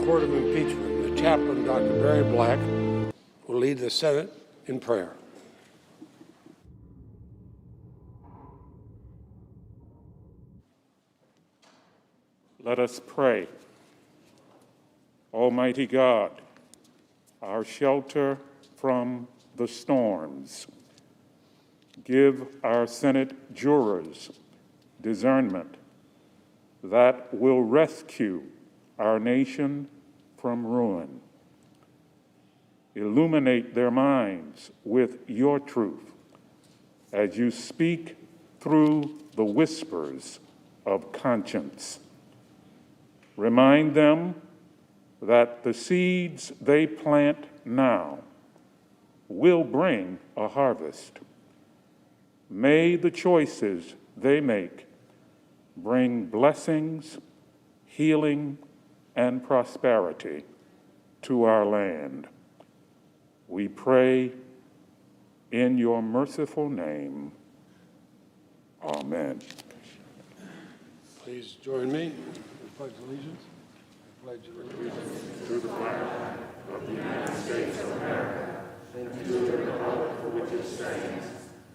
Court of Impeachment. The chaplain, Dr. Barry Black, will lead the Senate in prayer. Let us pray. Almighty God, our shelter from the storms, give our Senate jurors discernment that will rescue our nation from ruin. Illuminate their minds with your truth as you speak through the whispers of conscience. Remind them that the seeds they plant now will bring a harvest. May the choices they make bring blessings, healing, and prosperity to our land. We pray in your merciful name. Amen. Please join me in the Pledge of Allegiance. I pledge allegiance To the flag of the United States of America and to the republic for which it stands,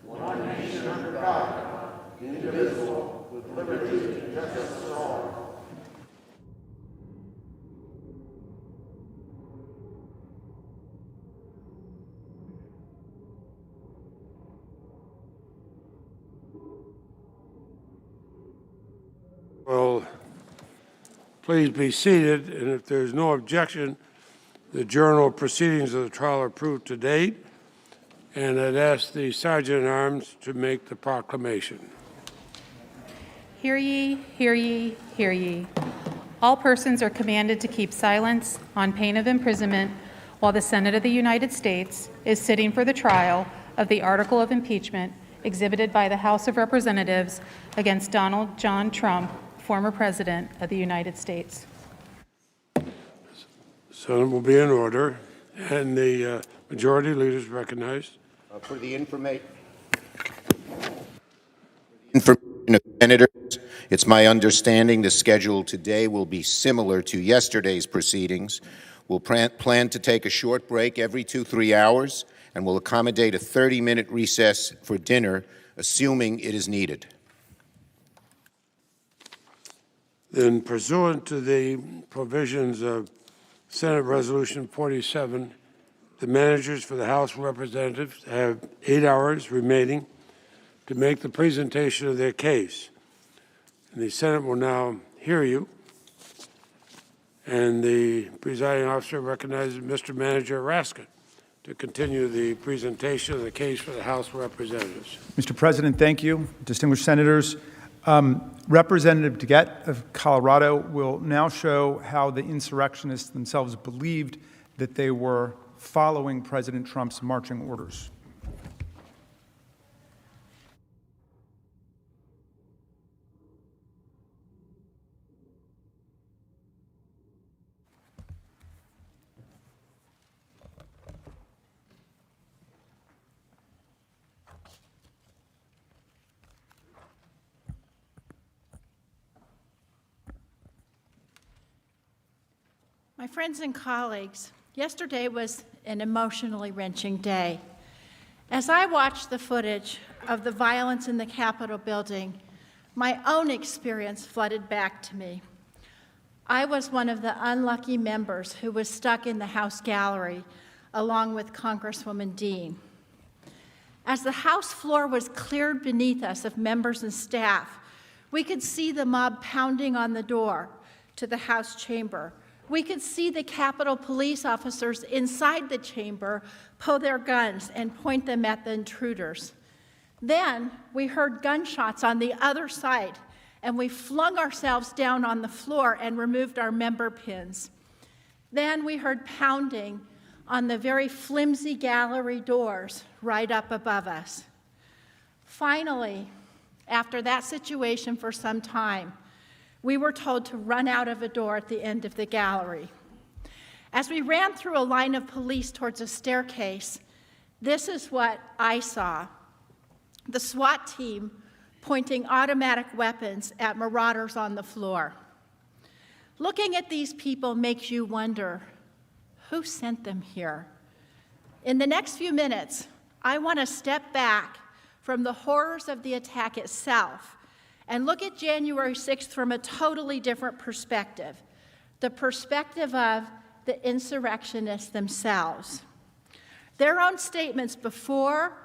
one nation under God, indivisible, with liberty and justice for all. Well, please be seated, and if there's no objection, the journal of proceedings of the trial are approved to date, and I'd ask the Sergeant-at-Arms to make the proclamation. Hear ye, hear ye, hear ye. All persons are commanded to keep silence on pain of imprisonment while the Senate of the United States is sitting for the trial of the article of impeachment exhibited by the House of Representatives against Donald John Trump, former President of the United States. Senate will be in order, and the majority leader is recognized. For the information of senators, it's my understanding the schedule today will be similar to yesterday's proceedings. We'll plan to take a short break every 2-3 hours, and will accommodate a 30-minute recess for dinner, assuming it is needed. Then, pursuant to the provisions of Senate Resolution 47, the managers for the House of Representatives have 8 hours remaining to make the presentation of their case. And the Senate will now hear you. And the presiding officer recognizes Mr. Manager Raskin to continue the presentation of the case for the House of Representatives. Mr. President, thank you. Distinguished senators, Representative DeGette of Colorado will now show how the insurrectionists themselves believed that they were following President Trump's marching orders. My friends and colleagues, yesterday was an emotionally wrenching day. As I watched the footage of the violence in the Capitol building, my own experience flooded back to me. I was one of the unlucky members who was stuck in the House gallery along with Congresswoman Dean. As the House floor was cleared beneath us of members and staff, we could see the mob pounding on the door to the House chamber. We could see the Capitol police officers inside the chamber pull their guns and point them at the intruders. Then we heard gunshots on the other side, and we flung ourselves down on the floor and removed our member pins. Then we heard pounding on the very flimsy gallery doors right up above us. Finally, after that situation for some time, we were told to run out of a door at the end of the gallery. As we ran through a line of police towards a staircase, this is what I saw. The SWAT team pointing automatic weapons at marauders on the floor. Looking at these people makes you wonder, who sent them here? In the next few minutes, I want to step back from the horrors of the attack itself and look at January 6th from a totally different perspective, the perspective of the insurrectionists themselves. Their own statements before,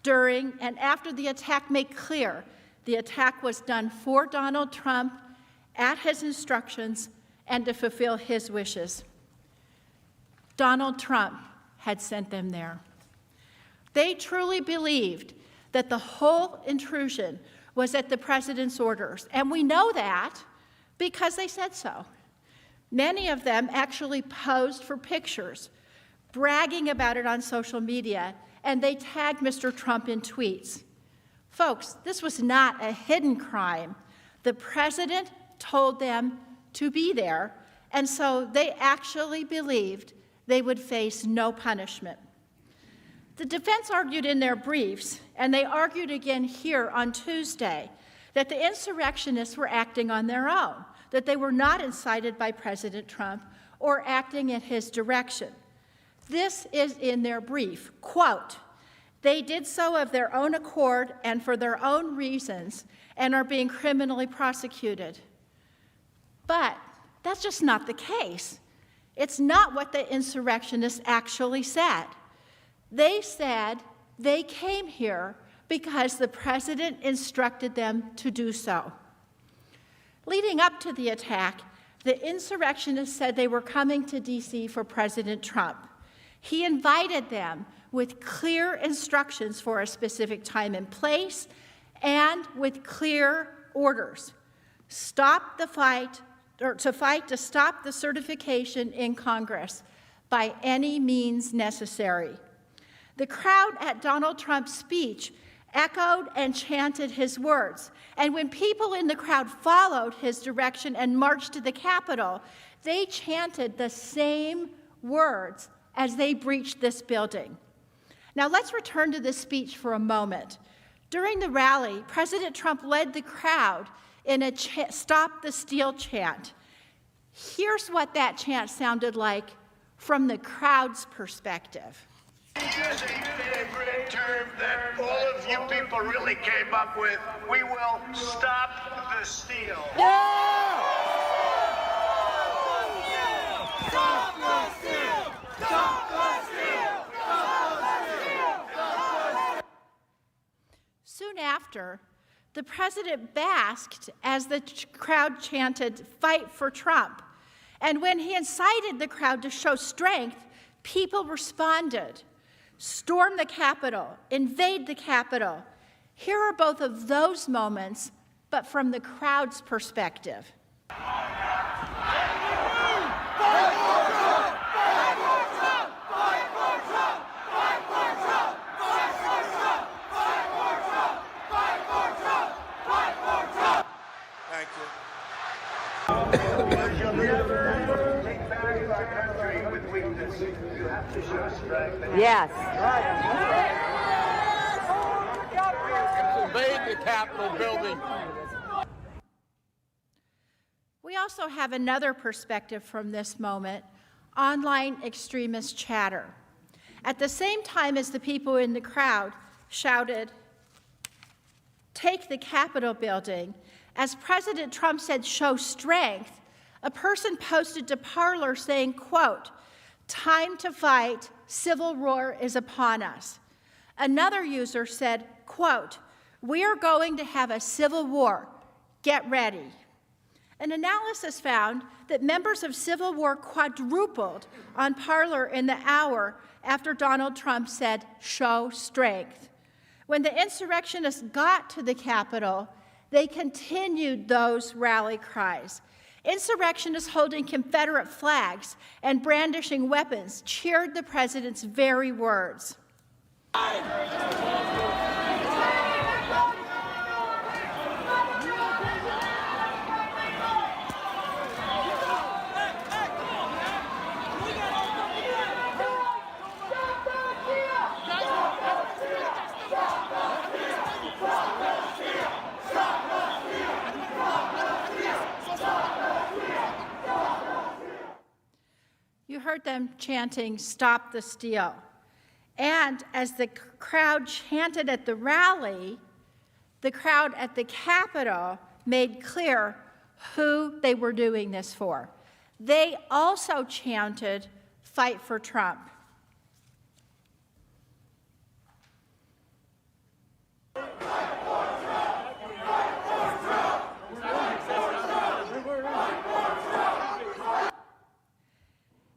during, and after the attack make clear the attack was done for Donald Trump, at his instructions, and to fulfill his wishes. Donald Trump had sent them there. They truly believed that the whole intrusion was at the president's orders, and we know that because they said so. Many of them actually posed for pictures, bragging about it on social media, and they tagged Mr. Trump in tweets. Folks, this was not a hidden crime. The president told them to be there, and so they actually believed they would face no punishment. The defense argued in their briefs, and they argued again here on Tuesday, that the insurrectionists were acting on their own, that they were not incited by President Trump or acting in his direction. This is in their brief, quote, "They did so of their own accord and for their own reasons and are being criminally prosecuted." But that's just not the case. It's not what the insurrectionists actually said. They said they came here because the president instructed them to do so. Leading up to the attack, the insurrectionists said they were coming to D.C. for President Trump. He invited them with clear instructions for a specific time and place and with clear orders. Stop the fight, or to fight to stop the certification in Congress by any means necessary. The crowd at Donald Trump's speech echoed and chanted his words. And when people in the crowd followed his direction and marched to the Capitol, they chanted the same words as they breached this building. Now let's return to this speech for a moment. During the rally, President Trump led the crowd in a Stop the Steal chant. Here's what that chant sounded like from the crowd's perspective. Here's a favorite term that all of you people really came up with. We will stop the steal. Stop the steal! Stop the steal! Soon after, the president basked as the crowd chanted, "Fight for Trump." And when he incited the crowd to show strength, people responded. Storm the Capitol, invade the Capitol. Here are both of those moments, but from the crowd's perspective. Take back our country with weakness. You have to show strength. Yes. Invade the Capitol building. We also have another perspective from this moment, online extremist chatter. At the same time as the people in the crowd shouted, "Take the Capitol building," as President Trump said, "Show strength," a person posted to Parler saying, quote, "Time to fight, civil war is upon us." Another user said, quote, "We are going to have a civil war, get ready." An analysis found that members of Civil War quadrupled on Parler in the hour after Donald Trump said, "Show strength." When the insurrectionists got to the Capitol, they continued those rally cries. Insurrectionists holding Confederate flags and brandishing weapons cheered the president's very words. heard them chanting, "Stop the steal." And as the crowd chanted at the rally, the crowd at the Capitol made clear who they were doing this for. They also chanted, "Fight for Trump."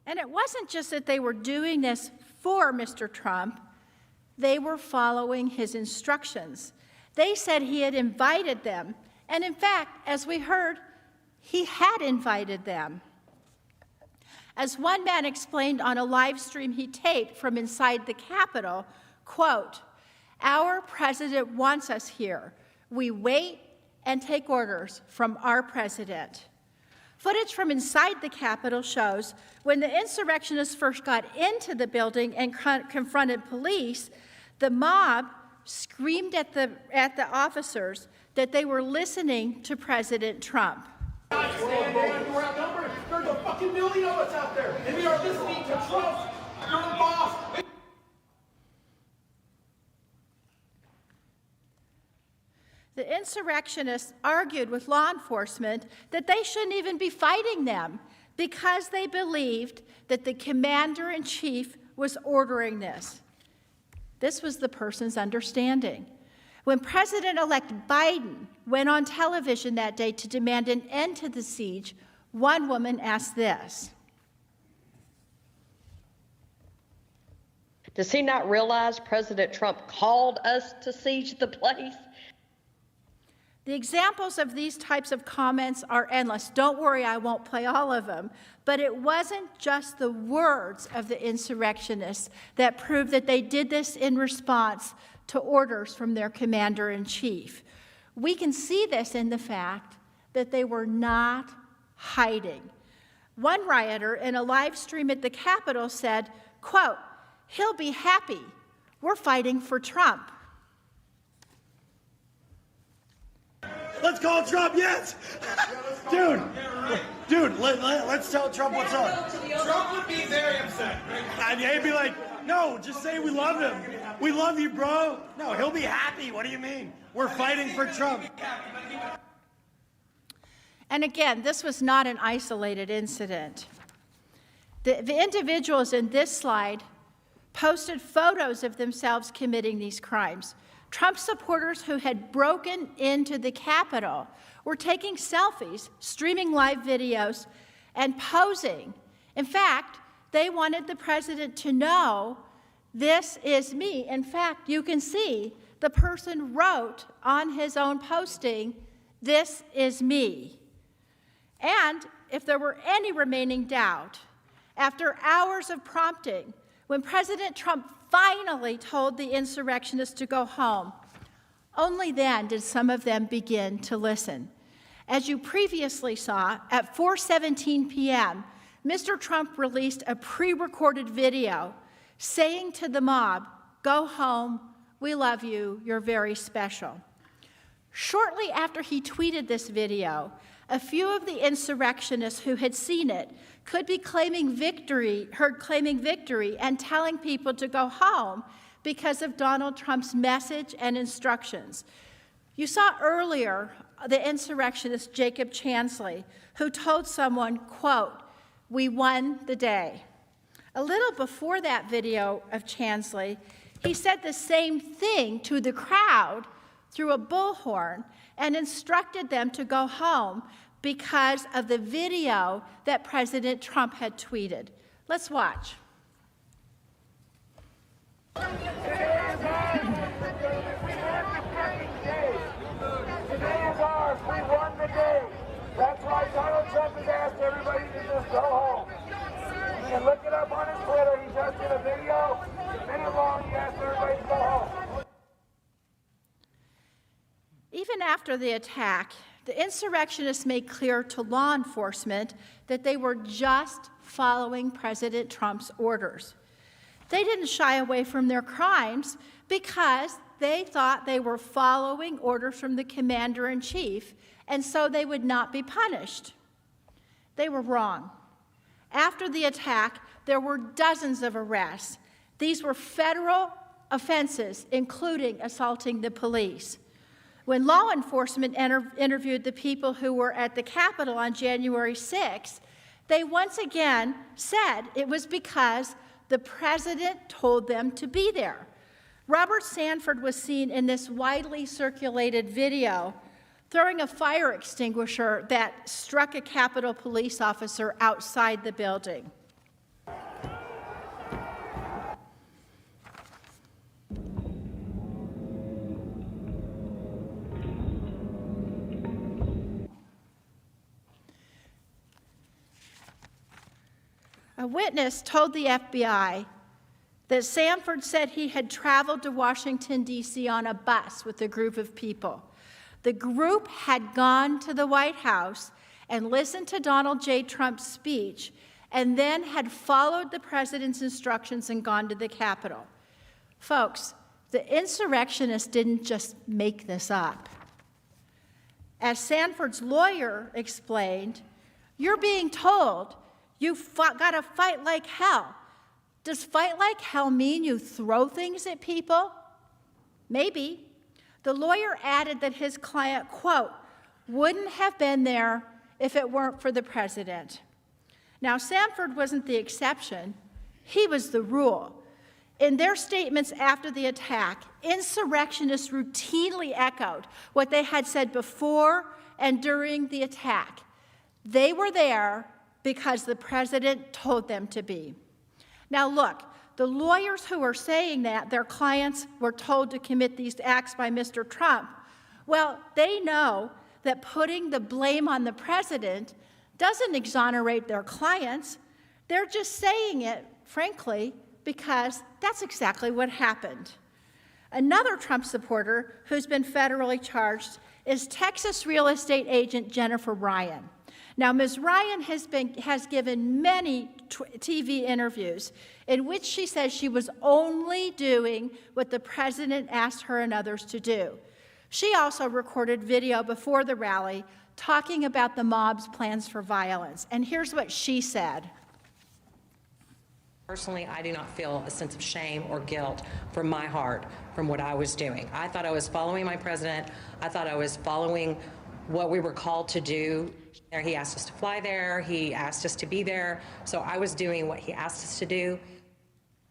And it wasn't just that they were doing this for Mr. Trump, they were following his instructions. They said he had invited them, and in fact, as we heard, he had invited them. As one man explained on a live stream he taped from inside the Capitol, quote, "Our president wants us here. We wait and take orders from our president." Footage from inside the Capitol shows when the insurrectionists first got into the building and confronted police, the mob screamed at the officers that they were listening to President Trump. We're outnumbered. There's a fucking million of us out there, and we are listening to Trump. You're the boss. The insurrectionists argued with law enforcement that they shouldn't even be fighting them because they believed that the commander-in-chief was ordering this. This was the person's understanding. When President-elect Biden went on television that day to demand an end to the siege, one woman asked this. Does he not realize President Trump called us to siege the place? The examples of these types of comments are endless. Don't worry, I won't play all of them. But it wasn't just the words of the insurrectionists that proved that they did this in response to orders from their commander-in-chief. We can see this in the fact that they were not hiding. One rioter in a live stream at the Capitol said, quote, "He'll be happy. We're fighting for Trump." Let's call Trump, yes! Dude, let's tell Trump what's up. Trump would be very upset. And he'd be like, no, just say we love him. We love you, bro. No, he'll be happy. What do you mean? We're fighting for Trump. And again, this was not an isolated incident. The individuals in this slide posted photos of themselves committing these crimes. Trump supporters who had broken into the Capitol were taking selfies, streaming live videos, and posing. In fact, they wanted the president to know, "This is me." In fact, you can see the person wrote on his own posting, "This is me." And if there were any remaining doubt, after hours of prompting, when President Trump finally told the insurrectionists to go home, only then did some of them begin to listen. As you previously saw, at 4:17 p.m., Mr. Trump released a pre-recorded video saying to the mob, "Go home, we love you, you're very special." Shortly after he tweeted this video, a few of the insurrectionists who had seen it could be claiming victory and telling people to go home because of Donald Trump's message and instructions. You saw earlier the insurrectionist Jacob Chansley, who told someone, quote, "We won the day." A little before that video of Chansley, he said the same thing to the crowd through a bullhorn and instructed them to go home because of the video that President Trump had tweeted. Let's watch. Today is ours. We won the fucking day. Today is ours. We won the day. That's why Donald Trump has asked everybody to just go home. You can look it up on his Twitter. He just did a video. It's a minute long. He asked everybody to go home. Even after the attack, the insurrectionists made clear to law enforcement that they were just following President Trump's orders. They didn't shy away from their crimes because they thought they were following orders from the commander-in-chief, and so they would not be punished. They were wrong. After the attack, there were dozens of arrests. These were federal offenses, including assaulting the police. When law enforcement interviewed the people who were at the Capitol on January 6th, they once again said it was because the president told them to be there. Robert Sanford was seen in this widely circulated video throwing a fire extinguisher that struck a Capitol police officer outside the building. A witness told the FBI that Sanford said he had traveled to Washington, D.C. on a bus with a group of people. The group had gone to the White House and listened to Donald J. Trump's speech and then had followed the president's instructions and gone to the Capitol. Folks, the insurrectionists didn't just make this up. As Sanford's lawyer explained, you're being told you've got to fight like hell. Does fight like hell mean you throw things at people? Maybe. The lawyer added that his client, quote, wouldn't have been there if it weren't for the president. Now, Sanford wasn't the exception. He was the rule. In their statements after the attack, insurrectionists routinely echoed what they had said before and during the attack. They were there because the president told them to be. Now look, the lawyers who are saying that their clients were told to commit these acts by Mr. Trump, well, they know that putting the blame on the president doesn't exonerate their clients. They're just saying it, frankly, because that's exactly what happened. Another Trump supporter who's been federally charged is Texas real estate agent Jennifer Ryan. Now, Ms. Ryan has given many TV interviews in which she says she was only doing what the president asked her and others to do. She also recorded video before the rally talking about the mob's plans for violence. And here's what she said. Personally, I do not feel a sense of shame or guilt from my heart from what I was doing. I thought I was following my president. I thought I was following what we were called to do. He asked us to fly there. He asked us to be there. So I was doing what he asked us to do.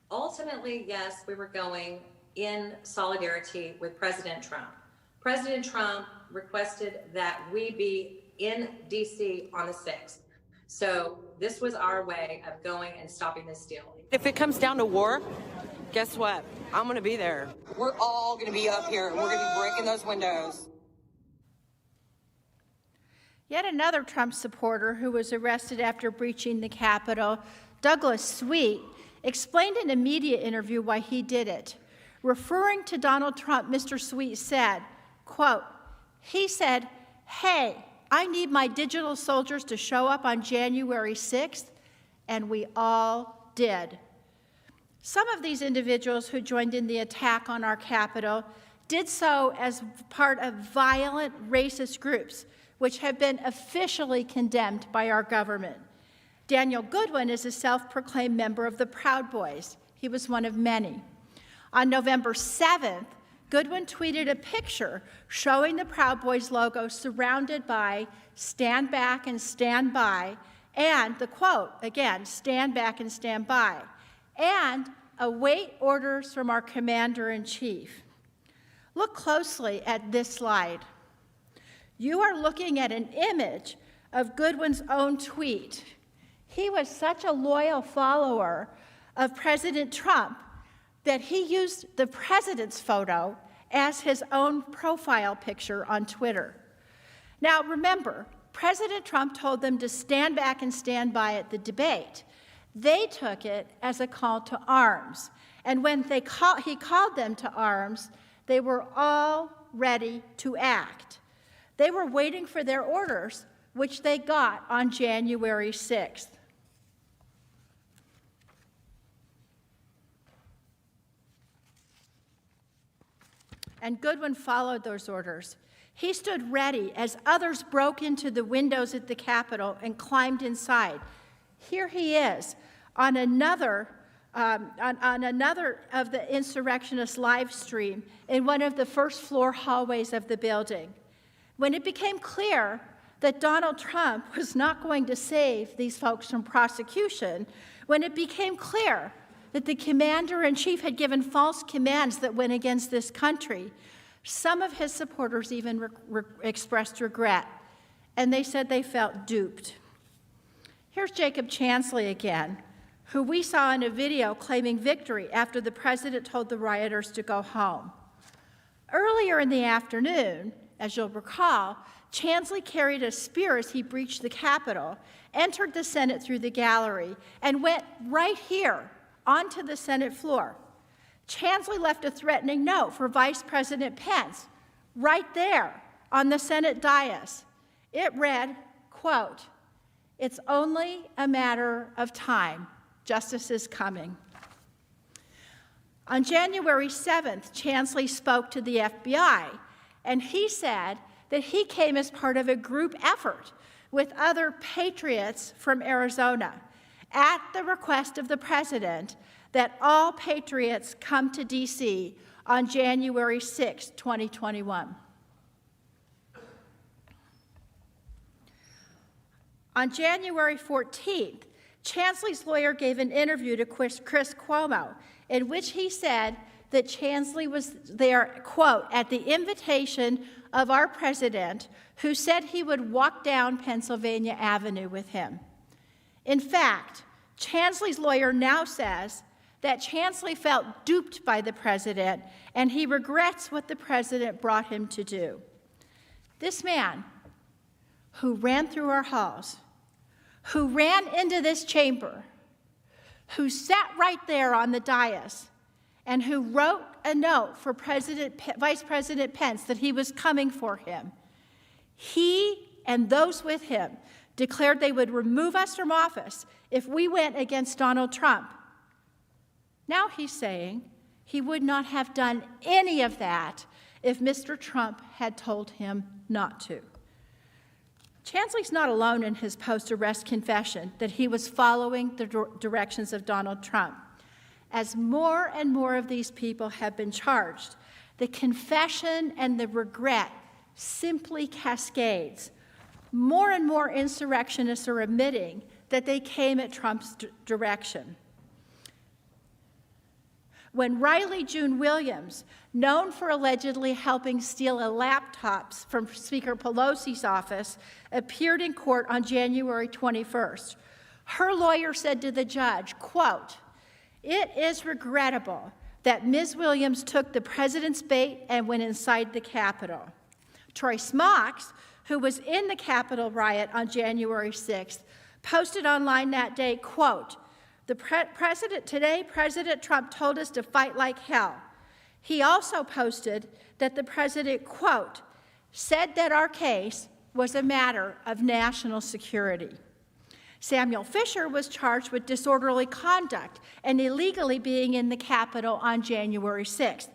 Ultimately, yes, we were going in solidarity with President Trump. President Trump requested that we be in D.C. on the 6th. So this was our way of going and stopping this deal. If it comes down to war, guess what? I'm going to be there. We're all going to be up here and we're going to be breaking those windows. Yet another Trump supporter who was arrested after breaching the Capitol, Douglas Sweet, explained in a media interview why he did it. Referring to Donald Trump, Mr. Sweet said, quote, he said, hey, I need my digital soldiers to show up on January 6th, and we all did. Some of these individuals who joined in the attack on our Capitol did so as part of violent racist groups, which have been officially condemned by our government. Daniel Goodwin is a self-proclaimed member of the Proud Boys. He was one of many. On November 7th, Goodwin tweeted a picture showing the Proud Boys logo surrounded by "Stand back and stand by," and the quote, again, "Stand back and stand by," and await orders from our commander-in-chief. Look closely at this slide. You are looking at an image of Goodwin's own tweet. He was such a loyal follower of President Trump that he used the president's photo as his own profile picture on Twitter. Now remember, President Trump told them to stand back and stand by at the debate. They took it as a call to arms. And when he called them to arms, they were all ready to act. They were waiting for their orders, which they got on January 6th. And Goodwin followed those orders. He stood ready as others broke into the windows at the Capitol and climbed inside. here he is on another of the insurrectionists' live stream in one of the first floor hallways of the building. When it became clear that Donald Trump was not going to save these folks from prosecution, when it became clear that the commander-in-chief had given false commands that went against this country, some of his supporters even expressed regret, and they said they felt duped. Here's Jacob Chansley again, who we saw in a video claiming victory after the president told the rioters to go home. Earlier in the afternoon, as you'll recall, Chansley carried a spear as he breached the Capitol, entered the Senate through the gallery, and went right here onto the Senate floor. Chansley left a threatening note for Vice President Pence right there on the Senate dais. It read, quote, "It's only a matter of time. Justice is coming." On January 7th, Chansley spoke to the FBI, and he said that he came as part of a group effort with other patriots from Arizona at the request of the president that all patriots come to D.C. on January 6, 2021. On January 14th, Chansley's lawyer gave an interview to Chris Cuomo in which he said that Chansley was there, quote, "at the invitation of our president, who said he would walk down Pennsylvania Avenue with him." In fact, Chansley's lawyer now says that Chansley felt duped by the president, and he regrets what the president brought him to do. This man who ran through our halls, who ran into this chamber, who sat right there on the dais, and who wrote a note for Vice President Pence that he was coming for him, he and those with him declared they would remove us from office if we went against Donald Trump. Now he's saying he would not have done any of that if Mr. Trump had told him not to. Chansley's not alone in his post-arrest confession that he was following the directions of Donald Trump. As more and more of these people have been charged, the confession and the regret simply cascades. More and more insurrectionists are admitting that they came at Trump's direction. When Riley June Williams, known for allegedly helping steal laptops from Speaker Pelosi's office, appeared in court on January 21st, her lawyer said to the judge, quote, "It is regrettable that Ms. Williams took the president's bait and went inside the Capitol." Troy Smocks, who was in the Capitol riot on January 6th, posted online that day, quote, Today, President Trump told us to fight like hell. He also posted that the president, quote, "said that our case was a matter of national security." Samuel Fisher was charged with disorderly conduct and illegally being in the Capitol on January 6th.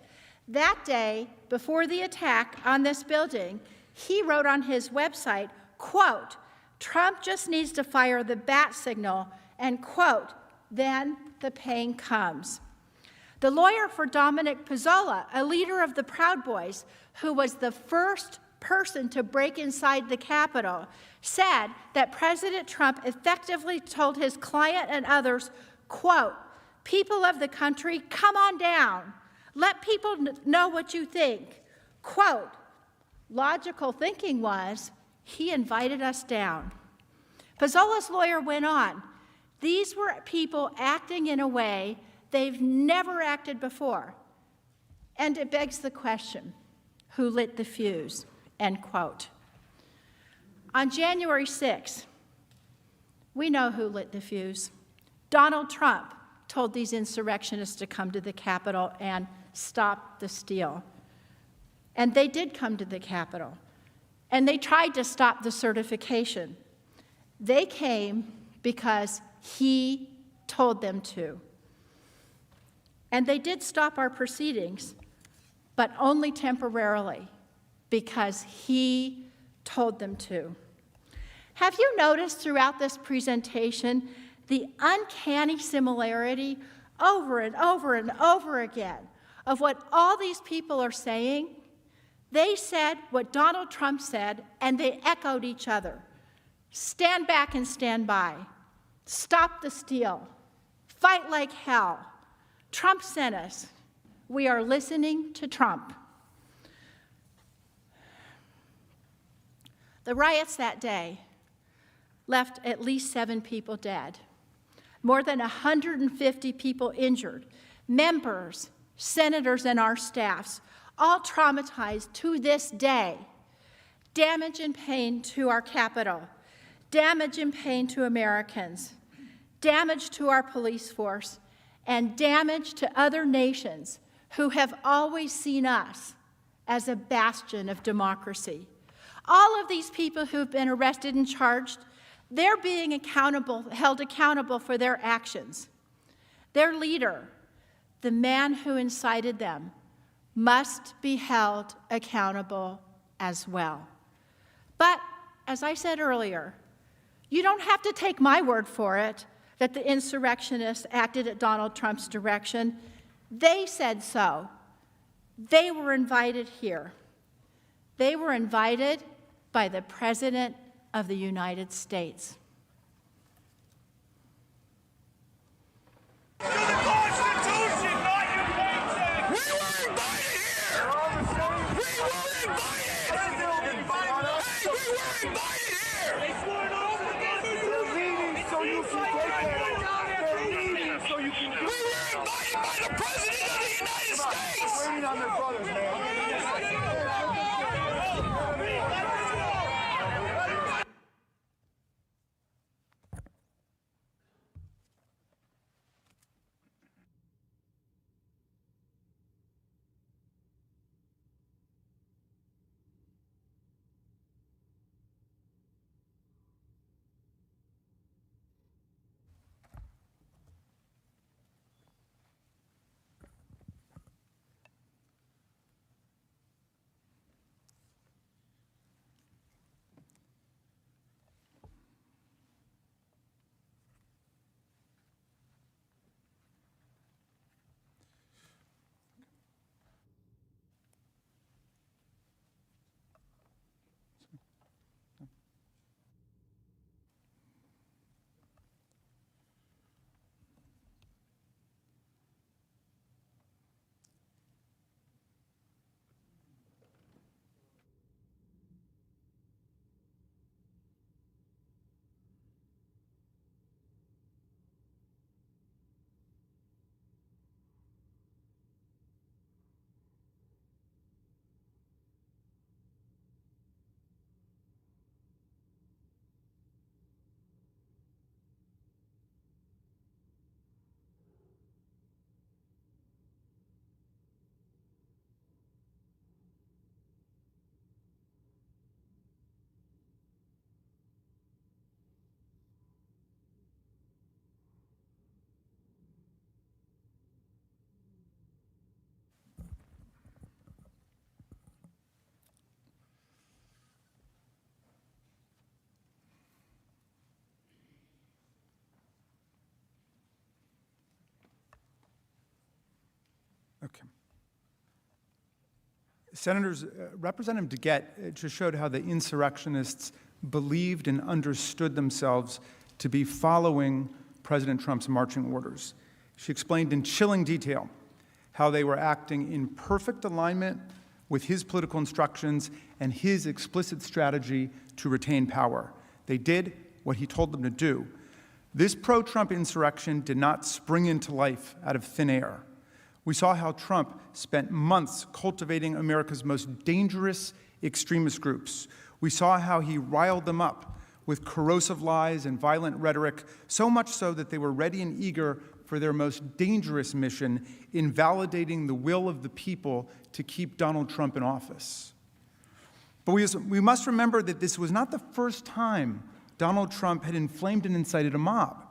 That day, before the attack on this building, he wrote on his website, quote, "Trump just needs to fire the bat signal," and quote, "then the pain comes." The lawyer for Dominic Pizzola, a leader of the Proud Boys, who was the first person to break inside the Capitol, said that President Trump effectively told his client and others, quote, "People of the country, come on down. Let people know what you think." Quote, logical thinking was, he invited us down. Pizzola's lawyer went on, "These were people acting in a way they've never acted before." And it begs the question, who lit the fuse? End quote. On January 6th, we know who lit the fuse. Donald Trump told these insurrectionists to come to the Capitol and stop the steal. And they did come to the Capitol. And they tried to stop the certification. They came because he told them to. And they did stop our proceedings, but only temporarily, because he told them to. Have you noticed throughout this presentation the uncanny similarity over and over and over again of what all these people are saying. They said what Donald Trump said, and they echoed each other. Stand back and stand by. Stop the steal. Fight like hell. Trump sent us. We are listening to Trump. The riots that day left at least 7 people dead, more than 150 people injured, members, senators, and our staffs, all traumatized to this day. Damage and pain to our Capitol, damage and pain to Americans, damage to our police force, and damage to other nations who have always seen us as a bastion of democracy. All of these people who have been arrested and charged, they're being held accountable for their actions. Their leader, the man who incited them, must be held accountable as well. But, as I said earlier, you don't have to take my word for it that the insurrectionists acted at Donald Trump's direction. They said so. They were invited here. They were invited by the President of the United States. To the Constitution, not your paycheck! We were invited here! We were invited! Hey, we were invited here! They're leaving so you can take it. They're leaving so you can do it. We were invited by the President of the United States! Waiting on their brothers, man. Okay. Senators, Representative DeGette just showed how the insurrectionists believed and understood themselves to be following President Trump's marching orders. She explained in chilling detail how they were acting in perfect alignment with his political instructions and his explicit strategy to retain power. They did what he told them to do. This pro-Trump insurrection did not spring into life out of thin air. We saw how Trump spent months cultivating America's most dangerous extremist groups. We saw how he riled them up with corrosive lies and violent rhetoric, so much so that they were ready and eager for their most dangerous mission in validating the will of the people to keep Donald Trump in office. But we must remember that this was not the first time Donald Trump had inflamed and incited a mob.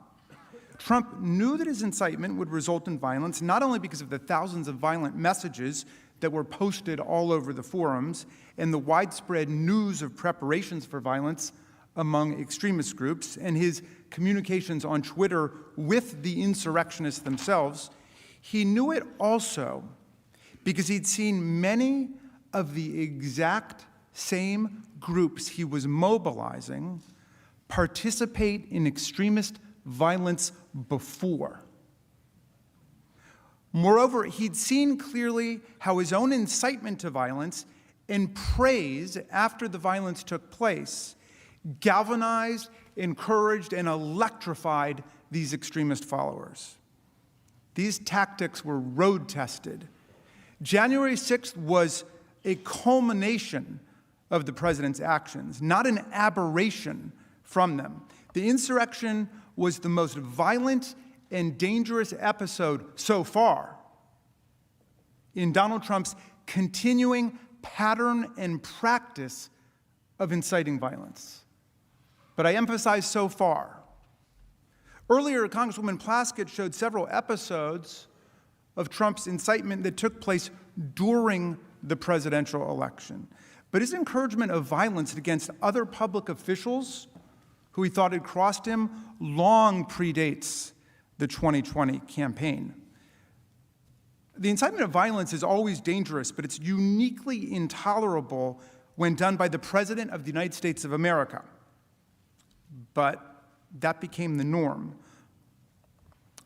Trump knew that his incitement would result in violence, not only because of the thousands of violent messages that were posted all over the forums and the widespread news of preparations for violence among extremist groups and his communications on Twitter with the insurrectionists themselves, he knew it also because he'd seen many of the exact same groups he was mobilizing participate in extremist violence before. Moreover, he'd seen clearly how his own incitement to violence and praise after the violence took place galvanized, encouraged, and electrified these extremist followers. These tactics were road-tested. January 6th was a culmination of the president's actions, not an aberration from them. The insurrection was the most violent and dangerous episode so far in Donald Trump's continuing pattern and practice of inciting violence. But I emphasize so far. Earlier, Congresswoman Plaskett showed several episodes of Trump's incitement that took place during the presidential election. But his encouragement of violence against other public officials who he thought had crossed him long predates the 2020 campaign. The incitement of violence is always dangerous, but it's uniquely intolerable when done by the President of the United States of America. But that became the norm.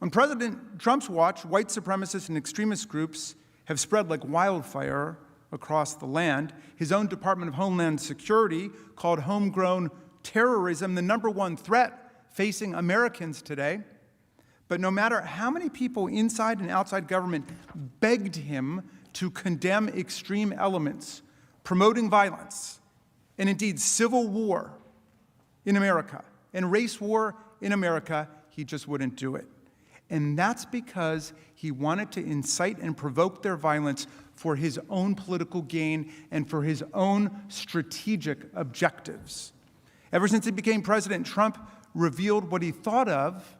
On President Trump's watch, white supremacists and extremist groups have spread like wildfire across the land. His own Department of Homeland Security called homegrown terrorism the #1 threat facing Americans today. But no matter how many people inside and outside government begged him to condemn extreme elements, promoting violence, and indeed civil war in America, and race war in America, he just wouldn't do it. And that's because he wanted to incite and provoke their violence for his own political gain and for his own strategic objectives. Ever since he became president, Trump revealed what he thought of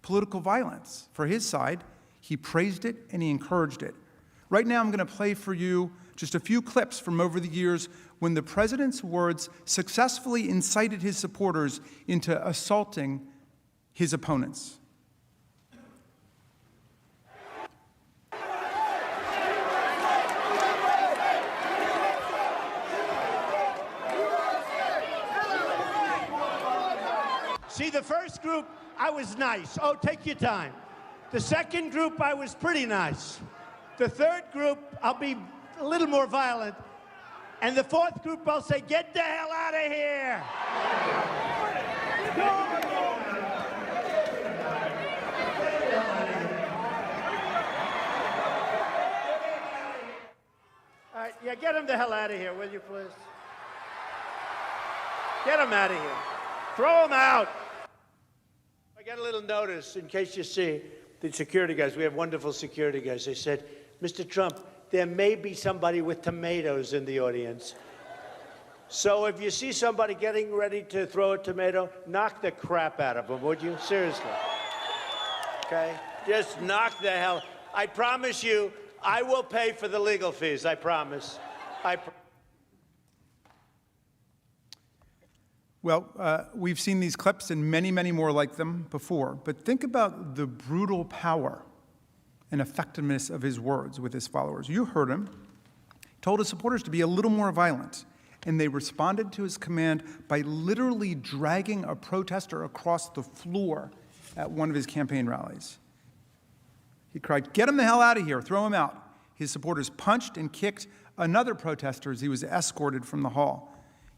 political violence. For his side, he praised it and he encouraged it. Right now, I'm going to play for you just a few clips from over the years when the president's words successfully incited his supporters into assaulting his opponents. See, the first group, I was nice. Oh, take your time. The second group, I was pretty nice. The third group, I'll be a little more violent. And the fourth group, I'll say, get the hell out of here. All right, yeah, get him the hell out of here, will you, please? Get him out of here. Throw him out. I got a little notice, in case you see, the security guys. We have wonderful security guys. They said, Mr. Trump, there may be somebody with tomatoes in the audience. So if you see somebody getting ready to throw a tomato, knock the crap out of them, would you? Seriously. Okay? Just knock the hell. I promise you, I will pay for the legal fees. I promise. Well, we've seen these clips and many, many more like them before, but think about the brutal power and effectiveness of his words with his followers. You heard him. He told his supporters to be a little more violent, and they responded to his command by literally dragging a protester across the floor at one of his campaign rallies. He cried, "Get him the hell out of here, throw him out." His supporters punched and kicked another protester as he was escorted from the hall.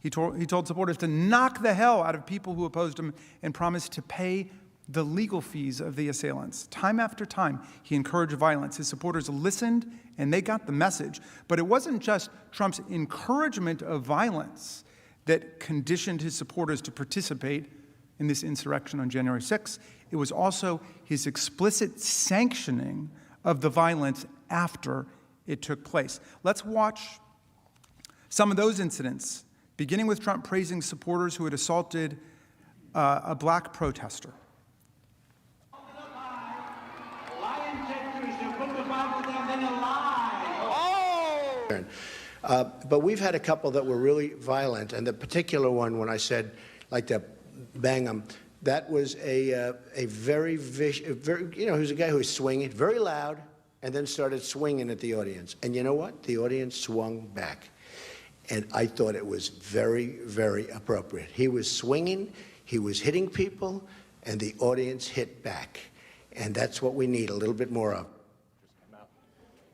He told supporters to knock the hell out of people who opposed him and promised to pay the legal fees of the assailants. Time after time, he encouraged violence. His supporters listened, and they got the message. But it wasn't just Trump's encouragement of violence that conditioned his supporters to participate in this insurrection on January 6th. It was also his explicit sanctioning of the violence after it took place. Let's watch some of those incidents, beginning with Trump praising supporters who had assaulted a black protester. But we've had a couple that were really violent, and the particular one when I said, like to bang him. That was a very vicious, he was a guy who was swinging very loud and then started swinging at the audience. And you know what? The audience swung back. And I thought it was very, very appropriate. He was swinging, he was hitting people, and the audience hit back. And that's what we need a little bit more of.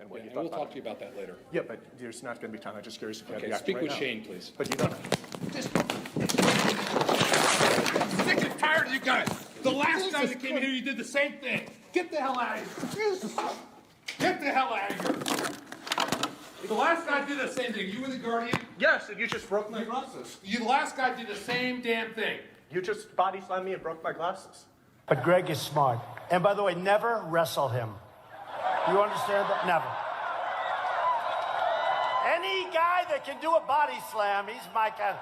And we'll talk to you about that later. Yeah, but there's not going to be time. I'm just curious if you have the act speak right with now. Shane, please. But you don't. Sick and tired of you guys. The last guy that came here, you did the same thing. Get the hell out of here. Get the hell out of here. The last guy did the same thing. You were the guardian. Yes, and you just broke my glasses. The last guy did the same damn thing. You just body slammed me and broke my glasses. But Greg is smart. And by the way, never wrestle him. You understand that? Never. Any guy that can do a body slam, he's my kind.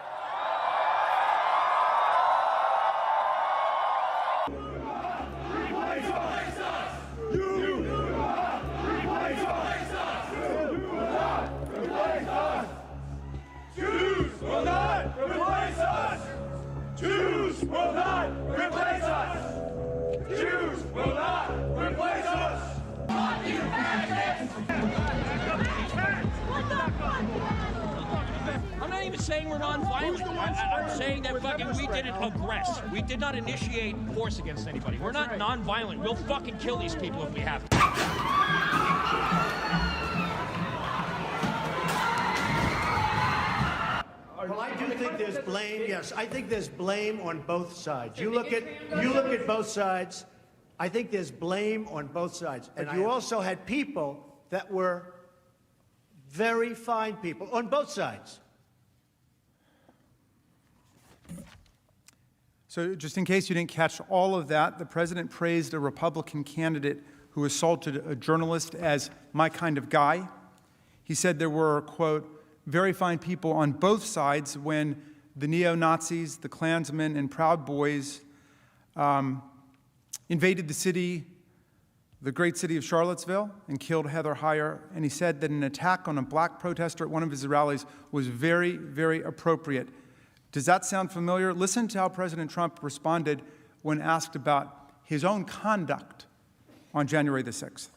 Jews will not replace us! Jews will not replace us! Jews will not replace us! I'm not even saying we're non-violent. I'm saying that fucking we didn't aggress. We did not initiate force against anybody. We're not non-violent. We'll fucking kill these people if we have to. Well, I do think there's blame. Yes, I think there's blame on both sides. You look at both sides. I think there's blame on both sides. And you also had people that were very fine people on both sides. So just in case you didn't catch all of that, the president praised a Republican candidate who assaulted a journalist as my kind of guy. He said there were, quote, very fine people on both sides when the neo-Nazis, the Klansmen, and Proud Boys invaded the city, the great city of Charlottesville, and killed Heather Heyer. And he said that an attack on a black protester at one of his rallies was very, very appropriate. Does that sound familiar? Listen to how President Trump responded when asked about his own conduct on January the 6th.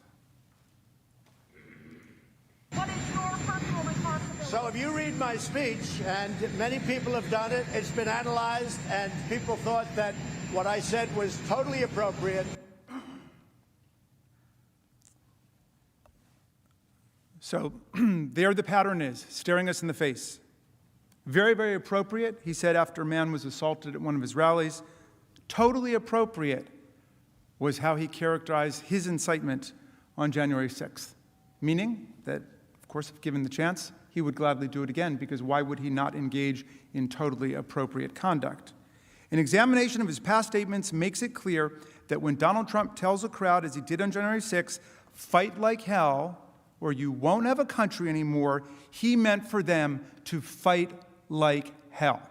So if you read my speech, and many people have done it, it's been analyzed, and people thought that what I said was totally appropriate. So there the pattern is, staring us in the face. Very, very appropriate, he said after a man was assaulted at one of his rallies. Totally appropriate was how he characterized his incitement on January 6th, meaning that, of course, if given the chance, he would gladly do it again, because why would he not engage in totally appropriate conduct? An examination of his past statements makes it clear that when Donald Trump tells a crowd, as he did on January 6th, fight like hell, or you won't have a country anymore, he meant for them to fight like hell.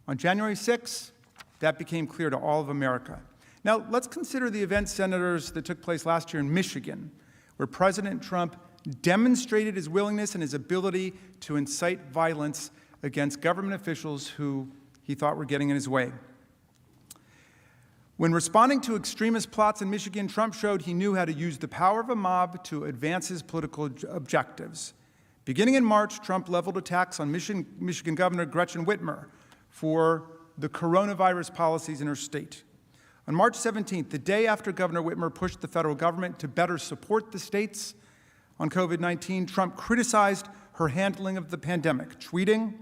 On January 6th, that became clear to all of America. Now, let's consider the events, senators, that took place last year in Michigan, where President Trump demonstrated his willingness and his ability to incite violence against government officials who he thought were getting in his way. When responding to extremist plots in Michigan, Trump showed he knew how to use the power of a mob to advance his political objectives. Beginning in March, Trump leveled attacks on Michigan Governor Gretchen Whitmer for the coronavirus policies in her state. On March 17th, the day after Governor Whitmer pushed the federal government to better support the states on COVID-19, Trump criticized her handling of the pandemic, tweeting,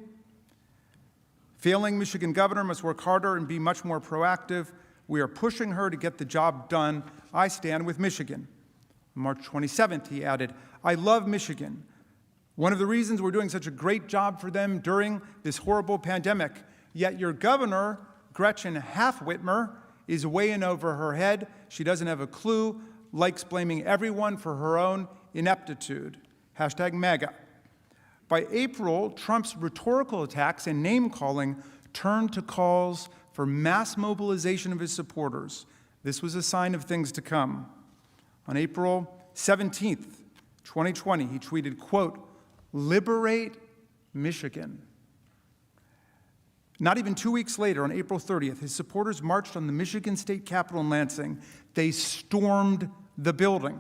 "Failing Michigan governor must work harder and be much more proactive. We are pushing her to get the job done. I stand with Michigan." On March 27th, he added, "I love Michigan. One of the reasons we're doing such a great job for them during this horrible pandemic, yet your governor, Gretchen Whitmer, is way in over her head. She doesn't have a clue, likes blaming everyone for her own ineptitude. Hashtag MAGA." By April, Trump's rhetorical attacks and name-calling turned to calls for mass mobilization of his supporters. This was a sign of things to come. On April 17th, 2020, he tweeted, quote, "Liberate Michigan." Not even 2 weeks later, on April 30th, his supporters marched on the Michigan State Capitol in Lansing. They stormed the building.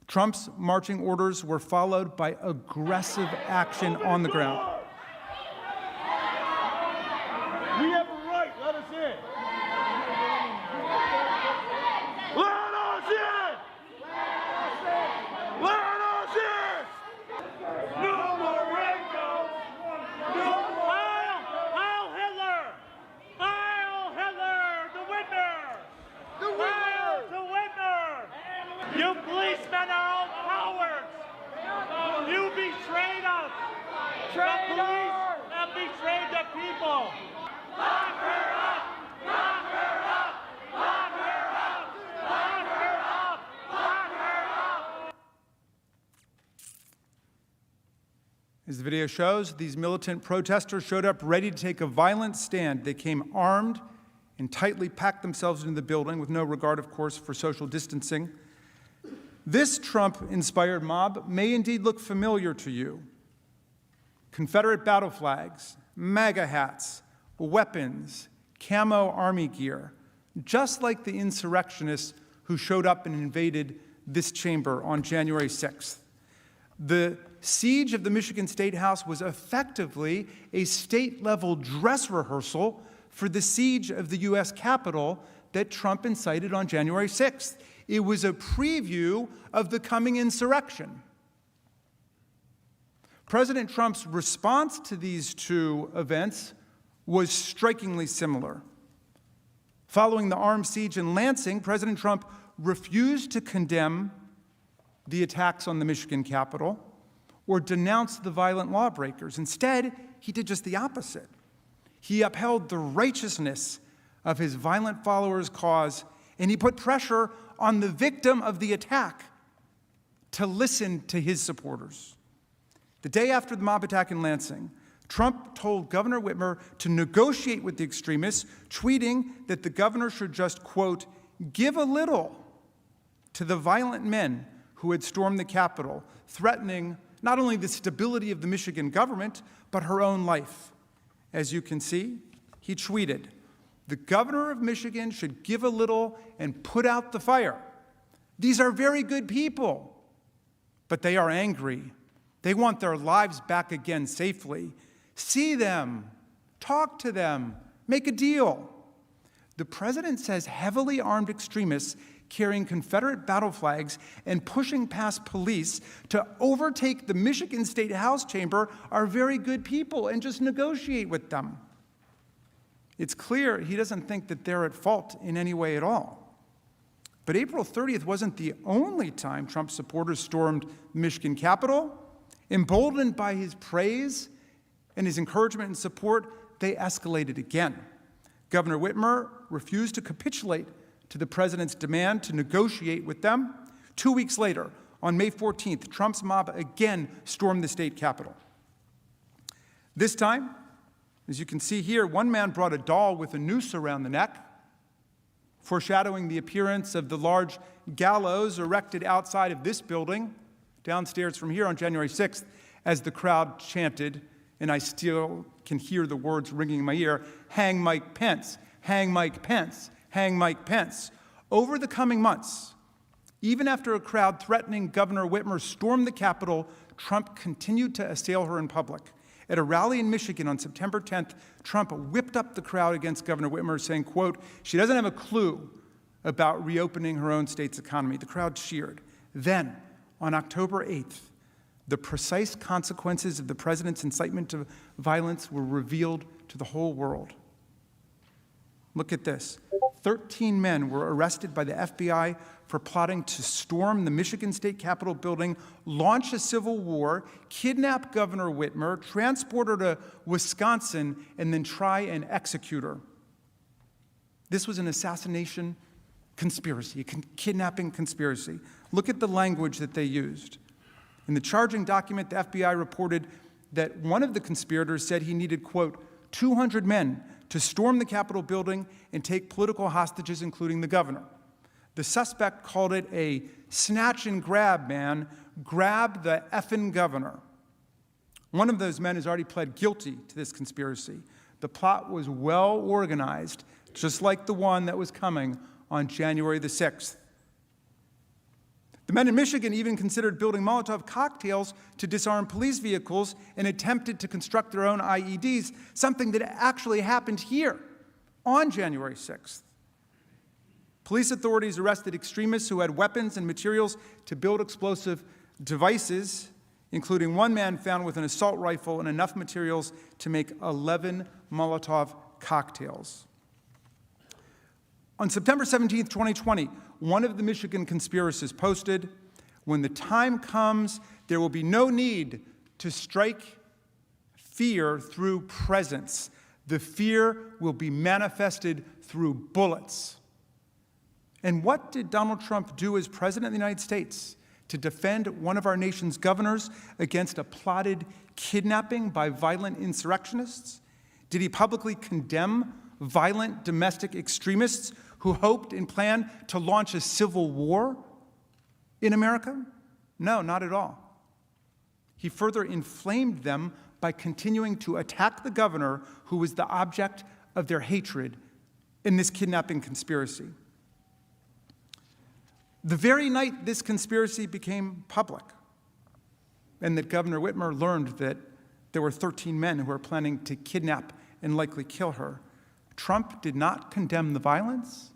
Trump's marching orders were followed by aggressive action on the ground. We have a right. Let us in. Let us in. Let us in. No more rainbows. No more. Heil Hitler. Heil Hitler. The winner. The winner. The winner. You policemen are all cowards. You betrayed us. The police have betrayed the people. Lock her up! Lock her up! Lock her up! Lock her up! Lock her up! As the video shows, these militant protesters showed up ready to take a violent stand. They came armed and tightly packed themselves into the building with no regard, of course, for social distancing. This Trump-inspired mob may indeed look familiar to you. Confederate battle flags, MAGA hats, weapons, camo army gear, just like the insurrectionists who showed up and invaded this chamber on January 6th. The siege of the Michigan State House was effectively a state-level dress rehearsal for the siege of the U.S. Capitol that Trump incited on January 6th. It was a preview of the coming insurrection. President Trump's response to these two events was strikingly similar. Following the armed siege in Lansing, President Trump refused to condemn the attacks on the Michigan Capitol or denounce the violent lawbreakers. Instead, he did just the opposite. He upheld the righteousness of his violent followers' cause, and he put pressure on the victim of the attack to listen to his supporters. The day after the mob attack in Lansing, Trump told Governor Whitmer to negotiate with the extremists, tweeting that the governor should just, quote, give a little to the violent men who had stormed the Capitol, threatening not only the stability of the Michigan government, but her own life. As you can see, he tweeted, the governor of Michigan should give a little and put out the fire. These are very good people, but they are angry. They want their lives back again safely. See them, talk to them, make a deal. The president says heavily armed extremists carrying Confederate battle flags and pushing past police to overtake the Michigan State House chamber are very good people and just negotiate with them. It's clear he doesn't think that they're at fault in any way at all. But April 30th wasn't the only time Trump supporters stormed the Michigan Capitol. Emboldened by his praise and his encouragement and support, they escalated again. Governor Whitmer refused to capitulate to the president's demand to negotiate with them. 2 weeks later, on May 14th, Trump's mob again stormed the state capitol. This time, as you can see here, one man brought a doll with a noose around the neck, foreshadowing the appearance of the large gallows erected outside of this building, downstairs from here on January 6th, as the crowd chanted, and I still can hear the words ringing in my ear, hang Mike Pence, hang Mike Pence, hang Mike Pence. Over the coming months, even after a crowd threatening Governor Whitmer stormed the Capitol, Trump continued to assail her in public. At a rally in Michigan on September 10th, Trump whipped up the crowd against Governor Whitmer, saying, quote, she doesn't have a clue about reopening her own state's economy. The crowd cheered. Then, on October 8th, the precise consequences of the president's incitement to violence were revealed to the whole world. Look at this. 13 men were arrested by the FBI for plotting to storm the Michigan State Capitol building, launch a civil war, kidnap Governor Whitmer, transport her to Wisconsin, and then try and execute her. This was an assassination conspiracy, a kidnapping conspiracy. Look at the language that they used. In the charging document, the FBI reported that one of the conspirators said he needed, quote, 200 men to storm the Capitol building and take political hostages, including the governor. The suspect called it a snatch and grab, man. Grab the effing governor. One of those men has already pled guilty to this conspiracy. The plot was well organized, just like the one that was coming on January the 6th. The men in Michigan even considered building Molotov cocktails to disarm police vehicles and attempted to construct their own IEDs, something that actually happened here on January 6th. Police authorities arrested extremists who had weapons and materials to build explosive devices, including one man found with an assault rifle and enough materials to make 11 Molotov cocktails. On September 17, 2020, one of the Michigan conspiracists posted, "When the time comes, there will be no need to strike fear through presence. The fear will be manifested through bullets." And what did Donald Trump do as president of the United States to defend one of our nation's governors against a plotted kidnapping by violent insurrectionists? Did he publicly condemn violent domestic extremists who hoped and planned to launch a civil war in America? No, not at all. He further inflamed them by continuing to attack the governor who was the object of their hatred in this kidnapping conspiracy. The very night this conspiracy became public, and that Governor Whitmer learned that there were 13 men who were planning to kidnap and likely kill her, Trump did not condemn the violence.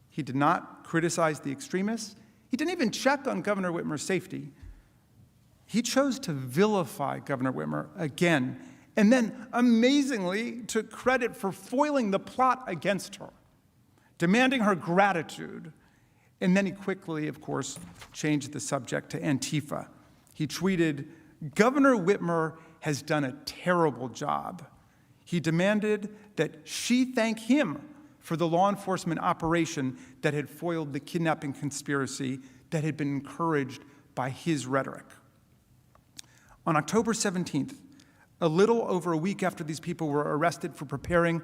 He did not criticize the extremists. He didn't even check on Governor Whitmer's safety. He chose to vilify Governor Whitmer again, and then amazingly took credit for foiling the plot against her, demanding her gratitude. And then he quickly, of course, changed the subject to Antifa. He tweeted, "Governor Whitmer has done a terrible job." He demanded that she thank him for the law enforcement operation that had foiled the kidnapping conspiracy that had been encouraged by his rhetoric. On October 17th, a little over a week after these people were arrested for preparing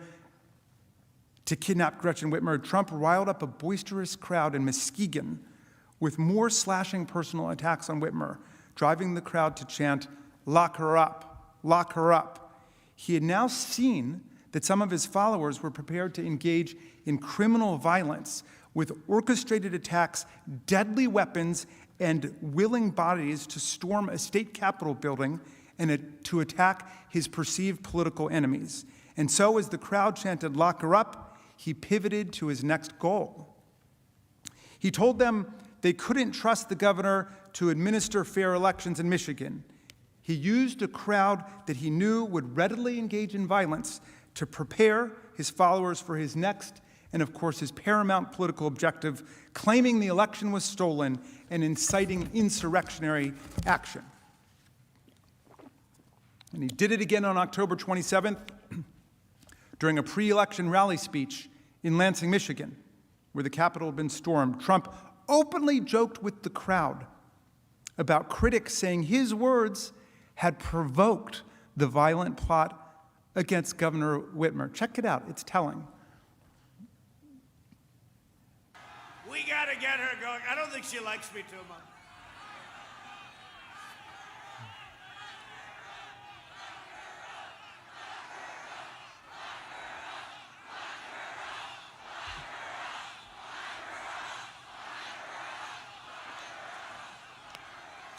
to kidnap Gretchen Whitmer, Trump riled up a boisterous crowd in Muskegon with more slashing personal attacks on Whitmer, driving the crowd to chant, "Lock her up, lock her up." He had now seen that some of his followers were prepared to engage in criminal violence with orchestrated attacks, deadly weapons, and willing bodies to storm a state capitol building and to attack his perceived political enemies. And so as the crowd chanted, "Lock her up," he pivoted to his next goal. He told them they couldn't trust the governor to administer fair elections in Michigan. He used a crowd that he knew would readily engage in violence to prepare his followers for his next and, of course, his paramount political objective, claiming the election was stolen and inciting insurrectionary action. And he did it again on October 27th during a pre-election rally speech in Lansing, Michigan, where the Capitol had been stormed. Trump openly joked with the crowd about critics saying his words had provoked the violent plot against Governor Whitmer. Check it out. It's telling. We got to get her going. I don't think she likes me too much.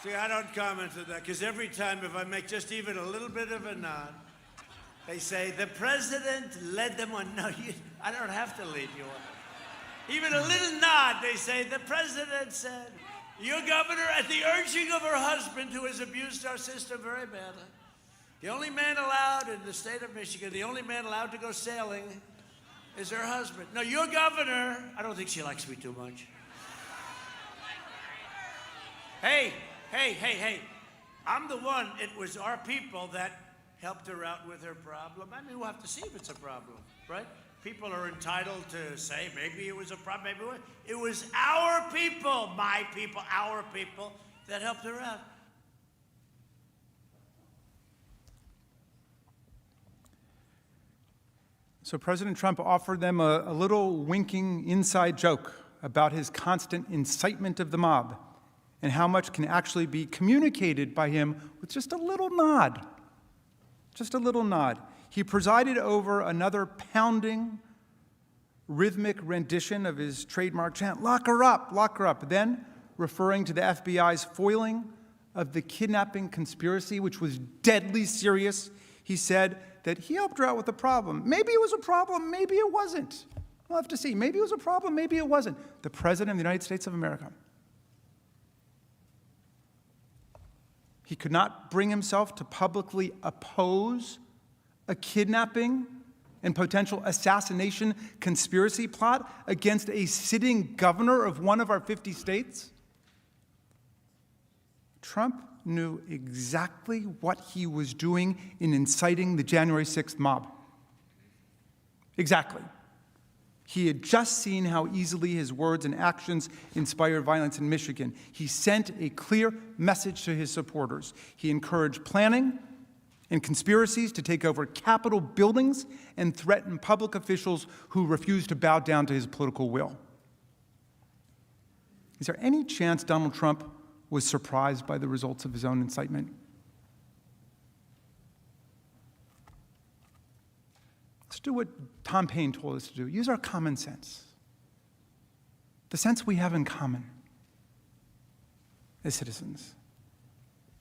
See, I don't comment on that, because every time if I make just even a little bit of a nod, they say, the president led them on. No, I don't have to lead you on. Even a little nod, they say, the president said, your governor, at the urging of her husband, who has abused our system very badly, the only man allowed in the state of Michigan, the only man allowed to go sailing is her husband. No, your governor, I don't think she likes me too much. Hey, I'm the one, it was our people that helped her out with her problem. I mean, we'll have to see if it's a problem, right? People are entitled to say maybe it was a problem, maybe it wasn't. It was our people, my people, our people that helped her out. So President Trump offered them a little winking inside joke about his constant incitement of the mob. and how much can actually be communicated by him with just a little nod. Just a little nod. He presided over another pounding, rhythmic rendition of his trademark chant, "Lock her up, lock her up." Then, referring to the FBI's foiling of the kidnapping conspiracy, which was deadly serious, he said that he helped her out with the problem. Maybe it was a problem, maybe it wasn't. We'll have to see. Maybe it was a problem, maybe it wasn't. The President of the United States of America. He could not bring himself to publicly oppose a kidnapping and potential assassination conspiracy plot against a sitting governor of one of our 50 states. Trump knew exactly what he was doing in inciting the January 6th mob. Exactly. He had just seen how easily his words and actions inspired violence in Michigan. He sent a clear message to his supporters. He encouraged planning and conspiracies to take over Capitol buildings and threaten public officials who refused to bow down to his political will. Is there any chance Donald Trump was surprised by the results of his own incitement? Let's do what Tom Paine told us to do. Use our common sense. The sense we have in common as citizens.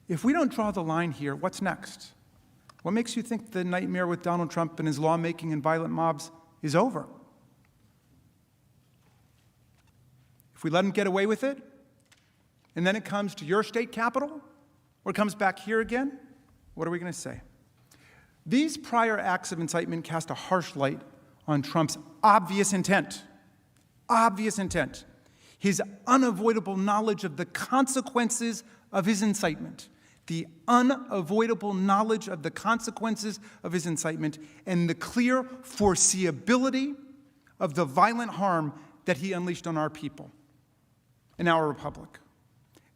If we don't draw the line here, what's next? What makes you think the nightmare with Donald Trump and his lawmaking and violent mobs is over? If we let him get away with it, and then it comes to your state capitol, or it comes back here again, what are we going to say? These prior acts of incitement cast a harsh light on Trump's obvious intent, his unavoidable knowledge of the consequences of his incitement, the unavoidable knowledge of the consequences of his incitement, and the clear foreseeability of the violent harm that he unleashed on our people and our republic.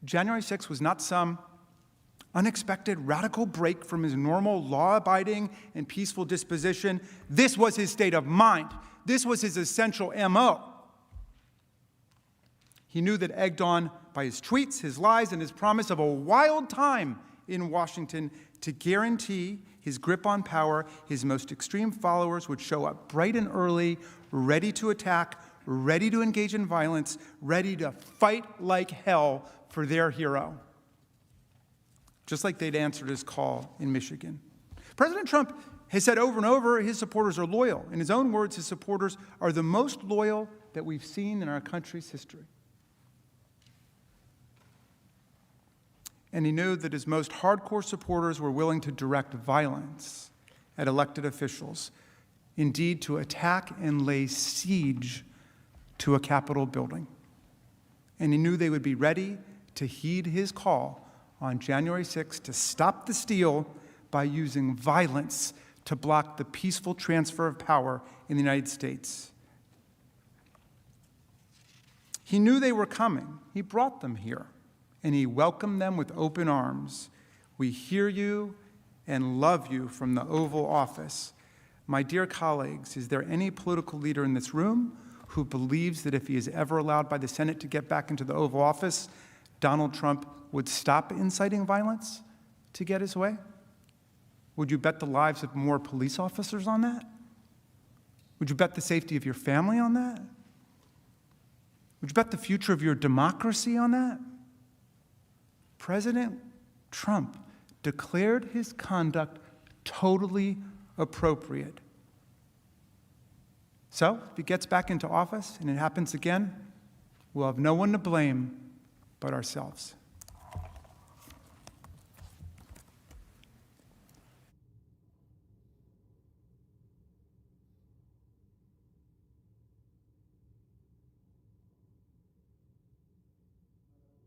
January 6th was not some unexpected radical break from his normal law-abiding and peaceful disposition. This was his state of mind. This was his essential MO. He knew that, egged on by his tweets, his lies, and his promise of a wild time in Washington to guarantee his grip on power, his most extreme followers would show up bright and early, ready to attack, ready to engage in violence, ready to fight like hell for their hero, just like they'd answered his call in Michigan. President Trump has said over and over his supporters are loyal. In his own words, his supporters are the most loyal that we've seen in our country's history. And he knew that his most hardcore supporters were willing to direct violence at elected officials, indeed to attack and lay siege to a Capitol building. And he knew they would be ready to heed his call on January 6th to stop the steal by using violence to block the peaceful transfer of power in the United States. He knew they were coming. He brought them here, and he welcomed them with open arms. We hear you and love you from the Oval Office. My dear colleagues, is there any political leader in this room who believes that if he is ever allowed by the Senate to get back into the Oval Office, Donald Trump would stop inciting violence to get his way? Would you bet the lives of more police officers on that? Would you bet the safety of your family on that? Would you bet the future of your democracy on that? President Trump declared his conduct totally appropriate. So, if he gets back into office and it happens again, we'll have no one to blame but ourselves.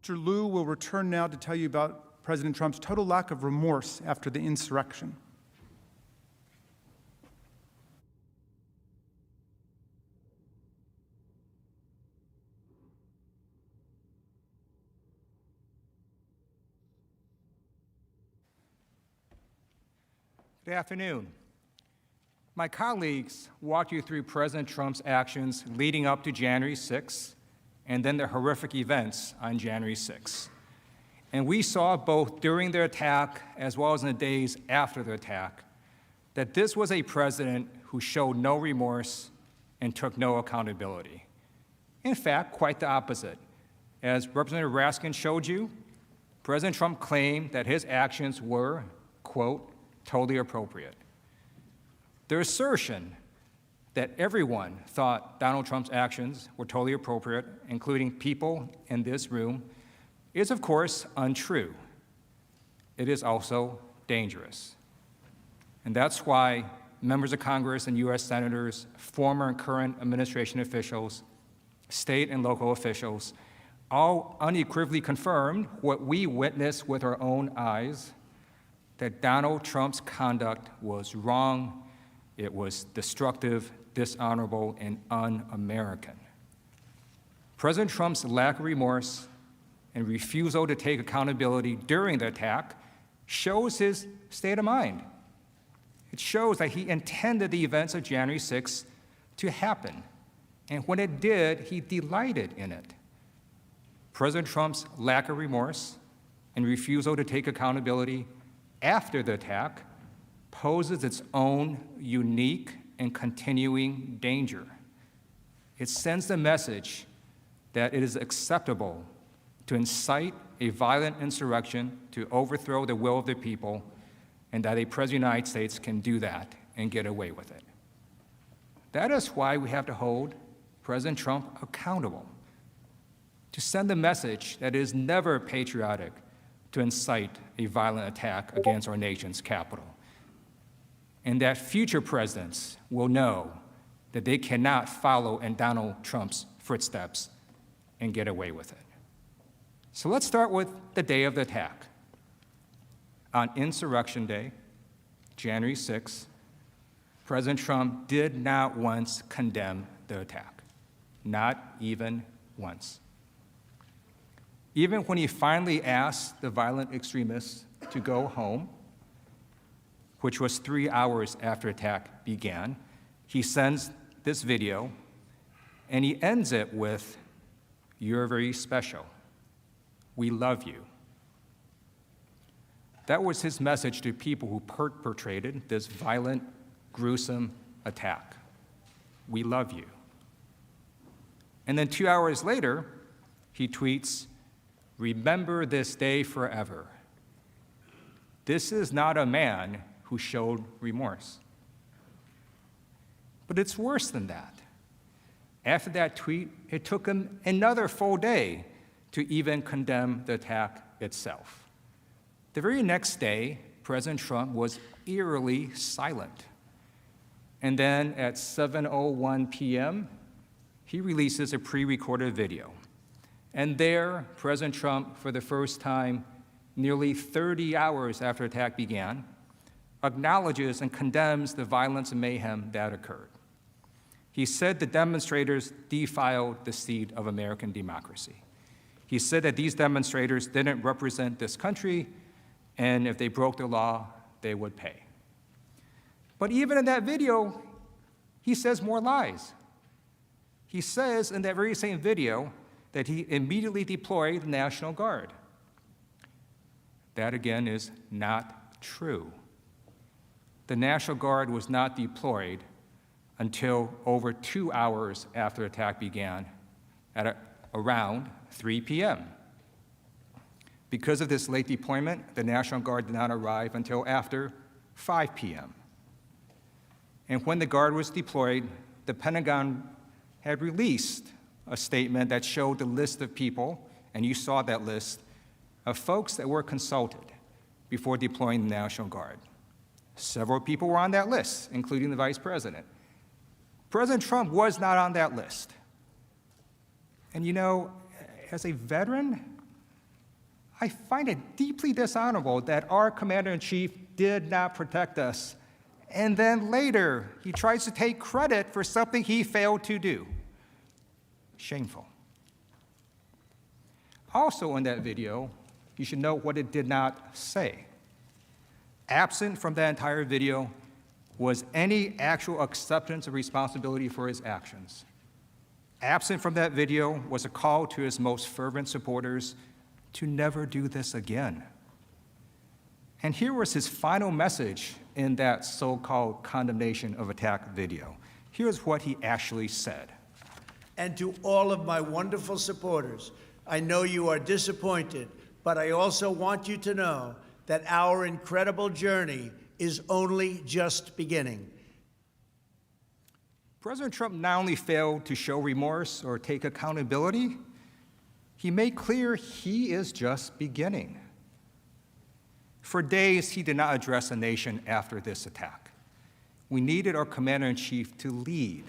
Mr. Liu will return now to tell you about President Trump's total lack of remorse after the insurrection. Good afternoon. My colleagues walked you through President Trump's actions leading up to January 6th and then the horrific events on January 6th. And we saw both during the attack as well as in the days after the attack that this was a president who showed no remorse and took no accountability. In fact, quite the opposite. As Representative Raskin showed you, President Trump claimed that his actions were, quote, totally appropriate. The assertion that everyone thought Donald Trump's actions were totally appropriate, including people in this room, is of course untrue. It is also dangerous. And that's why members of Congress and U.S. senators, former and current administration officials, state and local officials, all unequivocally confirmed what we witnessed with our own eyes, that Donald Trump's conduct was wrong, it was destructive, dishonorable, and un-American. President Trump's lack of remorse and refusal to take accountability during the attack shows his state of mind. It shows that he intended the events of January 6th to happen, and when it did, he delighted in it. President Trump's lack of remorse and refusal to take accountability after the attack poses its own unique and continuing danger. It sends the message that it is acceptable to incite a violent insurrection to overthrow the will of the people, and that a president of the United States can do that and get away with it. That is why we have to hold President Trump accountable, to send the message that it is never patriotic to incite a violent attack against our nation's capital, and that future presidents will know that they cannot follow in Donald Trump's footsteps and get away with it. So let's start with the day of the attack. On Insurrection Day, January 6th, President Trump did not once condemn the attack, not even once. Even when he finally asked the violent extremists to go home, which was 3 hours after the attack began, he sends this video, and he ends it with, "You're very special. We love you." That was his message to people who perpetrated this violent, gruesome attack. We love you. And then 2 hours later, he tweets, "Remember this day forever." This is not a man who showed remorse. But it's worse than that. After that tweet, it took him another full day to even condemn the attack itself. The very next day, President Trump was eerily silent. And then at 7:01 p.m., he releases a pre-recorded video. And there, President Trump, for the first time, nearly 30 hours after the attack began, acknowledges and condemns the violence and mayhem that occurred. He said the demonstrators defiled the seed of American democracy. He said that these demonstrators didn't represent this country, and if they broke the law, they would pay. But even in that video, he says more lies. He says in that very same video that he immediately deployed the National Guard. That, again, is not true. The National Guard was not deployed until over 2 hours after the attack began, at around 3 p.m. Because of this late deployment, the National Guard did not arrive until after 5 p.m. And when the Guard was deployed, the Pentagon had released a statement that showed the list of people, and you saw that list, of folks that were consulted before deploying the National Guard. Several people were on that list, including the Vice President. President Trump was not on that list. And you know, as a veteran, I find it deeply dishonorable that our Commander-in-Chief did not protect us. And then later, he tries to take credit for something he failed to do. Shameful. Also in that video, you should note what it did not say. Absent from that entire video was any actual acceptance of responsibility for his actions. Absent from that video was a call to his most fervent supporters to never do this again. And here was his final message in that so-called condemnation of attack video. Here's what he actually said. And to all of my wonderful supporters, I know you are disappointed, but I also want you to know that our incredible journey is only just beginning. President Trump not only failed to show remorse or take accountability, he made clear he is just beginning. For days, he did not address the nation after this attack. We needed our commander-in-chief to lead,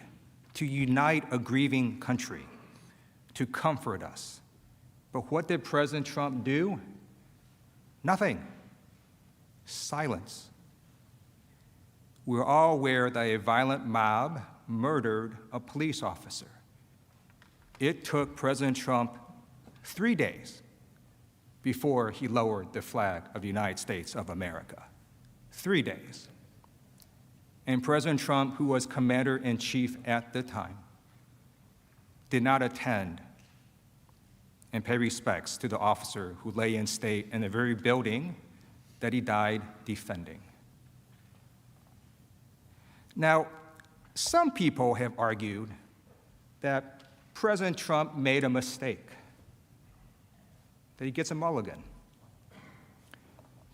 to unite a grieving country, to comfort us. But what did President Trump do? Nothing. Silence. We're all aware that a violent mob murdered a police officer. It took President Trump 3 days before he lowered the flag of the United States of America. 3 days. And President Trump, who was commander-in-chief at the time, did not attend and pay respects to the officer who lay in state in the very building that he died defending. Now, some people have argued that President Trump made a mistake, that he gets a mulligan.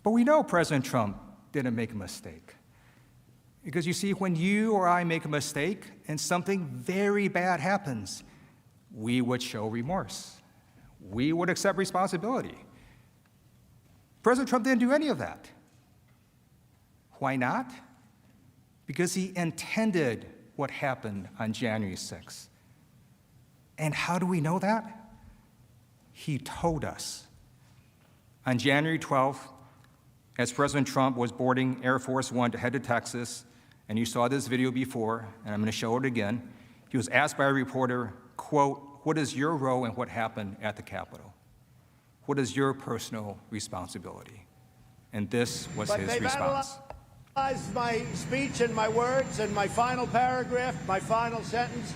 But we know President Trump didn't make a mistake. Because you see, when you or I make a mistake and something very bad happens, we would show remorse. We would accept responsibility. President Trump didn't do any of that. Why not? Because he intended what happened on January 6th. And how do we know that? He told us. On January 12th, as President Trump was boarding Air Force One to head to Texas, and you saw this video before, and I'm going to show it again, he was asked by a reporter, quote, "What is your role in what happened at the Capitol? What is your personal responsibility?" And this was his response. Analyzed my speech and my words and my final paragraph, my final sentence,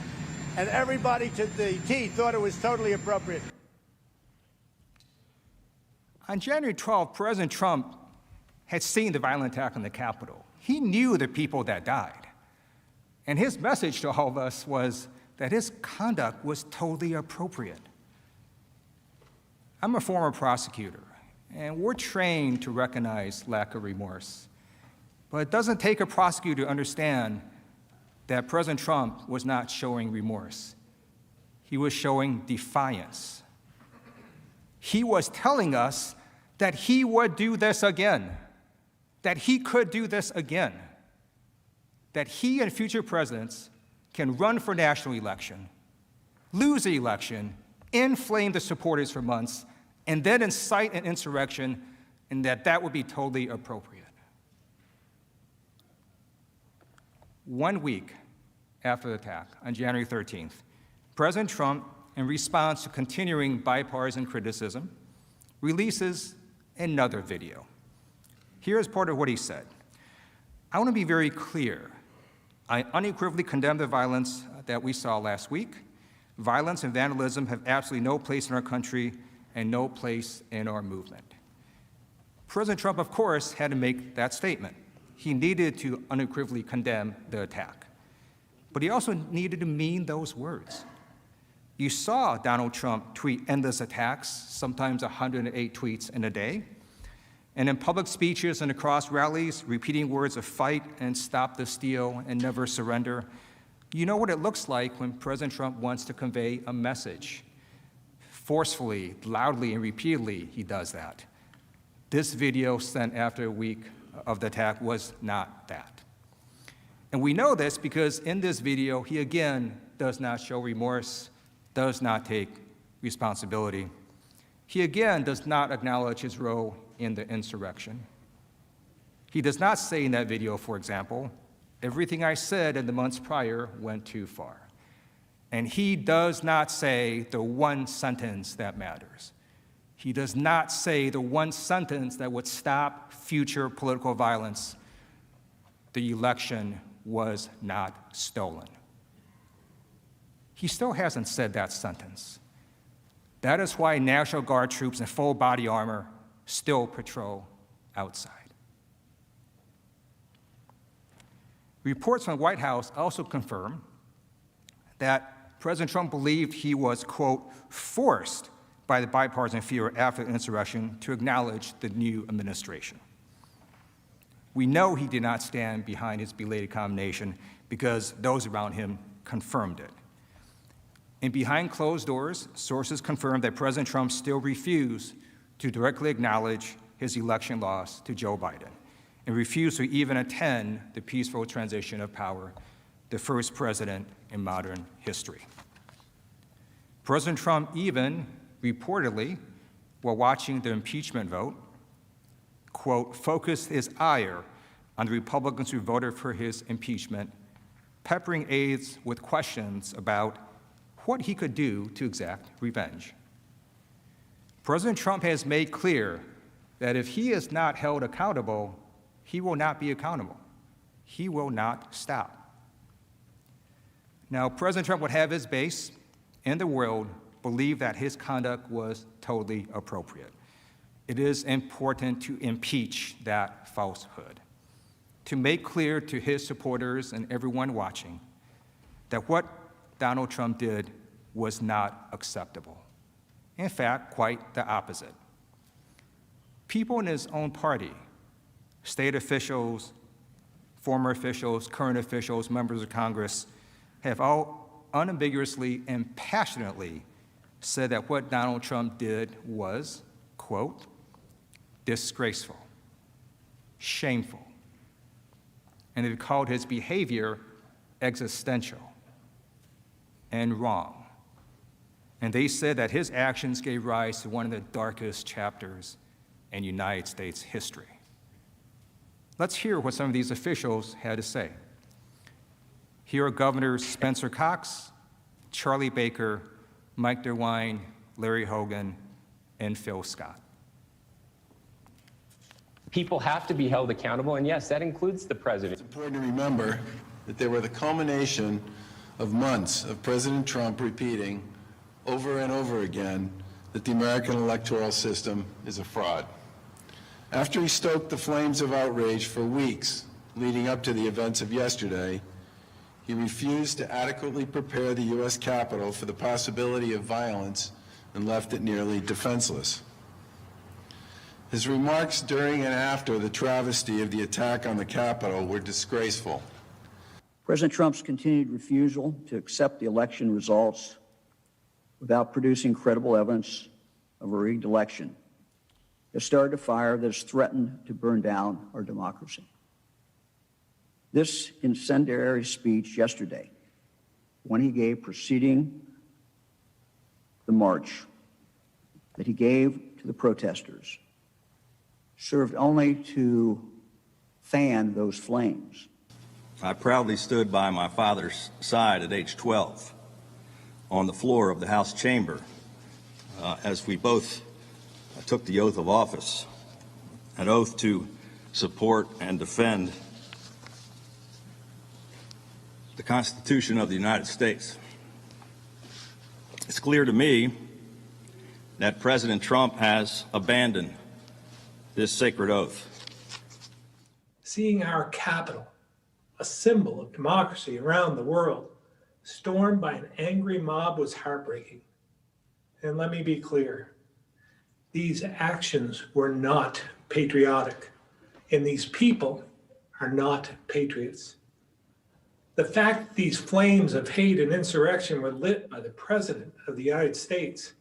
and everybody to the T thought it was totally appropriate. On January 12th, President Trump had seen the violent attack on the Capitol. He knew the people that died. And his message to all of us was that his conduct was totally appropriate. I'm a former prosecutor, and we're trained to recognize lack of remorse. But it doesn't take a prosecutor to understand that President Trump was not showing remorse. He was showing defiance. He was telling us that he would do this again, that he could do this again, that he and future presidents can run for national election, lose the election, inflame the supporters for months, and then incite an insurrection, and that would be totally appropriate. 1 week after the attack, on January 13th, President Trump, in response to continuing bipartisan criticism, releases another video. Here's part of what he said. "I want to be very clear. I unequivocally condemn the violence that we saw last week. Violence and vandalism have absolutely no place in our country and no place in our movement." President Trump, of course, had to make that statement. He needed to unequivocally condemn the attack. But he also needed to mean those words. You saw Donald Trump tweet endless attacks, sometimes 108 tweets in a day, and in public speeches and across rallies, repeating words of fight and stop the steal and never surrender. You know what it looks like when President Trump wants to convey a message. Forcefully, loudly, and repeatedly, he does that. This video sent after a week of the attack was not that. And we know this because in this video, he again does not show remorse, does not take responsibility. He again does not acknowledge his role in the insurrection. He does not say in that video, for example, "Everything I said in the months prior went too far." And he does not say the one sentence that matters. He does not say the one sentence that would stop future political violence. The election was not stolen. He still hasn't said that sentence. That is why National Guard troops in full body armor still patrol outside. Reports from the White House also confirm that President Trump believed he was, quote, forced by the bipartisan fear after the insurrection to acknowledge the new administration. We know he did not stand behind his belated condemnation because those around him confirmed it. And behind closed doors, sources confirmed that President Trump still refused to directly acknowledge his election loss to Joe Biden and refused to even attend the peaceful transition of power, the first president in modern history. President Trump even reportedly, while watching the impeachment vote, quote, focused his ire on the Republicans who voted for his impeachment, peppering aides with questions about what he could do to exact revenge. President Trump has made clear that if he is not held accountable, he will not be accountable. He will not stop. Now, President Trump would have his base and the world believe that his conduct was totally appropriate. It is important to impeach that falsehood, to make clear to his supporters and everyone watching that what Donald Trump did was not acceptable. In fact, quite the opposite. People in his own party, state officials, former officials, current officials, members of Congress, have all unambiguously and passionately said that what Donald Trump did was, quote, disgraceful, shameful, and they've called his behavior existential and wrong. And they said that his actions gave rise to one of the darkest chapters in United States history. Let's hear what some of these officials had to say. Here are Governors Spencer Cox, Charlie Baker, Mike DeWine, Larry Hogan, and Phil Scott. People have to be held accountable, and yes, that includes the president. It's important to remember that they were the culmination of months of President Trump repeating over and over again that the American electoral system is a fraud. After he stoked the flames of outrage for weeks leading up to the events of yesterday, he refused to adequately prepare the U.S. Capitol for the possibility of violence and left it nearly defenseless. His remarks during and after the travesty of the attack on the Capitol were disgraceful. President Trump's continued refusal to accept the election results without producing credible evidence of a rigged election has started a fire that has threatened to burn down our democracy. This incendiary speech yesterday, when he gave preceding the march that he gave to the protesters, served only to fan those flames. I proudly stood by my father's side at age 12 on the floor of the House chamber as we both took the oath of office, an oath to support and defend the Constitution of the United States. It's clear to me that President Trump has abandoned this sacred oath. Seeing our Capitol, a symbol of democracy around the world, stormed by an angry mob was heartbreaking. And let me be clear, these actions were not patriotic, and these people are not patriots. The fact that these flames of hate and insurrection were lit by the President of the United States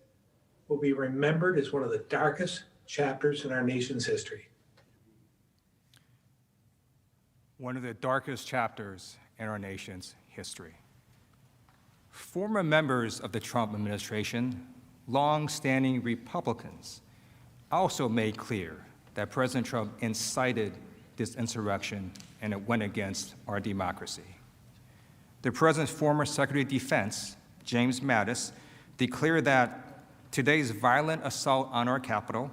will be remembered as one of the darkest chapters in our nation's history. One of the darkest chapters in our nation's history. Former members of the Trump administration, long-standing Republicans, also made clear that President Trump incited this insurrection and it went against our democracy. The president's former Secretary of Defense, James Mattis, declared that today's violent assault on our Capitol,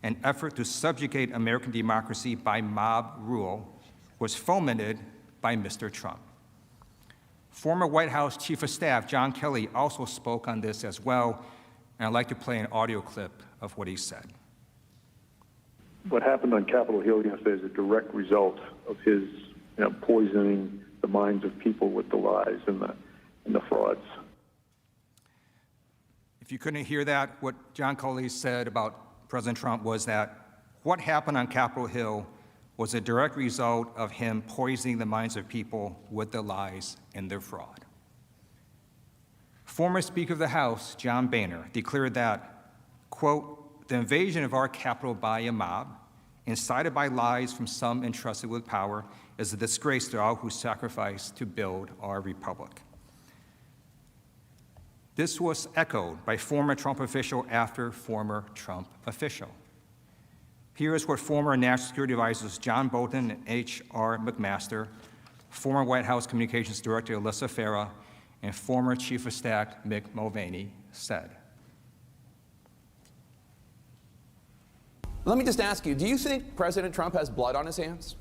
an effort to subjugate American democracy by mob rule, was fomented by Mr. Trump. Former White House Chief of Staff John Kelly also spoke on this as well, and I'd like to play an audio clip of what he said. What happened on Capitol Hill yesterday is a direct result of his poisoning the minds of people with the lies and the frauds. If you couldn't hear that, what John Coley said about President Trump was that what happened on Capitol Hill was a direct result of him poisoning the minds of people with their lies and their fraud. Former Speaker of the House, John Boehner, declared that, quote, "The invasion of our Capitol by a mob, incited by lies from some entrusted with power, is a disgrace to all who sacrificed to build our republic." This was echoed by former Trump official after former Trump official. Here is what former National Security Advisors John Bolton and H.R. McMaster, former White House Communications Director Alyssa Farah, and former Chief of Staff Mick Mulvaney said. Let me just ask you, do you think President Trump has blood on his hands?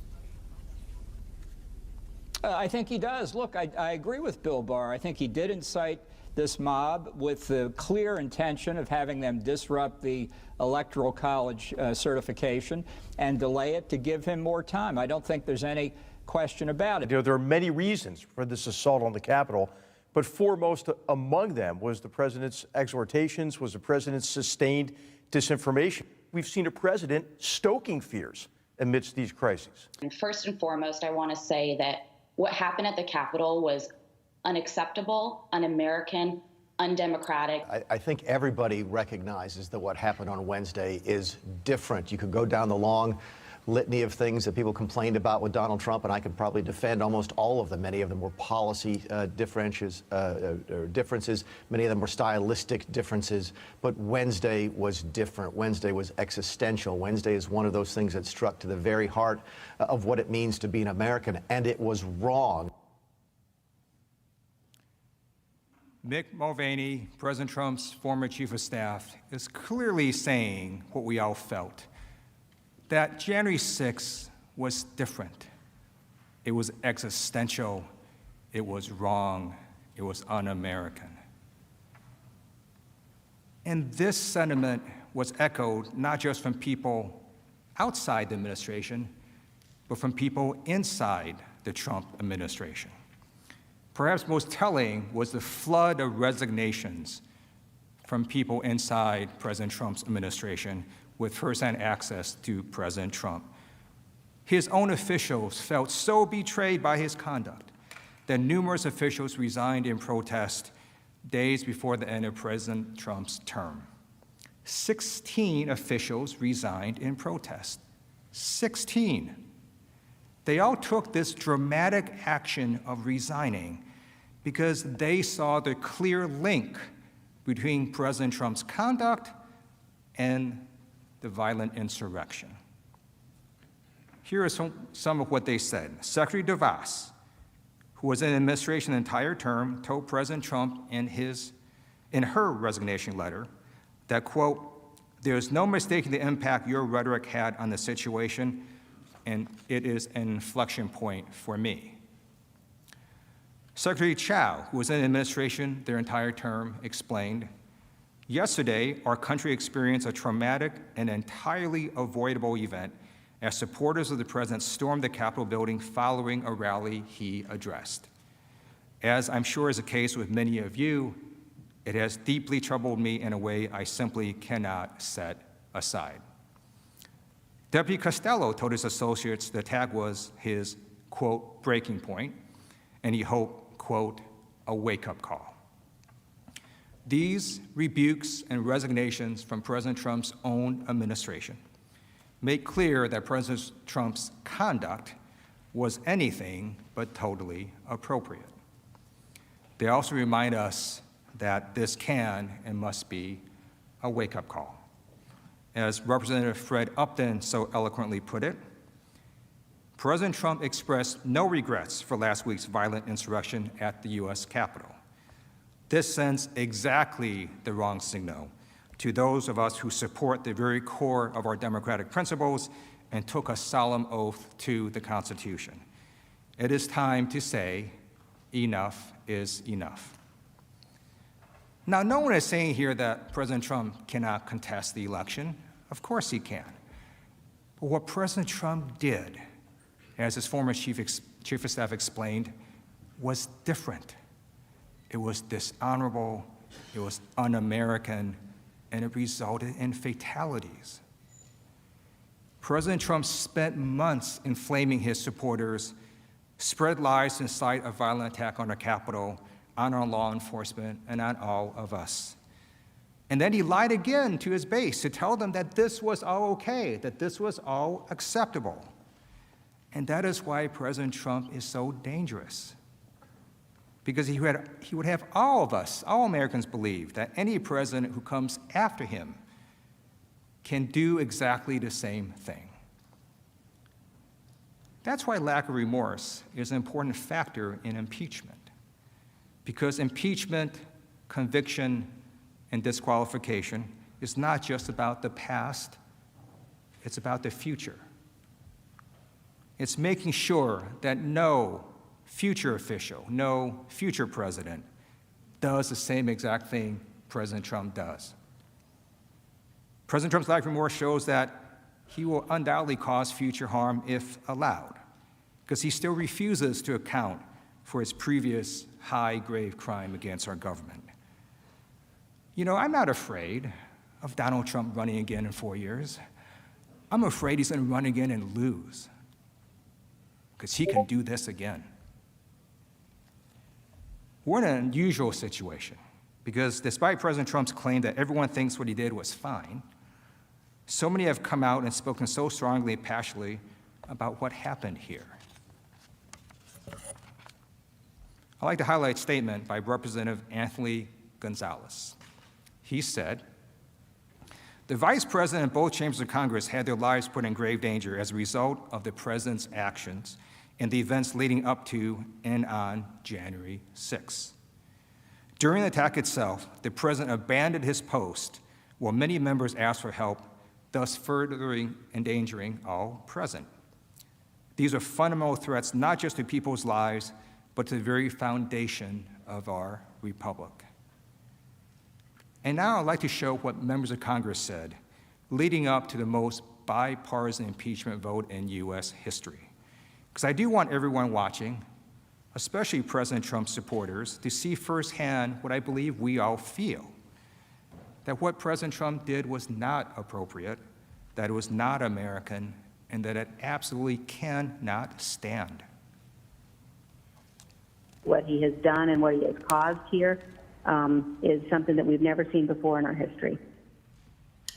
I think he does. Look, I agree with Bill Barr. I think he did incite this mob with the clear intention of having them disrupt the Electoral College certification and delay it to give him more time. I don't think there's any question about it. There are many reasons for this assault on the Capitol, but foremost among them was the president's exhortations, was the president's sustained disinformation. We've seen a president stoking fears amidst these crises. And first and foremost, I want to say that what happened at the Capitol was unacceptable, un-American, undemocratic. I think everybody recognizes that what happened on Wednesday is different. You could go down the long litany of things that people complained about with Donald Trump, and I could probably defend almost all of them. Many of them were policy differences. Many of them were stylistic differences. But Wednesday was different. Wednesday was existential. Wednesday is one of those things that struck to the very heart of what it means to be an American, and it was wrong. Mick Mulvaney, President Trump's former chief of staff, is clearly saying what we all felt, that January 6th was different. It was existential. It was wrong. It was un-American. And this sentiment was echoed not just from people outside the administration, but from people inside the Trump administration. Perhaps most telling was the flood of resignations from people inside President Trump's administration with firsthand access to President Trump. His own officials felt so betrayed by his conduct that numerous officials resigned in protest days before the end of President Trump's term. 16 officials resigned in protest. 16. They all took this dramatic action of resigning because they saw the clear link between President Trump's conduct and the violent insurrection. Here are some of what they said. Secretary DeVos, who was in administration the entire term, told President Trump in her resignation letter that, quote, "There's no mistaking the impact your rhetoric had on the situation, and it is an inflection point for me." Secretary Chow, who was in administration their entire term, explained, "Yesterday, our country experienced a traumatic and entirely avoidable event as supporters of the president stormed the Capitol building following a rally he addressed. As I'm sure is the case with many of you, it has deeply troubled me in a way I simply cannot set aside." Deputy Costello told his associates the attack was his, quote, breaking point, and he hoped, quote, a wake-up call. These rebukes and resignations from President Trump's own administration make clear that President Trump's conduct was anything but totally appropriate. They also remind us that this can and must be a wake-up call. As Representative Fred Upton so eloquently put it, President Trump expressed no regrets for last week's violent insurrection at the U.S. Capitol. This sends exactly the wrong signal to those of us who support the very core of our democratic principles and took a solemn oath to the Constitution. It is time to say, enough is enough. Now, no one is saying here that President Trump cannot contest the election. Of course he can. But what President Trump did, as his former chief of staff explained, was different. It was dishonorable, it was un-American, and it resulted in fatalities. President Trump spent months inflaming his supporters, spread lies to incite a violent attack on the Capitol, on our law enforcement, and on all of us. And then he lied again to his base to tell them that this was all okay, that this was all acceptable. And that is why President Trump is so dangerous. Because he would have all of us, all Americans, believe that any president who comes after him can do exactly the same thing. That's why lack of remorse is an important factor in impeachment. Because impeachment, conviction, and disqualification is not just about the past, it's about the future. It's making sure that no future official, no future president does the same exact thing President Trump does. President Trump's lack of remorse shows that he will undoubtedly cause future harm if allowed, because he still refuses to account for his previous high grave crime against our government. You know, I'm not afraid of Donald Trump running again in 4 years. I'm afraid he's going to run again and lose, because he can do this again. We're in an unusual situation, because despite President Trump's claim that everyone thinks what he did was fine, so many have come out and spoken so strongly and passionately about what happened here. I'd like to highlight a statement by Representative Anthony Gonzalez. He said, "The Vice President and both chambers of Congress had their lives put in grave danger as a result of the President's actions and the events leading up to and on January 6th. During the attack itself, the President abandoned his post while many members asked for help, thus further endangering all present. These are fundamental threats not just to people's lives, but to the very foundation of our republic." And now I'd like to show what members of Congress said leading up to the most bipartisan impeachment vote in U.S. history. Because I do want everyone watching, especially President Trump's supporters, to see firsthand what I believe we all feel, that what President Trump did was not appropriate, that it was not American, and that it absolutely cannot stand. What he has done and what he has caused here is something that we've never seen before in our history.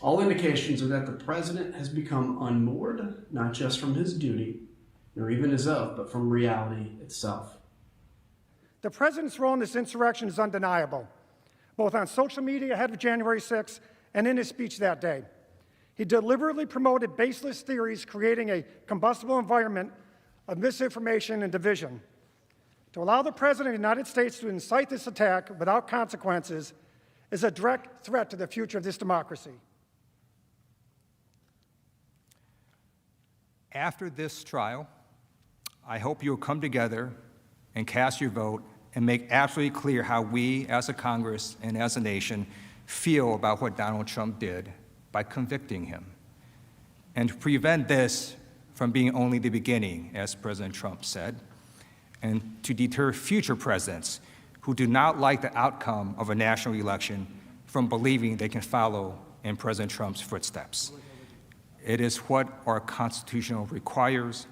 All indications are that the president has become unmoored, not just from his duty, nor even his oath, but from reality itself. The president's role in this insurrection is undeniable, both on social media ahead of January 6th and in his speech that day. He deliberately promoted baseless theories, creating a combustible environment of misinformation and division. To allow the President of the United States to incite this attack without consequences is a direct threat to the future of this democracy. After this trial, I hope you will come together and cast your vote and make absolutely clear how we as a Congress and as a nation feel about what Donald Trump did by convicting him, and to prevent this from being only the beginning, as President Trump said, and to deter future presidents who do not like the outcome of a national election from believing they can follow in President Trump's footsteps. It is what our Constitution requires.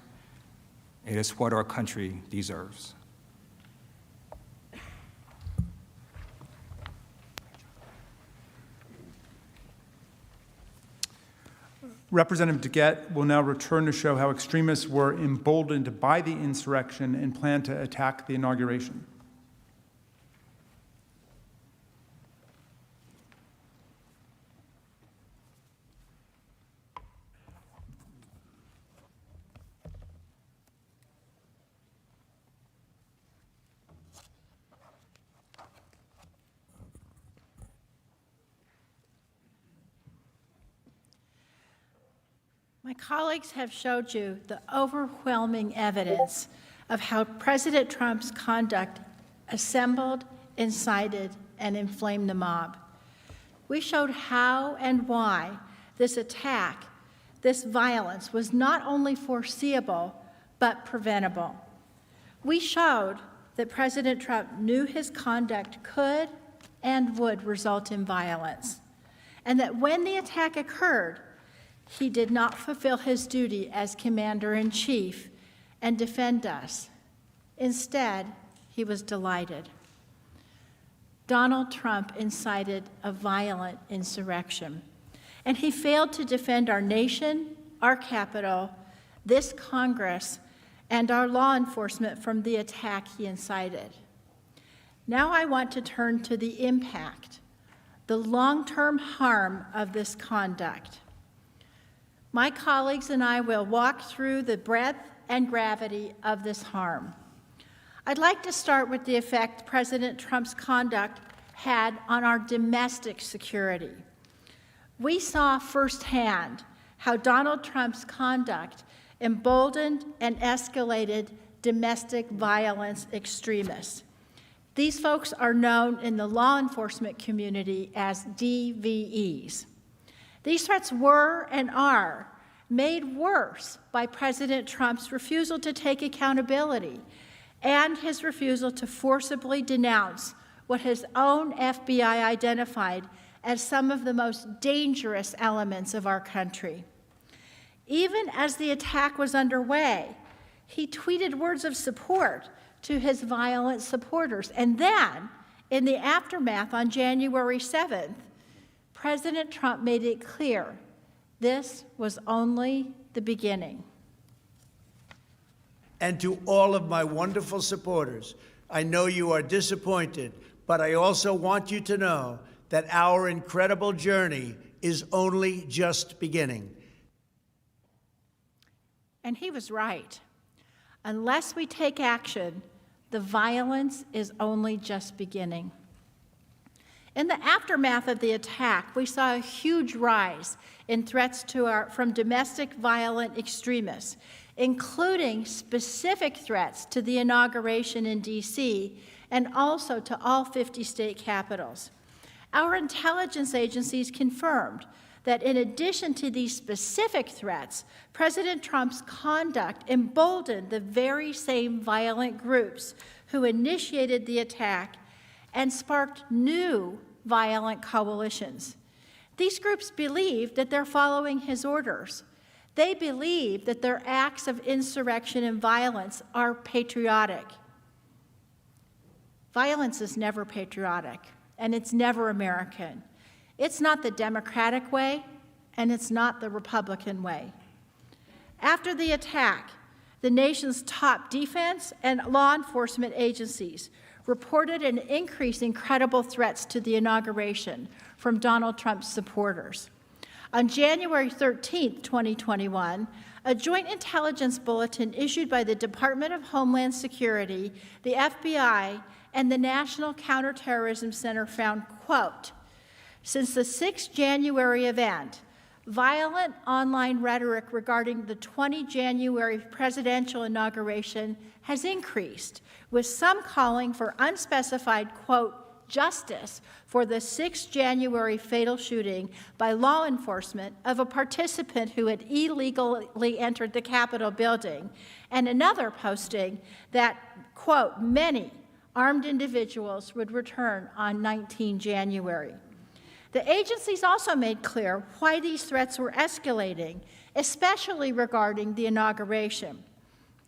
It is what our country deserves. Representative DeGette will now return to show how extremists were emboldened by the insurrection and plan to attack the inauguration. My colleagues have showed you the overwhelming evidence of how President Trump's conduct assembled, incited, and inflame the mob. We showed how and why this attack, this violence, was not only foreseeable, but preventable. We showed that President Trump knew his conduct could and would result in violence, and that when the attack occurred, he did not fulfill his duty as commander-in-chief and defend us. Instead, he was delighted. Donald Trump incited a violent insurrection, and he failed to defend our nation, our Capitol, this Congress, and our law enforcement from the attack he incited. Now I want to turn to the impact, the long-term harm of this conduct. My colleagues and I will walk through the breadth and gravity of this harm. I'd like to start with the effect President Trump's conduct had on our domestic security. We saw firsthand how Donald Trump's conduct emboldened and escalated domestic violence extremists. These folks are known in the law enforcement community as DVEs. These threats were and are made worse by President Trump's refusal to take accountability and his refusal to forcibly denounce what his own FBI identified as some of the most dangerous elements of our country. Even as the attack was underway, he tweeted words of support to his violent supporters. And then, in the aftermath on January 7th, President Trump made it clear this was only the beginning. And to all of my wonderful supporters, I know you are disappointed, but I also want you to know that our incredible journey is only just beginning. And he was right. Unless we take action, the violence is only just beginning. In the aftermath of the attack, we saw a huge rise in threats from domestic violent extremists, including specific threats to the inauguration in D.C. and also to all 50 state capitals. Our intelligence agencies confirmed that in addition to these specific threats, President Trump's conduct emboldened the very same violent groups who initiated the attack and sparked new violent coalitions. These groups believe that they're following his orders. They believe that their acts of insurrection and violence are patriotic. Violence is never patriotic, and it's never American. It's not the Democratic way, and it's not the Republican way. After the attack, the nation's top defense and law enforcement agencies reported an increase in credible threats to the inauguration from Donald Trump's supporters. On January 13, 2021, a joint intelligence bulletin issued by the Department of Homeland Security, the FBI, and the National Counterterrorism Center found, quote, since the 6th January event, violent online rhetoric regarding the 20 January presidential inauguration has increased, with some calling for unspecified, quote, justice for the 6th January fatal shooting by law enforcement of a participant who had illegally entered the Capitol building, and another posting that, quote, many armed individuals would return on 19 January. The agencies also made clear why these threats were escalating, especially regarding the inauguration.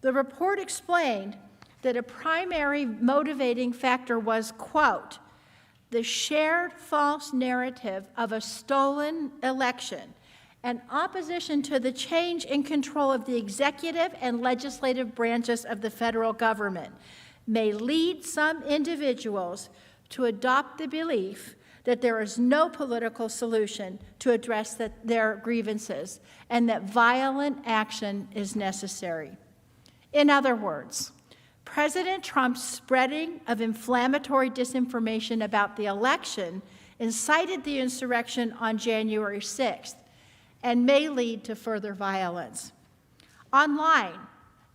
The report explained that a primary motivating factor was, quote, the shared false narrative of a stolen election and opposition to the change in control of the executive and legislative branches of the federal government may lead some individuals to adopt the belief that there is no political solution to address their grievances and that violent action is necessary. In other words, President Trump's spreading of inflammatory disinformation about the election incited the insurrection on January 6th and may lead to further violence. Online,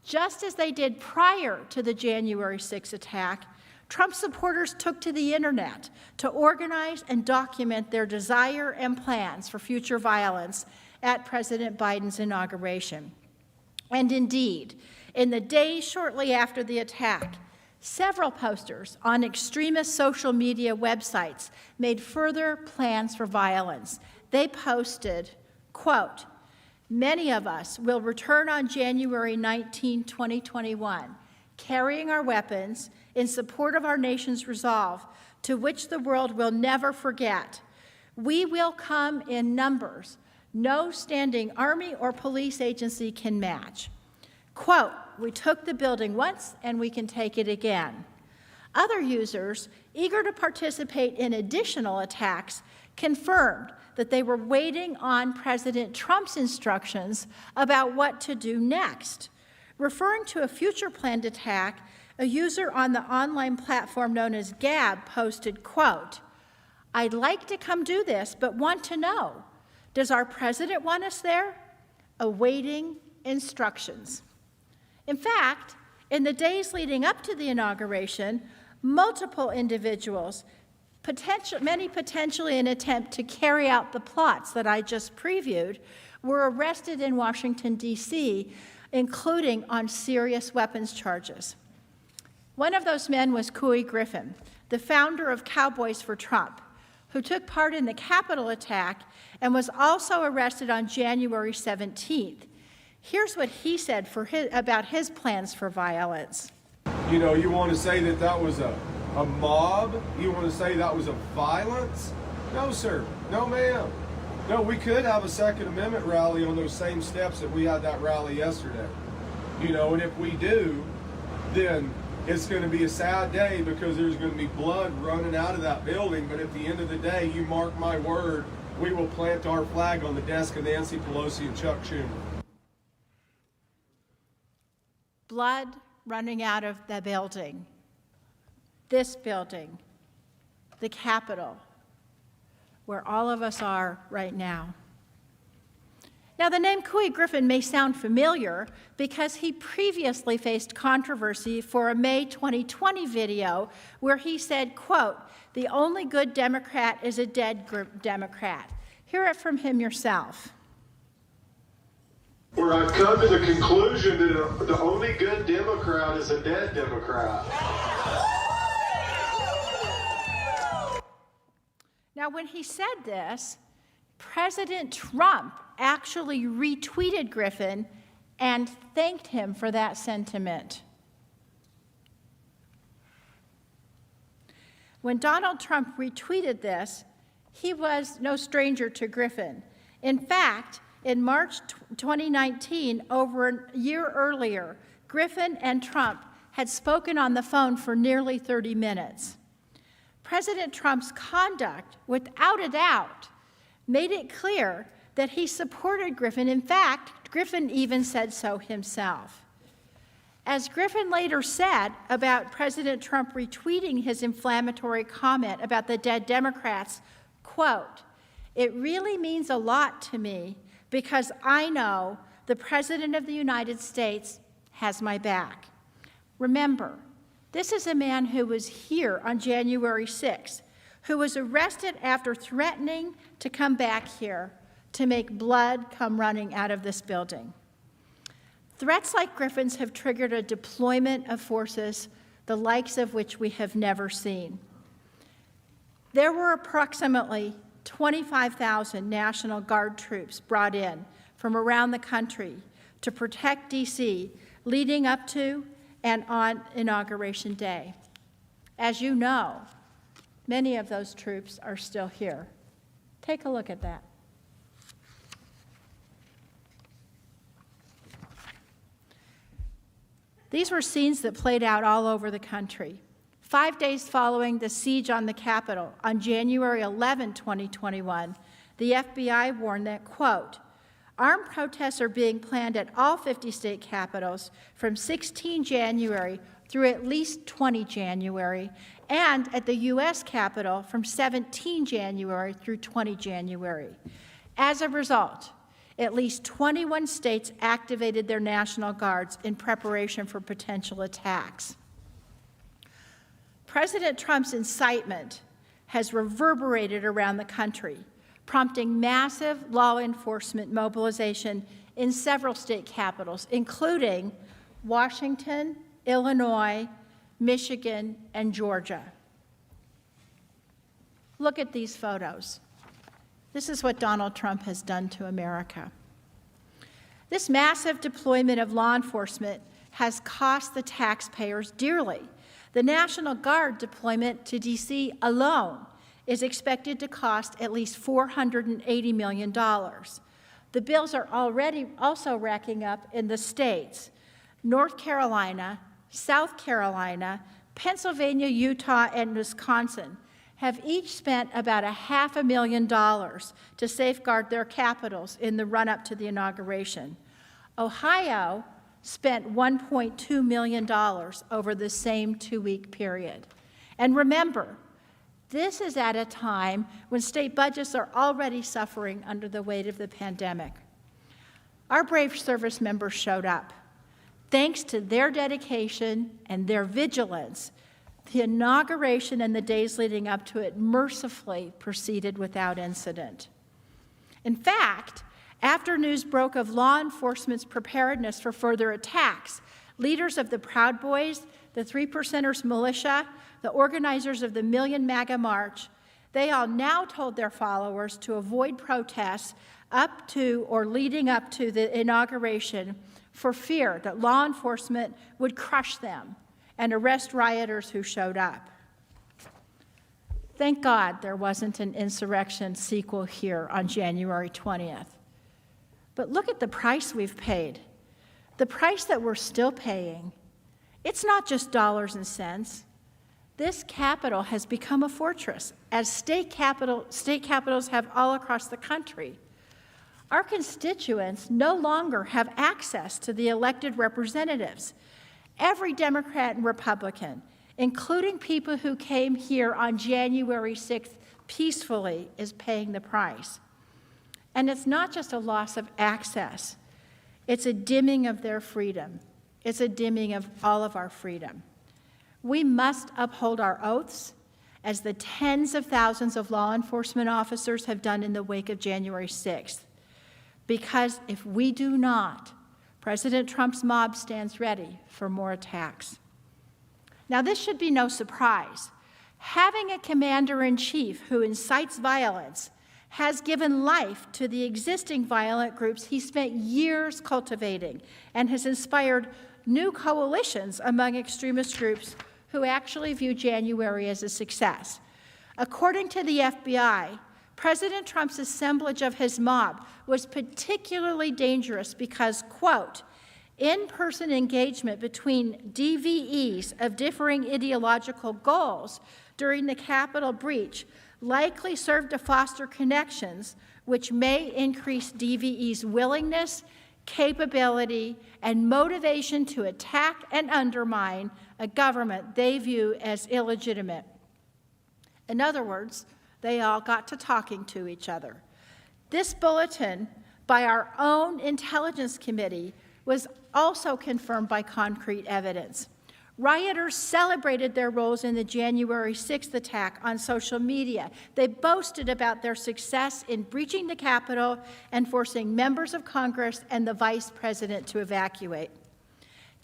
just as they did prior to the January 6th attack, Trump supporters took to the internet to organize and document their desire and plans for future violence at President Biden's inauguration. And indeed, in the days shortly after the attack, several posters on extremist social media websites made further plans for violence. They posted, quote, "Many of us will return on January 19, 2021, carrying our weapons in support of our nation's resolve, to which the world will never forget. We will come in numbers no standing army or police agency can match." Quote, "We took the building once and we can take it again." Other users, eager to participate in additional attacks, confirmed that they were waiting on President Trump's instructions about what to do next. Referring to a future planned attack, a user on the online platform known as Gab posted, quote, "I'd like to come do this, but want to know, does our president want us there? Awaiting instructions." In fact, in the days leading up to the inauguration, multiple individuals, many potentially in an attempt to carry out the plots that I just previewed, were arrested in Washington, D.C., including on serious weapons charges. One of those men was Couy Griffin, the founder of Cowboys for Trump, who took part in the Capitol attack and was also arrested on January 17th. Here's what he said about his plans for violence. You know, you want to say that that was a mob? You want to say that was a violence? No, sir. No, ma'am. No, we could have a Second Amendment rally on those same steps that we had that rally yesterday. You know, and if we do, then it's going to be a sad day because there's going to be blood running out of that building. But at the end of the day, you mark my word, we will plant our flag on the desk of Nancy Pelosi and Chuck Schumer. Blood running out of the building, this building, the Capitol, where all of us are right now. Now, the name Couy Griffin may sound familiar because he previously faced controversy for a May 2020 video where he said, quote, "The only good Democrat is a dead Democrat." Hear it from him yourself. Where I've come to the conclusion that the only good Democrat is a dead Democrat. Now, when he said this, President Trump actually retweeted Griffin and thanked him for that sentiment. When Donald Trump retweeted this, he was no stranger to Griffin. In fact, in March 2019, over a year earlier, Griffin and Trump had spoken on the phone for nearly 30 minutes. President Trump's conduct, without a doubt, made it clear that he supported Griffin. In fact, Griffin even said so himself. As Griffin later said about President Trump retweeting his inflammatory comment about the dead Democrats, quote, "It really means a lot to me because I know the President of the United States has my back." Remember, this is a man who was here on January 6th, who was arrested after threatening to come back here to make blood come running out of this building. Threats like Griffin's have triggered a deployment of forces, the likes of which we have never seen. There were approximately 25,000 National Guard troops brought in from around the country to protect D.C. leading up to and on Inauguration Day. As you know, many of those troops are still here. Take a look at that. These were scenes that played out all over the country. 5 days following the siege on the Capitol, on January 11, 2021, the FBI warned that, quote, "Armed protests are being planned at all 50 state capitals from 16 January through at least 20 January, and at the U.S. Capitol from 17 January through 20 January. As a result, at least 21 states activated their National Guards in preparation for potential attacks. President Trump's incitement has reverberated around the country, prompting massive law enforcement mobilization in several state capitals, including Washington, Illinois, Michigan, and Georgia. Look at these photos. This is what Donald Trump has done to America. This massive deployment of law enforcement has cost the taxpayers dearly. The National Guard deployment to D.C. alone is expected to cost at least $480 million. The bills are already also racking up in the states. North Carolina, South Carolina, Pennsylvania, Utah, and Wisconsin have each spent about $500,000 to safeguard their capitals in the run-up to the inauguration. Ohio spent $1.2 million over the same two-week period. And remember, this is at a time when state budgets are already suffering under the weight of the pandemic. Our brave service members showed up. Thanks to their dedication and their vigilance, the inauguration and the days leading up to it mercifully proceeded without incident. In fact, after news broke of law enforcement's preparedness for further attacks, leaders of the Proud Boys, the Three Percenters militia, the organizers of the Million MAGA March, they all now told their followers to avoid protests up to or leading up to the inauguration for fear that law enforcement would crush them and arrest rioters who showed up. Thank God there wasn't an insurrection sequel here on January 20th. But look at the price we've paid. The price that we're still paying. It's not just dollars and cents. This capital has become a fortress, as state capitals have all across the country. Our constituents no longer have access to the elected representatives. Every Democrat and Republican, including people who came here on January 6th peacefully, is paying the price. And it's not just a loss of access. It's a dimming of their freedom. It's a dimming of all of our freedom. We must uphold our oaths, as the tens of thousands of law enforcement officers have done in the wake of January 6th. Because if we do not, President Trump's mob stands ready for more attacks. Now, this should be no surprise. Having a commander-in-chief who incites violence has given life to the existing violent groups he spent years cultivating and has inspired new coalitions among extremist groups who actually view January as a success. According to the FBI, President Trump's assemblage of his mob was particularly dangerous because, quote, in-person engagement between DVEs of differing ideological goals during the Capitol breach likely served to foster connections which may increase DVE's willingness, capability, and motivation to attack and undermine a government they view as illegitimate. In other words, they all got to talking to each other. This bulletin by our own Intelligence Committee was also confirmed by concrete evidence. Rioters celebrated their roles in the January 6th attack on social media. They boasted about their success in breaching the Capitol and forcing members of Congress and the Vice President to evacuate.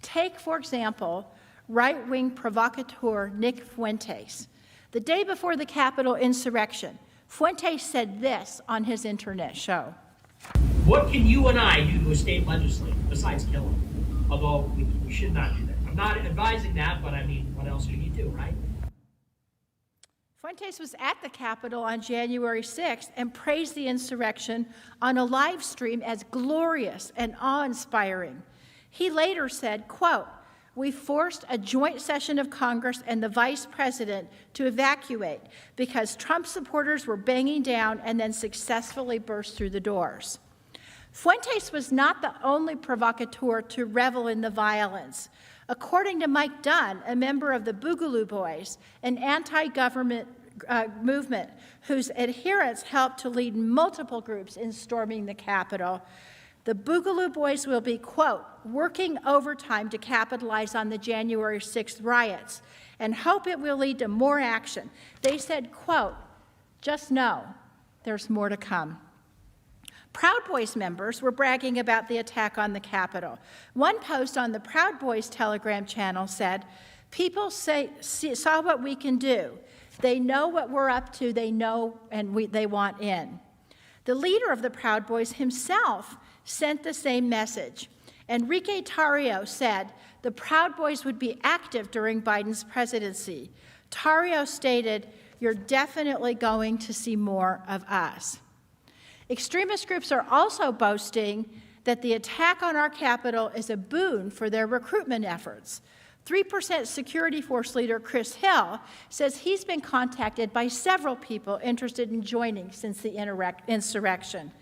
Take, for example, right-wing provocateur Nick Fuentes. The day before the Capitol insurrection, Fuentes said this on his internet show. What can you and I do to a state legislator besides kill him? Although we should not do that. I'm not advising that, but I mean, what else can you do, right? Fuentes was at the Capitol on January 6th and praised the insurrection on a live stream as glorious and awe-inspiring. He later said, quote, "We forced a joint session of Congress and the Vice President to evacuate because Trump supporters were banging down and then successfully burst through the doors." Fuentes was not the only provocateur to revel in the violence. According to Mike Dunn, a member of the Boogaloo Boys, an anti-government movement whose adherents helped to lead multiple groups in storming the Capitol, The Boogaloo Boys will be, quote, working overtime to capitalize on the January 6th riots and hope it will lead to more action. They said, quote, just know there's more to come. Proud Boys members were bragging about the attack on the Capitol. One post on the Proud Boys Telegram channel said, people saw what we can do. They know what we're up to, they know, and they want in. The leader of the Proud Boys himself sent the same message. Enrique Tarrio said the Proud Boys would be active during Biden's presidency. Tarrio stated, you're definitely going to see more of us. Extremist groups are also boasting that the attack on our Capitol is a boon for their recruitment efforts. 3% Security Force leader Chris Hill says he's been contacted by several people interested in joining since the insurrection.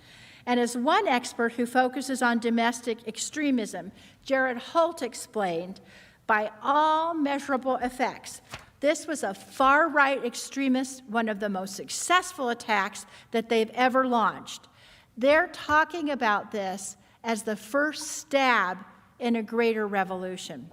And as one expert who focuses on domestic extremism, Jared Holt, explained, by all measurable effects, this was a far-right extremist, one of the most successful attacks that they've ever launched. They're talking about this as the first stab in a greater revolution.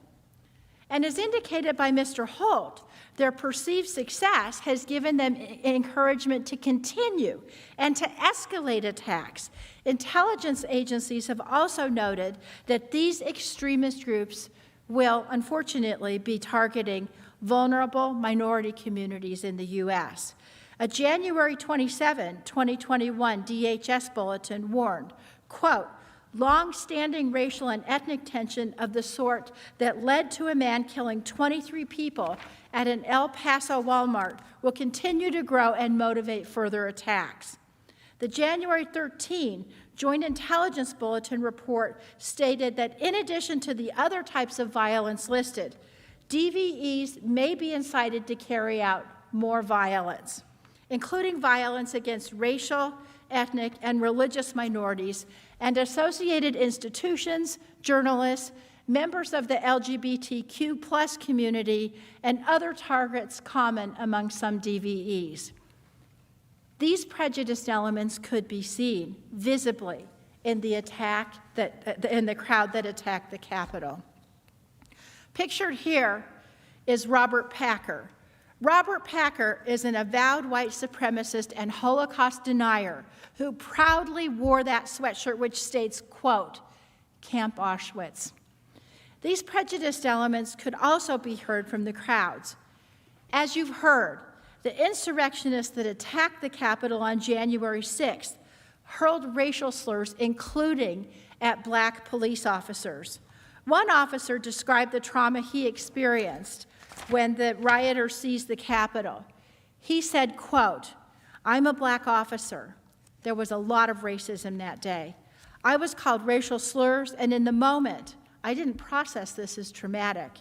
And as indicated by Mr. Holt, their perceived success has given them encouragement to continue and to escalate attacks. Intelligence agencies have also noted that these extremist groups will, unfortunately, be targeting vulnerable minority communities in the U.S. A January 27, 2021 DHS bulletin warned, quote, long-standing racial and ethnic tension of the sort that led to a man killing 23 people at an El Paso Walmart will continue to grow and motivate further attacks. The January 13 Joint Intelligence Bulletin report stated that in addition to the other types of violence listed, DVEs may be incited to carry out more violence, including violence against racial, ethnic, and religious minorities and associated institutions, journalists, members of the LGBTQ+ community, and other targets common among some DVEs. These prejudiced elements could be seen visibly in the crowd that attacked the Capitol. Pictured here is Robert Packer. Robert Packer is an avowed white supremacist and Holocaust denier who proudly wore that sweatshirt which states, quote, Camp Auschwitz. These prejudiced elements could also be heard from the crowds. As you've heard, the insurrectionists that attacked the Capitol on January 6th hurled racial slurs, including at black police officers. One officer described the trauma he experienced when the rioters seized the Capitol. He said, quote, I'm a black officer. There was a lot of racism that day. I was called racial slurs, and in the moment, I didn't process this as traumatic.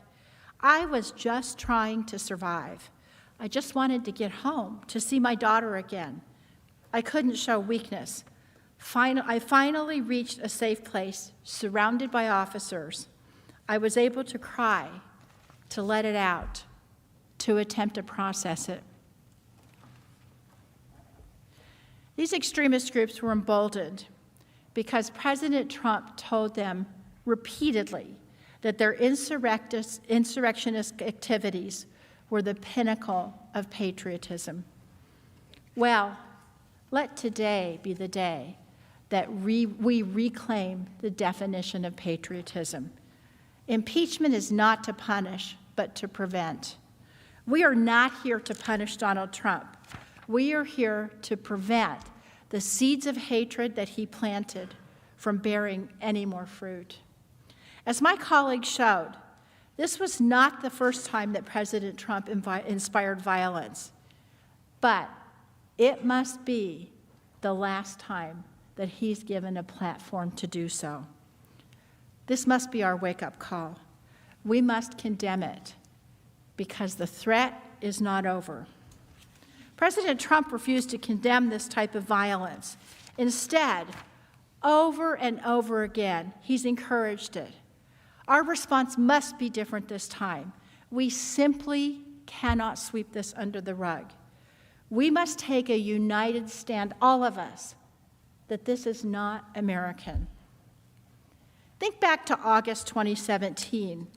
I was just trying to survive. I just wanted to get home, to see my daughter again. I couldn't show weakness. I finally reached a safe place, surrounded by officers. I was able to cry, to let it out, to attempt to process it. These extremist groups were emboldened because President Trump told them repeatedly that their insurrectionist activities were the pinnacle of patriotism. Well, let today be the day that we reclaim the definition of patriotism. Impeachment is not to punish, but to prevent. We are not here to punish Donald Trump. We are here to prevent the seeds of hatred that he planted from bearing any more fruit. As my colleague showed, this was not the first time that President Trump inspired violence, but it must be the last time that he's given a platform to do so. This must be our wake-up call. We must condemn it because the threat is not over. President Trump refused to condemn this type of violence. Instead, over and over again, he's encouraged it. Our response must be different this time. We simply cannot sweep this under the rug. We must take a united stand, all of us, that this is not American. Think back to August 2017,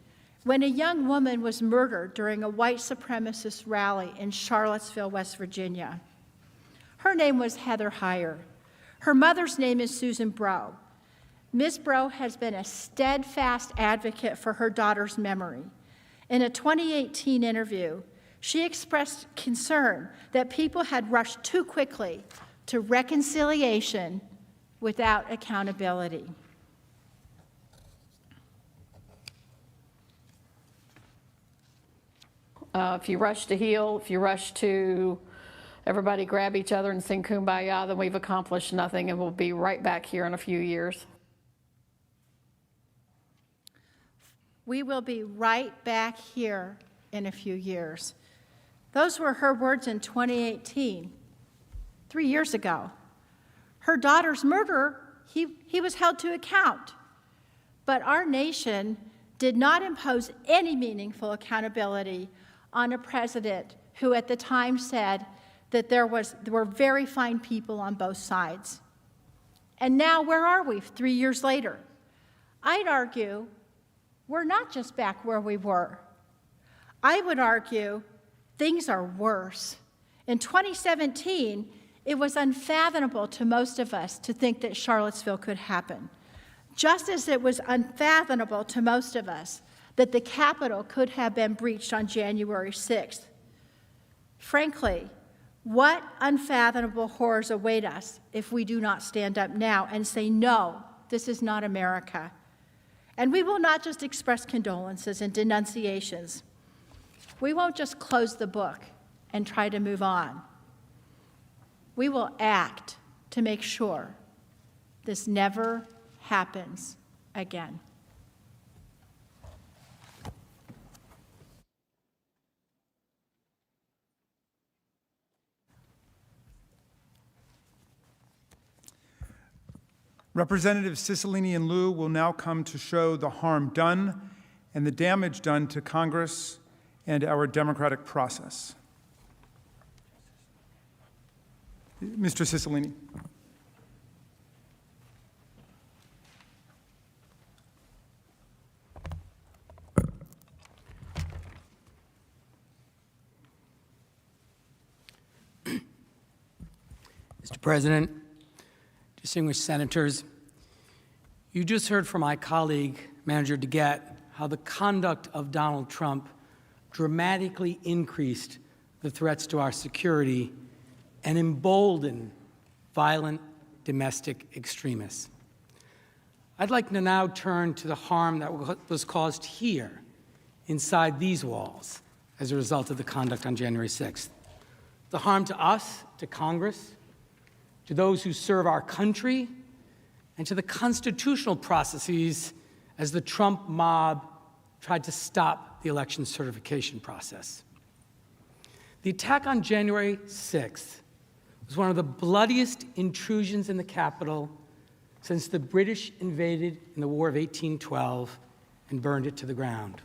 when a young woman was murdered during a white supremacist rally in Charlottesville, West Virginia. Her name was Heather Heyer. Her mother's name is Susan Breaux. Ms. Breaux has been a steadfast advocate for her daughter's memory. In a 2018 interview, she expressed concern that people had rushed too quickly to reconciliation without accountability. If you rush to heal, if you rush to everybody grab each other and sing Kumbaya, then we've accomplished nothing and we'll be right back here in a few years. We will be right back here in a few years. Those were her words in 2018, 3 years ago. Her daughter's murderer, he was held to account. But our nation did not impose any meaningful accountability on a president who at the time said that there were very fine people on both sides. And now where are we 3 years later? I'd argue we're not just back where we were. I would argue things are worse. In 2017, it was unfathomable to most of us to think that Charlottesville could happen, just as it was unfathomable to most of us that the Capitol could have been breached on January 6th. Frankly, what unfathomable horrors await us if we do not stand up now and say, no, this is not America? And we will not just express condolences and denunciations. We won't just close the book and try to move on. We will act to make sure this never happens again. Representatives Cicilline and Liu will now come to show the harm done and the damage done to Congress and our democratic process. Mr. Cicilline. Mr. President, distinguished senators, you just heard from my colleague, Manager DeGette, how the conduct of Donald Trump dramatically increased the threats to our security and emboldened violent domestic extremists. I'd like to now turn to the harm that was caused here, inside these walls, as a result of the conduct on January 6th. The harm to us, to Congress, to those who serve our country, and to the constitutional processes as the Trump mob tried to stop the election certification process. The attack on January 6th was one of the bloodiest intrusions in the Capitol since the British invaded in the War of 1812 and burned it to the ground.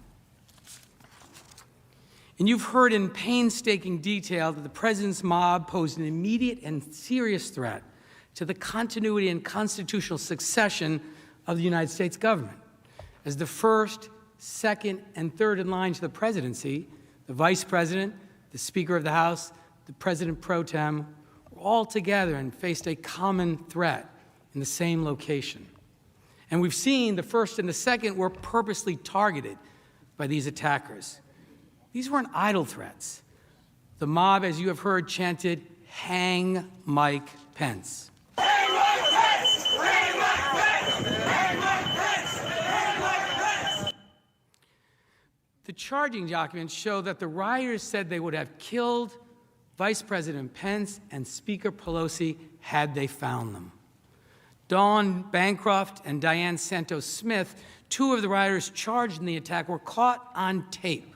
And you've heard in painstaking detail that the president's mob posed an immediate and serious threat to the continuity and constitutional succession of the United States government. As the first, second, and third in line to the presidency, the vice president, the Speaker of the House, the president pro tem, were all together and faced a common threat in the same location. And we've seen the first and the second were purposely targeted by these attackers. These weren't idle threats. The mob, as you have heard, chanted, "Hang Mike Pence." Hang Mike Pence! Hang Mike Pence! Hang Mike Pence! Hang Mike Pence! The charging documents show that the rioters said they would have killed Vice President Pence and Speaker Pelosi had they found them. Dawn Bancroft and Diane Santos Smith, two of the rioters charged in the attack, were caught on tape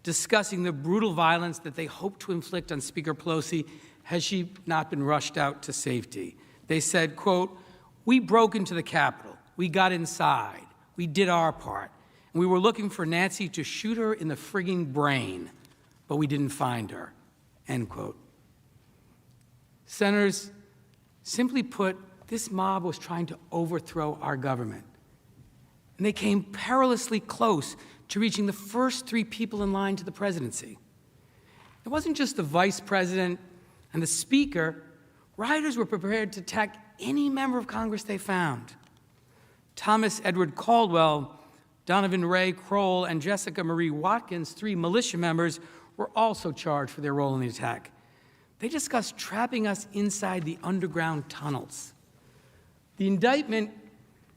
discussing the brutal violence that they hoped to inflict on Speaker Pelosi had she not been rushed out to safety. They said, quote, "We broke into the Capitol. We got inside. We did our part. And we were looking for Nancy to shoot her in the frigging brain, but we didn't find her," end quote. Senators, simply put, this mob was trying to overthrow our government. and they came perilously close to reaching the first 3 people in line to the presidency. It wasn't just the vice president and the speaker. Rioters were prepared to attack any member of Congress they found. Thomas Edward Caldwell, Donovan Ray Kroll, and Jessica Marie Watkins, 3 militia members, were also charged for their role in the attack. They discussed trapping us inside the underground tunnels. The indictment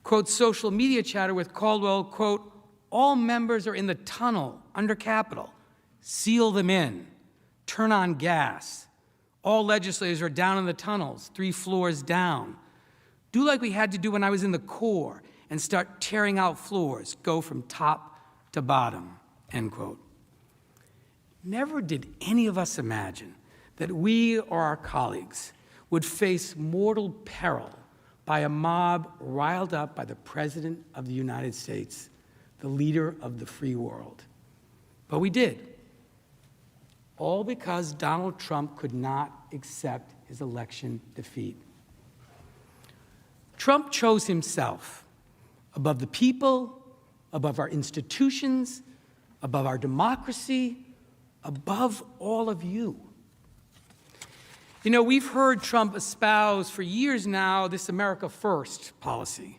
quotes social media chatter with Caldwell, quote, "All members are in the tunnel under Capitol. Seal them in. Turn on gas. All legislators are down in the tunnels, 3 floors down. Do like we had to do when I was in the Corps and start tearing out floors, go from top to bottom," end quote. Never did any of us imagine that we or our colleagues would face mortal peril by a mob riled up by the President of the United States, the leader of the free world. But we did. All because Donald Trump could not accept his election defeat. Trump chose himself above the people, above our institutions, above our democracy, above all of you. You know, we've heard Trump espouse for years now this America First policy.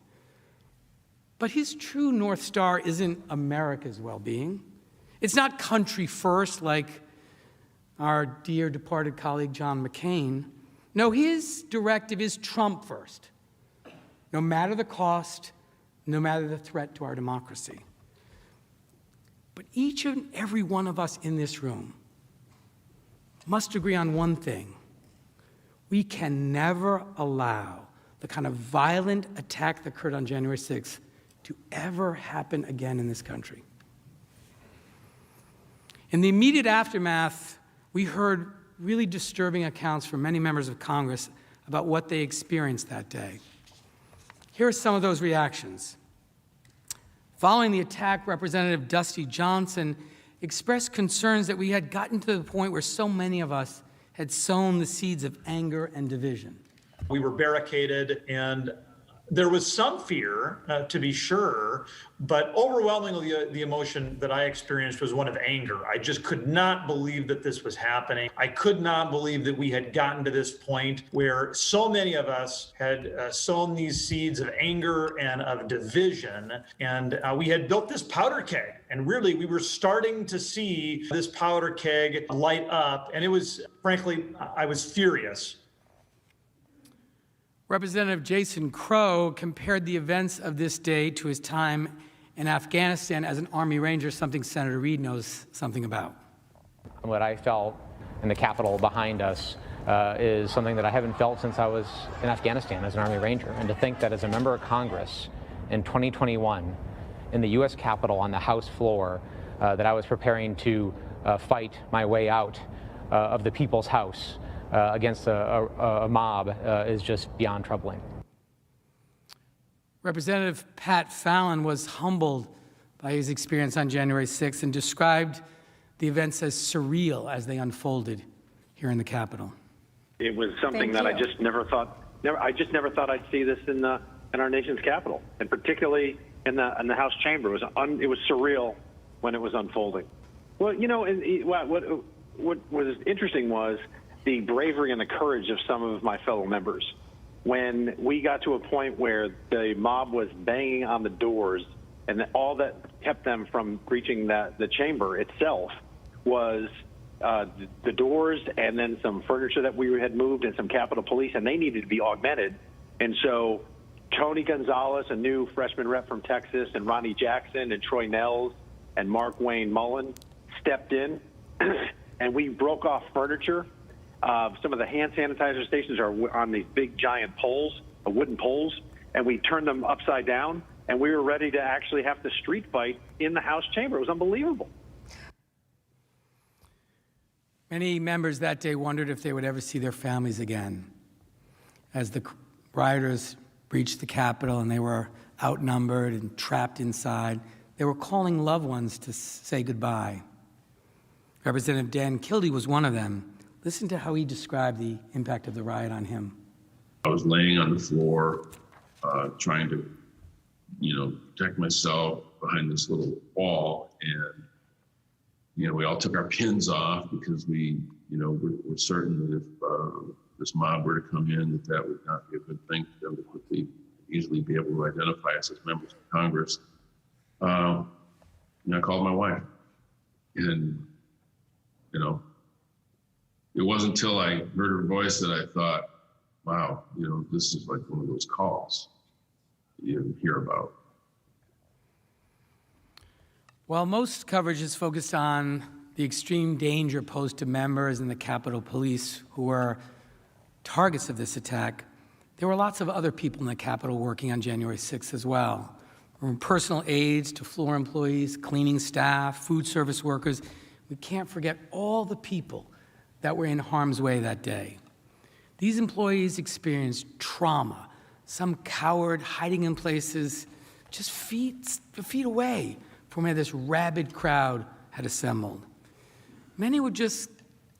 But his true North Star isn't America's well-being. It's not country first like our dear departed colleague John McCain. No, his directive is Trump first, no matter the cost, no matter the threat to our democracy. But each and every one of us in this room must agree on one thing. We can never allow the kind of violent attack that occurred on January 6th to ever happen again in this country. In the immediate aftermath, we heard really disturbing accounts from many members of Congress about what they experienced that day. Here are some of those reactions. Following the attack, Representative Dusty Johnson expressed concerns that we had gotten to the point where so many of us had sown the seeds of anger and division. We were barricaded, and there was some fear, to be sure, but overwhelmingly the emotion that I experienced was one of anger. I just could not believe that this was happening. I could not believe that we had gotten to this point where so many of us had sown these seeds of anger and of division, and we had built this powder keg. And really, we were starting to see this powder keg light up, and it was, frankly, I was furious. Representative Jason Crow compared the events of this day to his time in Afghanistan as an Army Ranger, something Senator Reid knows something about. What I felt in the Capitol behind us is something that I haven't felt since I was in Afghanistan as an Army Ranger. And to think that as a member of Congress in 2021, in the U.S. Capitol on the House floor, that I was preparing to fight my way out of the People's House against a mob is just beyond troubling. Representative Pat Fallon was humbled by his experience on January 6th and described the events as surreal as they unfolded here in the Capitol. It was something that I just never thought I'd see this in our nation's capital, and particularly in the House chamber. It was surreal when it was unfolding. Well, you know, what was interesting was the bravery and the courage of some of my fellow members. When we got to a point where the mob was banging on the doors, and all that kept them from breaching the chamber itself was the doors and then some furniture that we had moved and some Capitol Police, and they needed to be augmented. And so Tony Gonzalez, a new freshman rep from Texas, and Ronnie Jackson and Troy Nels and Mark Wayne Mullen stepped in, and we broke off furniture. Some of the hand sanitizer stations are on these big giant poles, wooden poles, and we turned them upside down, and we were ready to actually have the street fight in the House chamber. It was unbelievable. Many members that day wondered if they would ever see their families again. As the rioters breached the Capitol and they were outnumbered and trapped inside, they were calling loved ones to say goodbye. Representative Dan Kildee was one of them. Listen to how he described the impact of the riot on him. I was laying on the floor trying to protect myself behind this little wall. And, we all took our pins off because we're certain that if this mob were to come in, that would not be a good thing for them to quickly, easily be able to identify us as members of Congress. I called my wife, and, it wasn't until I heard her voice that I thought, wow, this is like one of those calls you hear about. While most coverage is focused on the extreme danger posed to members and the Capitol Police who were targets of this attack, there were lots of other people in the Capitol working on January 6th as well. From personal aides to floor employees, cleaning staff, food service workers. We can't forget all the people that were in harm's way that day. These employees experienced trauma, some coward hiding in places just feet away from where this rabid crowd had assembled. Many were just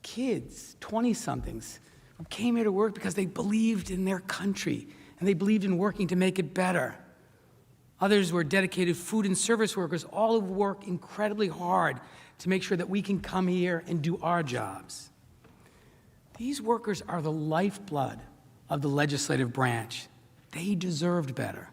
kids, 20-somethings, who came here to work because they believed in their country and they believed in working to make it better. Others were dedicated food and service workers, all who work incredibly hard to make sure that we can come here and do our jobs. These workers are the lifeblood of the legislative branch. They deserved better.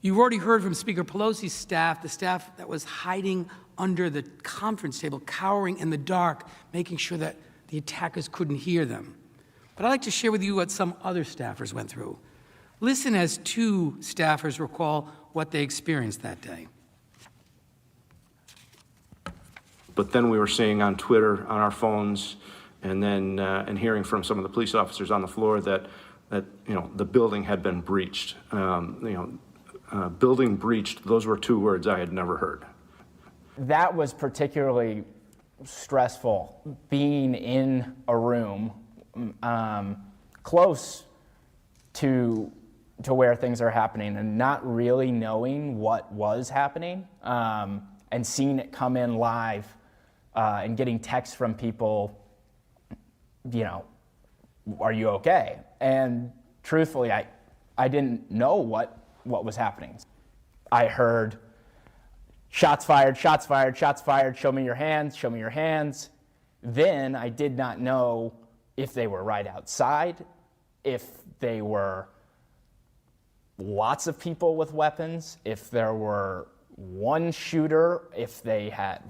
You've already heard from Speaker Pelosi's staff, the staff that was hiding under the conference table, cowering in the dark, making sure that the attackers couldn't hear them. But I'd like to share with you what some other staffers went through. Listen as two staffers recall what they experienced that day. But then we were seeing on Twitter, on our phones, and then and hearing from some of the police officers on the floor that the building had been breached. Building breached, those were two words I had never heard. That was particularly stressful, being in a room close to where things are happening and not really knowing what was happening, and seeing it come in live and getting texts from people, are you okay? And truthfully, I didn't know what was happening. I heard shots fired, shots fired, shots fired, show me your hands, show me your hands. Then I did not know if they were right outside, if they were lots of people with weapons, if there were one shooter, if they had,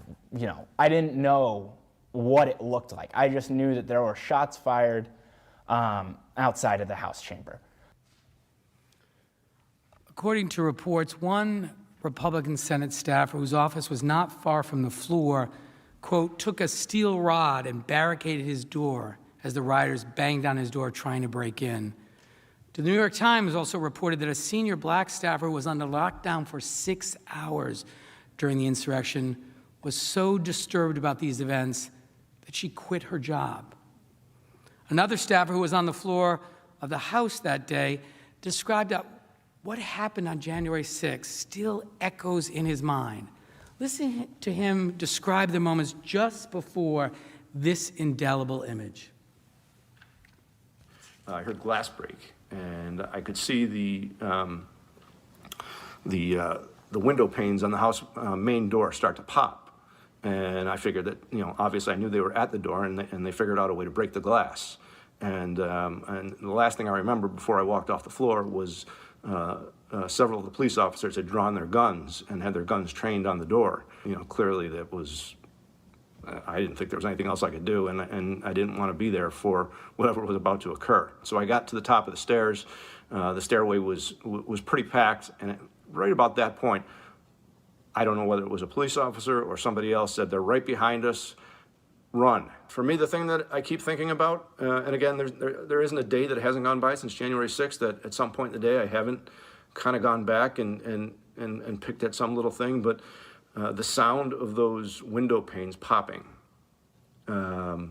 I didn't know what it looked like. I just knew that there were shots fired outside of the House chamber. According to reports, one Republican Senate staffer whose office was not far from the floor, quote, took a steel rod and barricaded his door as the rioters banged on his door trying to break in. The New York Times also reported that a senior black staffer was under lockdown for 6 hours during the insurrection, was so disturbed about these events that she quit her job. Another staffer who was on the floor of the House that day described that what happened on January 6th still echoes in his mind. Listen to him describe the moments just before this indelible image. I heard glass break, and I could see the window panes on the house main door start to pop. And I figured that, obviously I knew they were at the door, and they figured out a way to break the glass. And the last thing I remember before I walked off the floor was several of the police officers had drawn their guns and had their guns trained on the door. Clearly that was, I didn't think there was anything else I could do, and I didn't want to be there for whatever was about to occur. So I got to the top of the stairs. The stairway was pretty packed, and right about that point, I don't know whether it was a police officer or somebody else said, they're right behind us, run. For me, the thing that I keep thinking about, and again, there isn't a day that hasn't gone by since January 6th that at some point in the day I haven't kind of gone back and picked at some little thing, but the sound of those window panes popping, I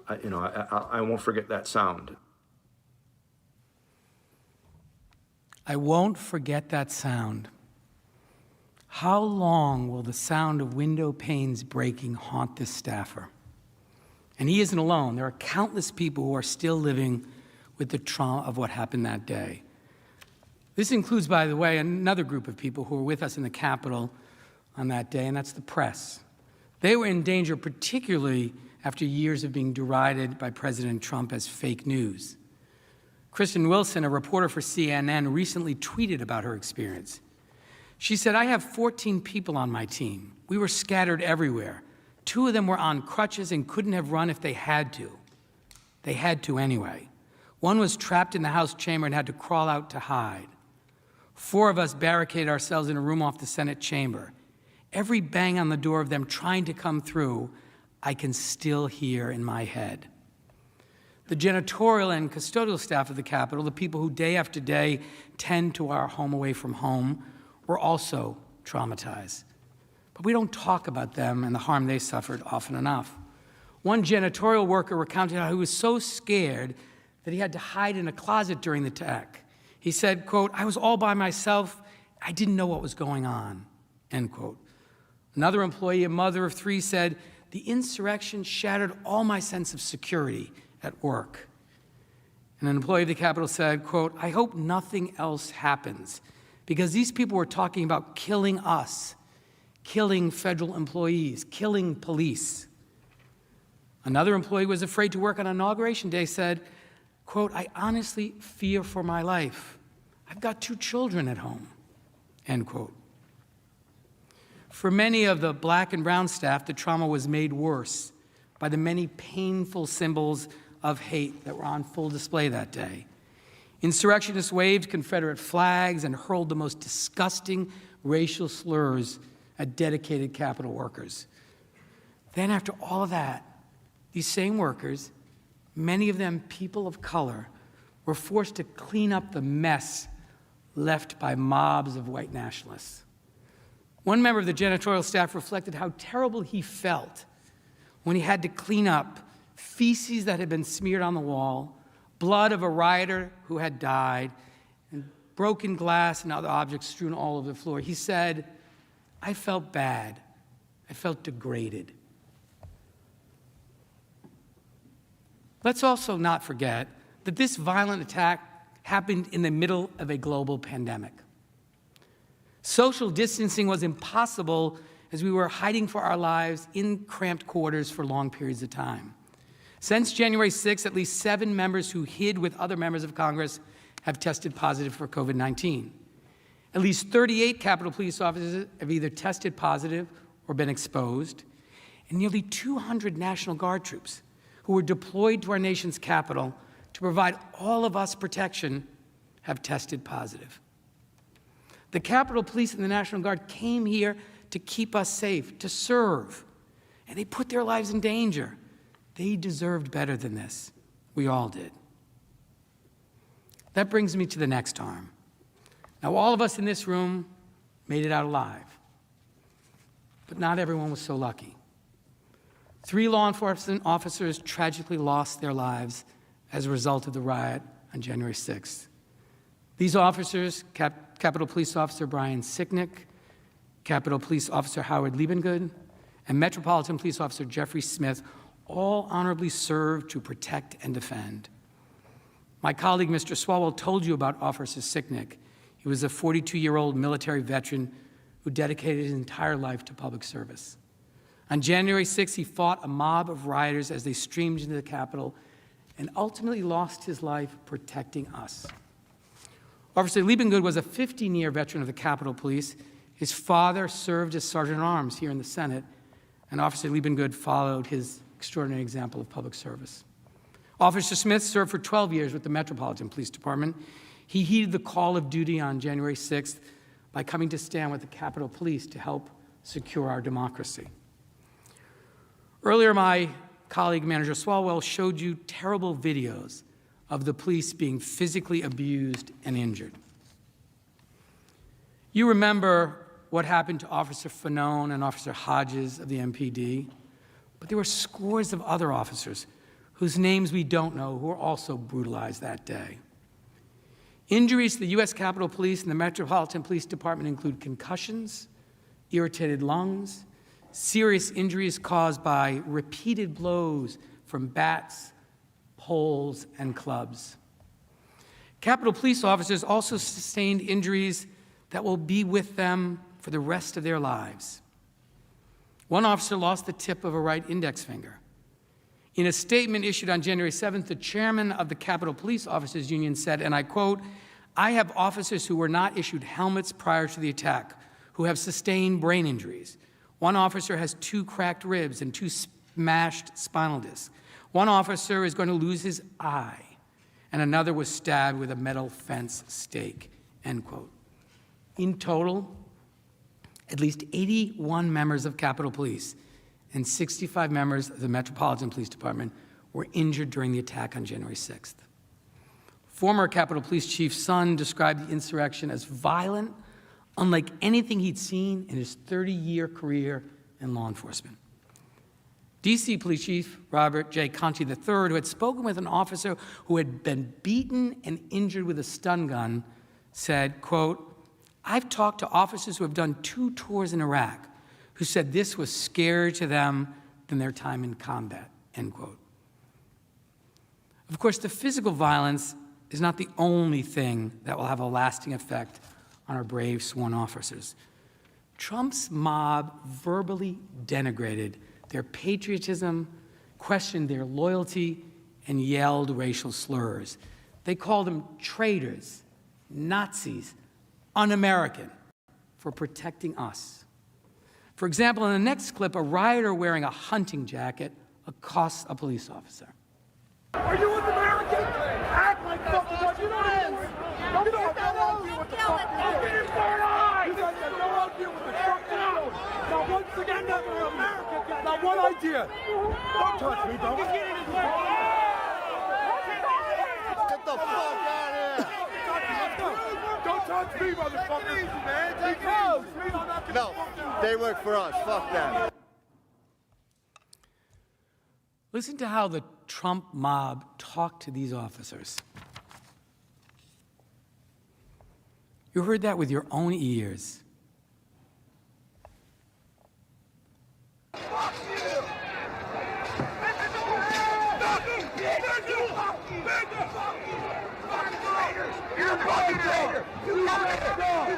won't forget that sound. I won't forget that sound. How long will the sound of window panes breaking haunt this staffer? And he isn't alone. There are countless people who are still living with the trauma of what happened that day. This includes, by the way, another group of people who were with us in the Capitol on that day, and that's the press. They were in danger, particularly after years of being derided by President Trump as fake news. Kristen Wilson, a reporter for CNN, recently tweeted about her experience. She said, "I have 14 people on my team. We were scattered everywhere. 2 of them were on crutches and couldn't have run if they had to. They had to anyway. 1 was trapped in the House chamber and had to crawl out to hide. 4 of us barricaded ourselves in a room off the Senate chamber. Every bang on the door of them trying to come through, I can still hear in my head." The janitorial and custodial staff of the Capitol, the people who day after day tend to our home away from home, were also traumatized. But we don't talk about them and the harm they suffered often enough. One janitorial worker recounted how he was so scared that he had to hide in a closet during the attack. He said, quote, "I was all by myself. I didn't know what was going on," end quote. Another employee, a mother of 3, said, "The insurrection shattered all my sense of security at work." And an employee of the Capitol said, quote, "I hope nothing else happens because these people were talking about killing us, killing federal employees, killing police." Another employee was afraid to work on Inauguration Day, said, quote, "I honestly fear for my life. I've got 2 children at home," end quote. For many of the black and brown staff, the trauma was made worse by the many painful symbols of hate that were on full display that day. Insurrectionists waved Confederate flags and hurled the most disgusting racial slurs at dedicated Capitol workers. Then after all of that, these same workers, many of them people of color, were forced to clean up the mess left by mobs of white nationalists. One member of the janitorial staff reflected how terrible he felt when he had to clean up feces that had been smeared on the wall, blood of a rioter who had died, and broken glass and other objects strewn all over the floor. He said, "I felt bad. I felt degraded." Let's also not forget that this violent attack happened in the middle of a global pandemic. Social distancing was impossible as we were hiding for our lives in cramped quarters for long periods of time. Since January 6th, at least 7 members who hid with other members of Congress have tested positive for COVID-19. At least 38 Capitol Police officers have either tested positive or been exposed, and nearly 200 National Guard troops who were deployed to our nation's capital to provide all of us protection have tested positive. The Capitol Police and the National Guard came here to keep us safe, to serve, and they put their lives in danger. They deserved better than this. We all did. That brings me to the next harm. Now, all of us in this room made it out alive, but not everyone was so lucky. 3 law enforcement officers tragically lost their lives as a result of the riot on January 6th. These officers, Capitol Police Officer Brian Sicknick, Capitol Police Officer Howard Liebengood, and Metropolitan Police Officer Jeffrey Smith, all honorably served to protect and defend. My colleague, Mr. Swalwell, told you about Officer Sicknick. He was a 42-year-old military veteran who dedicated his entire life to public service. On January 6th, he fought a mob of rioters as they streamed into the Capitol and ultimately lost his life protecting us. Officer Liebengood was a 15-year veteran of the Capitol Police. His father served as Sergeant-at-Arms here in the Senate, and Officer Liebengood followed his extraordinary example of public service. Officer Smith served for 12 years with the Metropolitan Police Department. He heeded the call of duty on January 6th by coming to stand with the Capitol Police to help secure our democracy. Earlier, my colleague, Manager Swalwell, showed you terrible videos of the police being physically abused and injured. You remember what happened to Officer Fanone and Officer Hodges of the MPD, but there were scores of other officers whose names we don't know who were also brutalized that day. Injuries to the U.S. Capitol Police and the Metropolitan Police Department include concussions, irritated lungs, serious injuries caused by repeated blows from bats, poles, and clubs. Capitol Police officers also sustained injuries that will be with them for the rest of their lives. One officer lost the tip of a right index finger. In a statement issued on January 7th, the chairman of the Capitol Police Officers Union said, and I quote, "I have officers who were not issued helmets prior to the attack, who have sustained brain injuries. One officer has 2 cracked ribs and 2 smashed spinal discs. One officer is going to lose his eye, and another was stabbed with a metal fence stake," end quote. In total, at least 81 members of Capitol Police and 65 members of the Metropolitan Police Department were injured during the attack on January 6th. Former Capitol Police Chief Son described the insurrection as violent, unlike anything he'd seen in his 30-year career in law enforcement. D.C. Police Chief Robert J. Conti III, who had spoken with an officer who had been beaten and injured with a stun gun, said, quote, "I've talked to officers who have done 2 tours in Iraq who said this was scarier to them than their time in combat," end quote. Of course, the physical violence is not the only thing that will have a lasting effect on our brave sworn officers. Trump's mob verbally denigrated their patriotism, questioned their loyalty, and yelled racial slurs. They called them traitors, Nazis, un-American, for protecting us. For example, in the next clip, a rioter wearing a hunting jacket accosts a police officer. Are you an American? Act like something like you know what it is. Don't get that out with the fuck. Don't get in for an eye. You guys have no idea what the fuck you're doing. Now, once again, that's for America. Now, one idea. Don't touch me, bro. Get the fuck out of here. Don't touch me, motherfucker. Easy, man. Take it easy. No, they work for us. Fuck them. Listen to how the Trump mob talked to these officers. You heard that with your own ears. Fuck you! You're a fucking traitor! You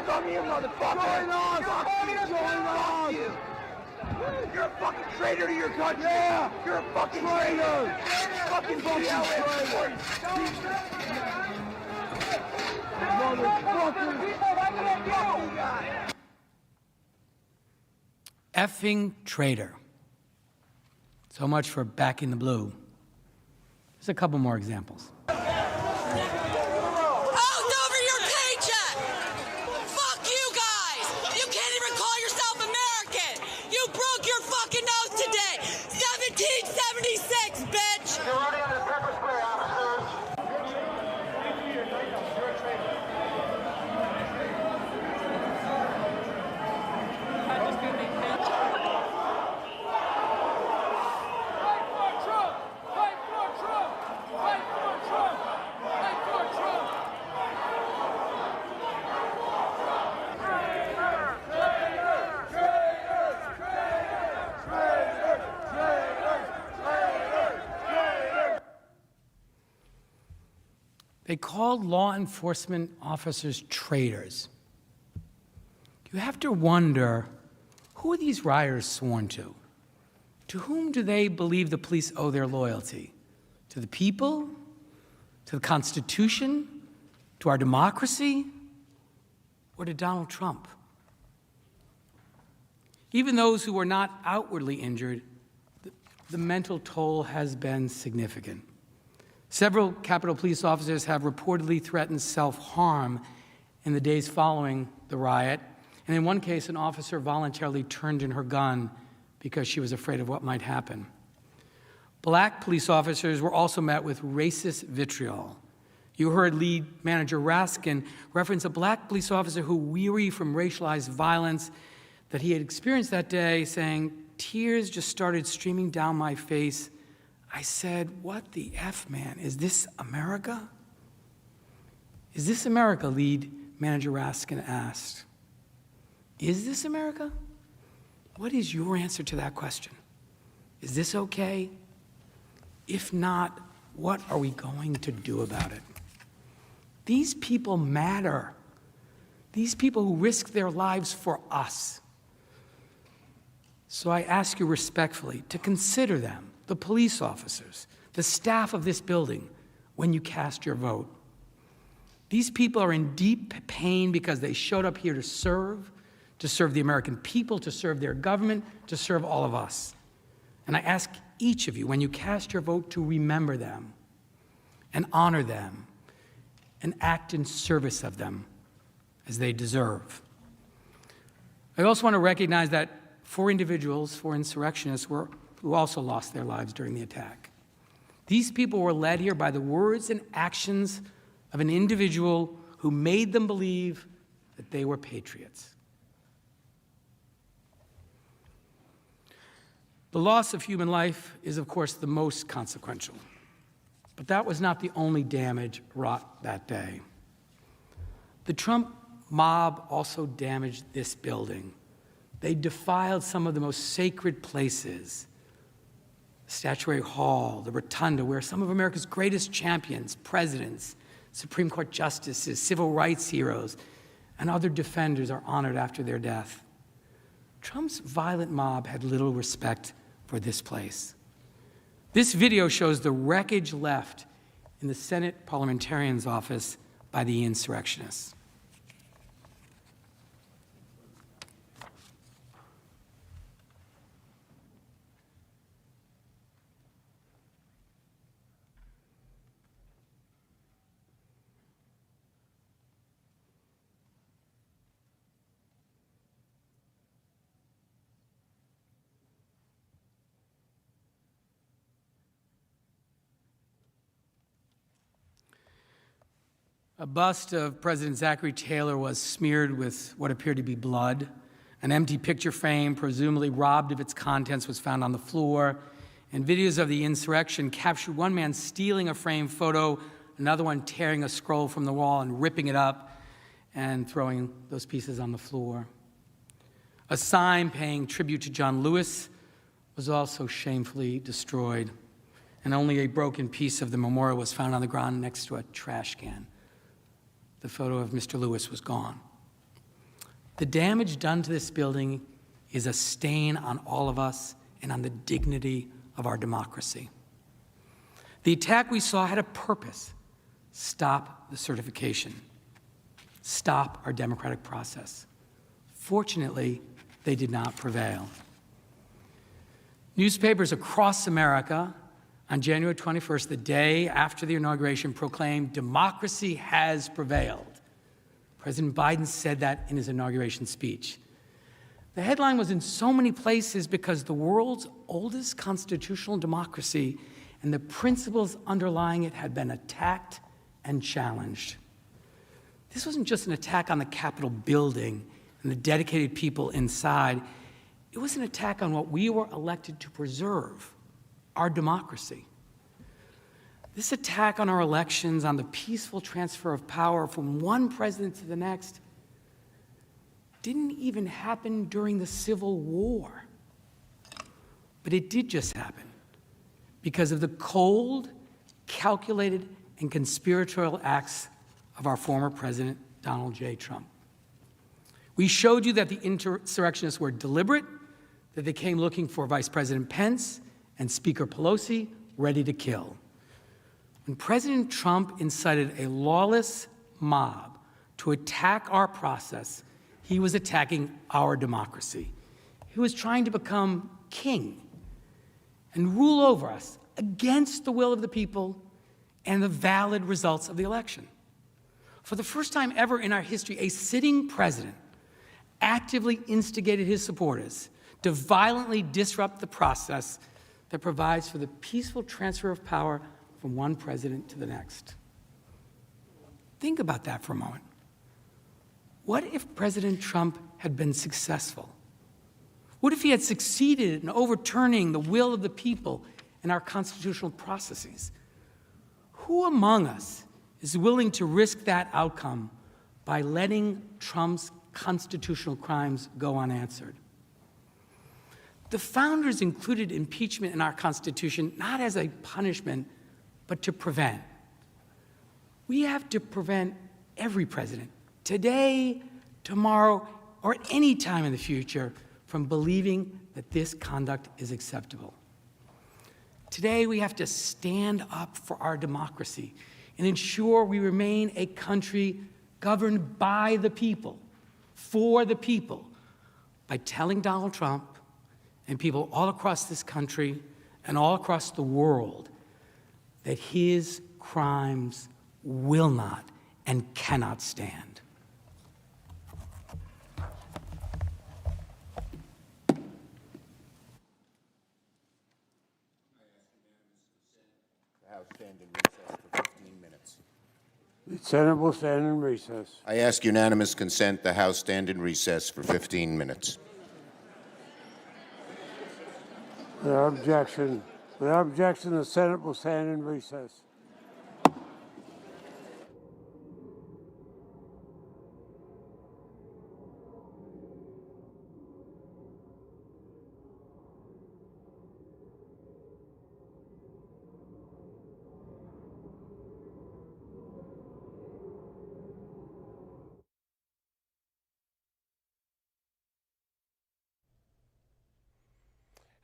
come here, motherfucker! What's going on? You're a fucking traitor to your country! Yeah! You're a fucking traitor! Fucking traitor! Effing traitor. So much for backing the blue. There's a couple more examples. They called law enforcement officers traitors. You have to wonder, who are these rioters sworn to? To whom do they believe the police owe their loyalty? To the people? To the Constitution? To our democracy? Or to Donald Trump? Even those who were not outwardly injured, the mental toll has been significant. Several Capitol Police officers have reportedly threatened self-harm in the days following the riot. And in one case, an officer voluntarily turned in her gun because she was afraid of what might happen. Black police officers were also met with racist vitriol. You heard lead manager Raskin reference a black police officer who, weary from racialized violence that he had experienced that day, saying, "Tears just started streaming down my face. I said, what the F, man? Is this America?" Is this America, lead manager Raskin asked. Is this America? What is your answer to that question? Is this okay? If not, what are we going to do about it? These people matter. These people who risk their lives for us. So I ask you respectfully to consider them, the police officers, the staff of this building, when you cast your vote. These people are in deep pain because they showed up here to serve the American people, to serve their government, to serve all of us. And I ask each of you, when you cast your vote, to remember them and honor them and act in service of them as they deserve. I also want to recognize that 4 individuals, 4 insurrectionists, who also lost their lives during the attack. These people were led here by the words and actions of an individual who made them believe that they were patriots. The loss of human life is, of course, the most consequential. But that was not the only damage wrought that day. The Trump mob also damaged this building. They defiled some of the most sacred places, the Statuary Hall, the Rotunda, where some of America's greatest champions, presidents, Supreme Court justices, civil rights heroes, and other defenders are honored after their death. Trump's violent mob had little respect for this place. This video shows the wreckage left in the Senate parliamentarian's office by the insurrectionists. A bust of President Zachary Taylor was smeared with what appeared to be blood. An empty picture frame, presumably robbed of its contents, was found on the floor. And videos of the insurrection captured one man stealing a framed photo, another one tearing a scroll from the wall and ripping it up and throwing those pieces on the floor. A sign paying tribute to John Lewis was also shamefully destroyed, and only a broken piece of the memorial was found on the ground next to a trash can. The photo of Mr. Lewis was gone. The damage done to this building is a stain on all of us and on the dignity of our democracy. The attack we saw had a purpose: stop the certification, stop our democratic process. Fortunately, they did not prevail. Newspapers across America on January 21st, the day after the inauguration, proclaimed democracy has prevailed. President Biden said that in his inauguration speech. The headline was in so many places because the world's oldest constitutional democracy and the principles underlying it had been attacked and challenged. This wasn't just an attack on the Capitol building and the dedicated people inside. It was an attack on what we were elected to preserve: our democracy. This attack on our elections, on the peaceful transfer of power from one president to the next, didn't even happen during the Civil War. But it did just happen because of the cold, calculated, and conspiratorial acts of our former president, Donald J. Trump. We showed you that the insurrectionists were deliberate, that they came looking for Vice President Pence and Speaker Pelosi, ready to kill. When President Trump incited a lawless mob to attack our process, he was attacking our democracy. He was trying to become king and rule over us against the will of the people and the valid results of the election. For the first time ever in our history, a sitting president actively instigated his supporters to violently disrupt the process that provides for the peaceful transfer of power from one president to the next. Think about that for a moment. What if President Trump had been successful? What if he had succeeded in overturning the will of the people in our constitutional processes? Who among us is willing to risk that outcome by letting Trump's constitutional crimes go unanswered? The founders included impeachment in our Constitution not as a punishment, but to prevent. We have to prevent every president, today, tomorrow, or at any time in the future, from believing that this conduct is acceptable. Today, we have to stand up for our democracy and ensure we remain a country governed by the people, for the people, by telling Donald Trump and people all across this country and all across the world that his crimes will not and cannot stand. The Senate will stand in recess. I ask unanimous consent the House stand in recess for 15 minutes. Without objection, the Senate will stand in recess.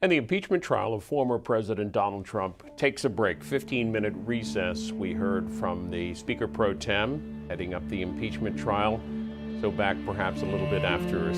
And the impeachment trial of former President Donald Trump takes a break. 15-minute recess. We heard from the Speaker Pro Tem heading up the impeachment trial. So back perhaps a little bit after.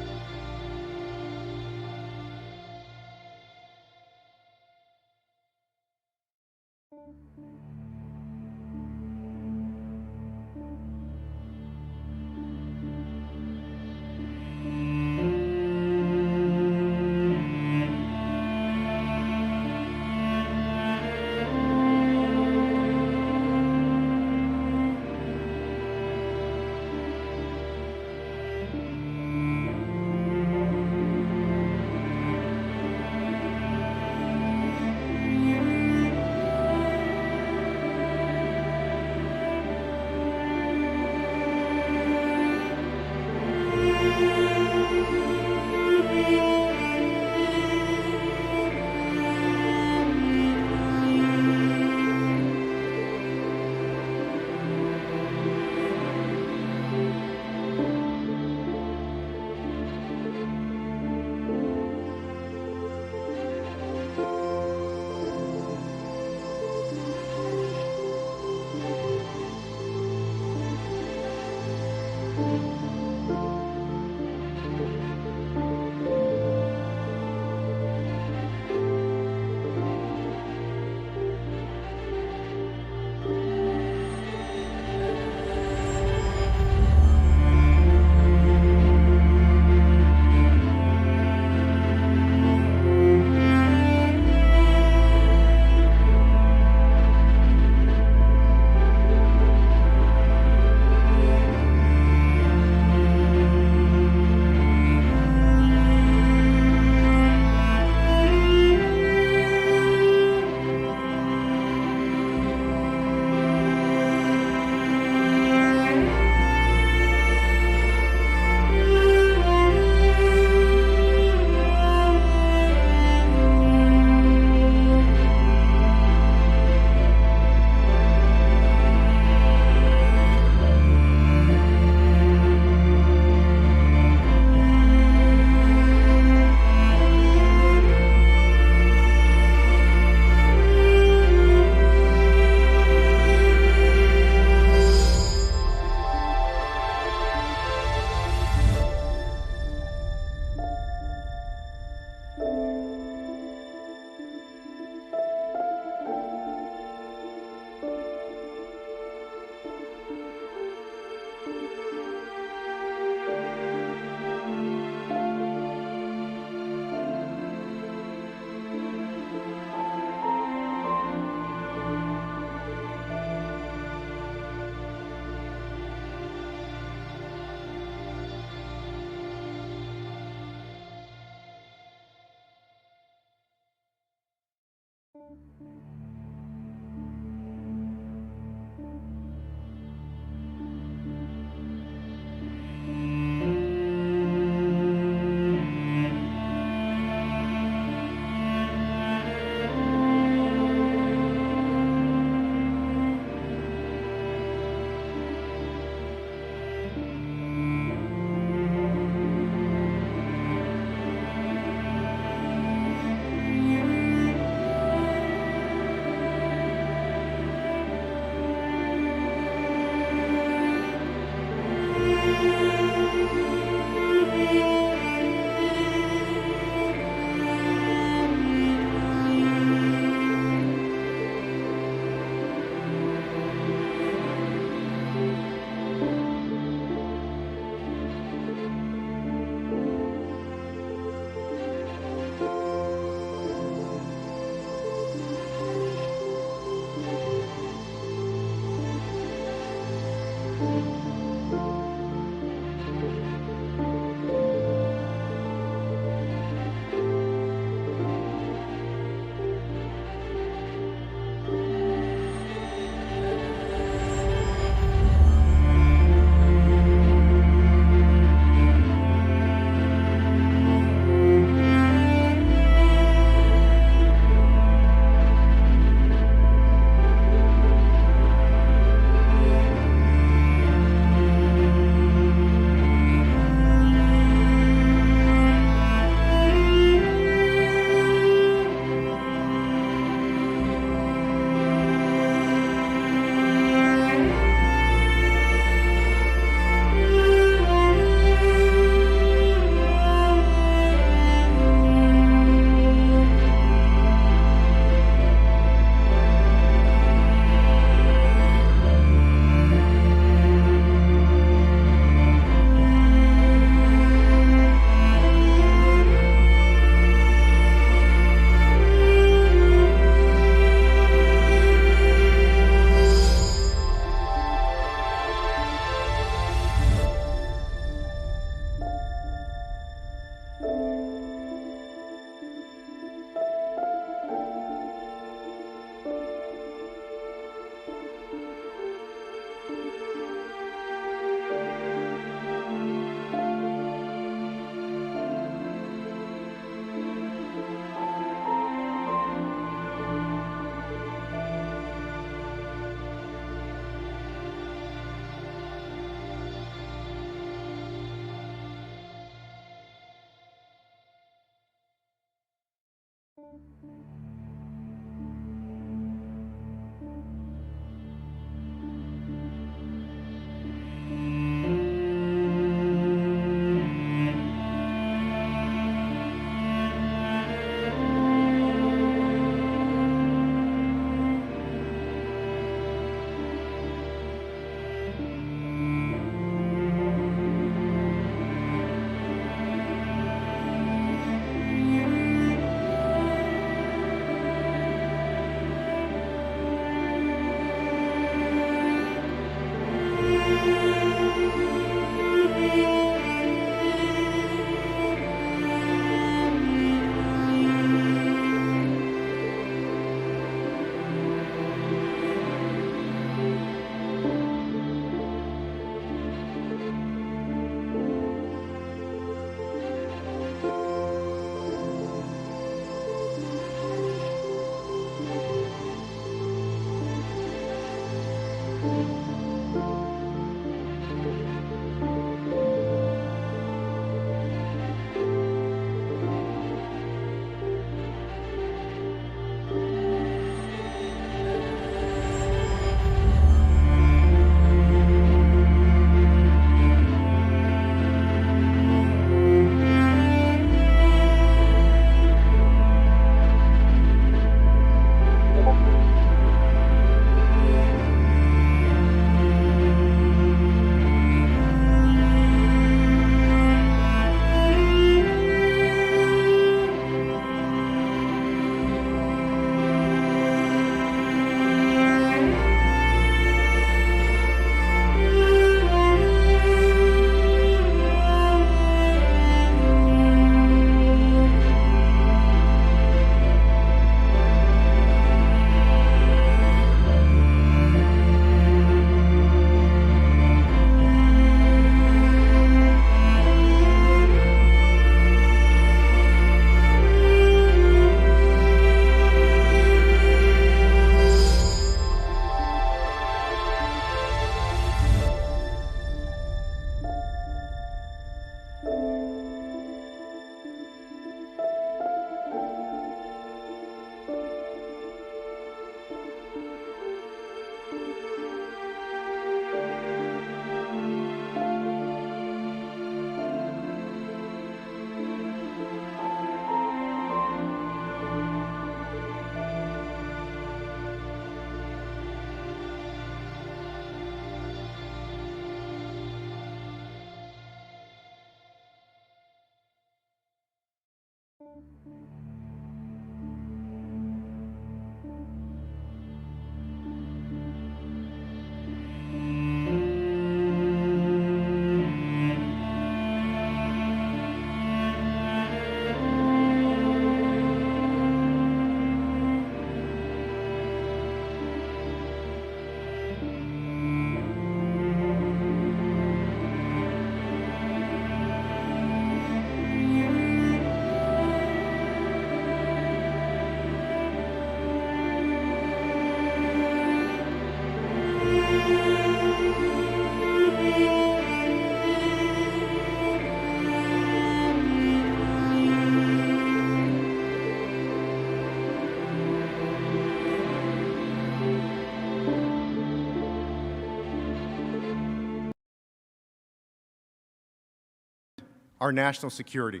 Our national security.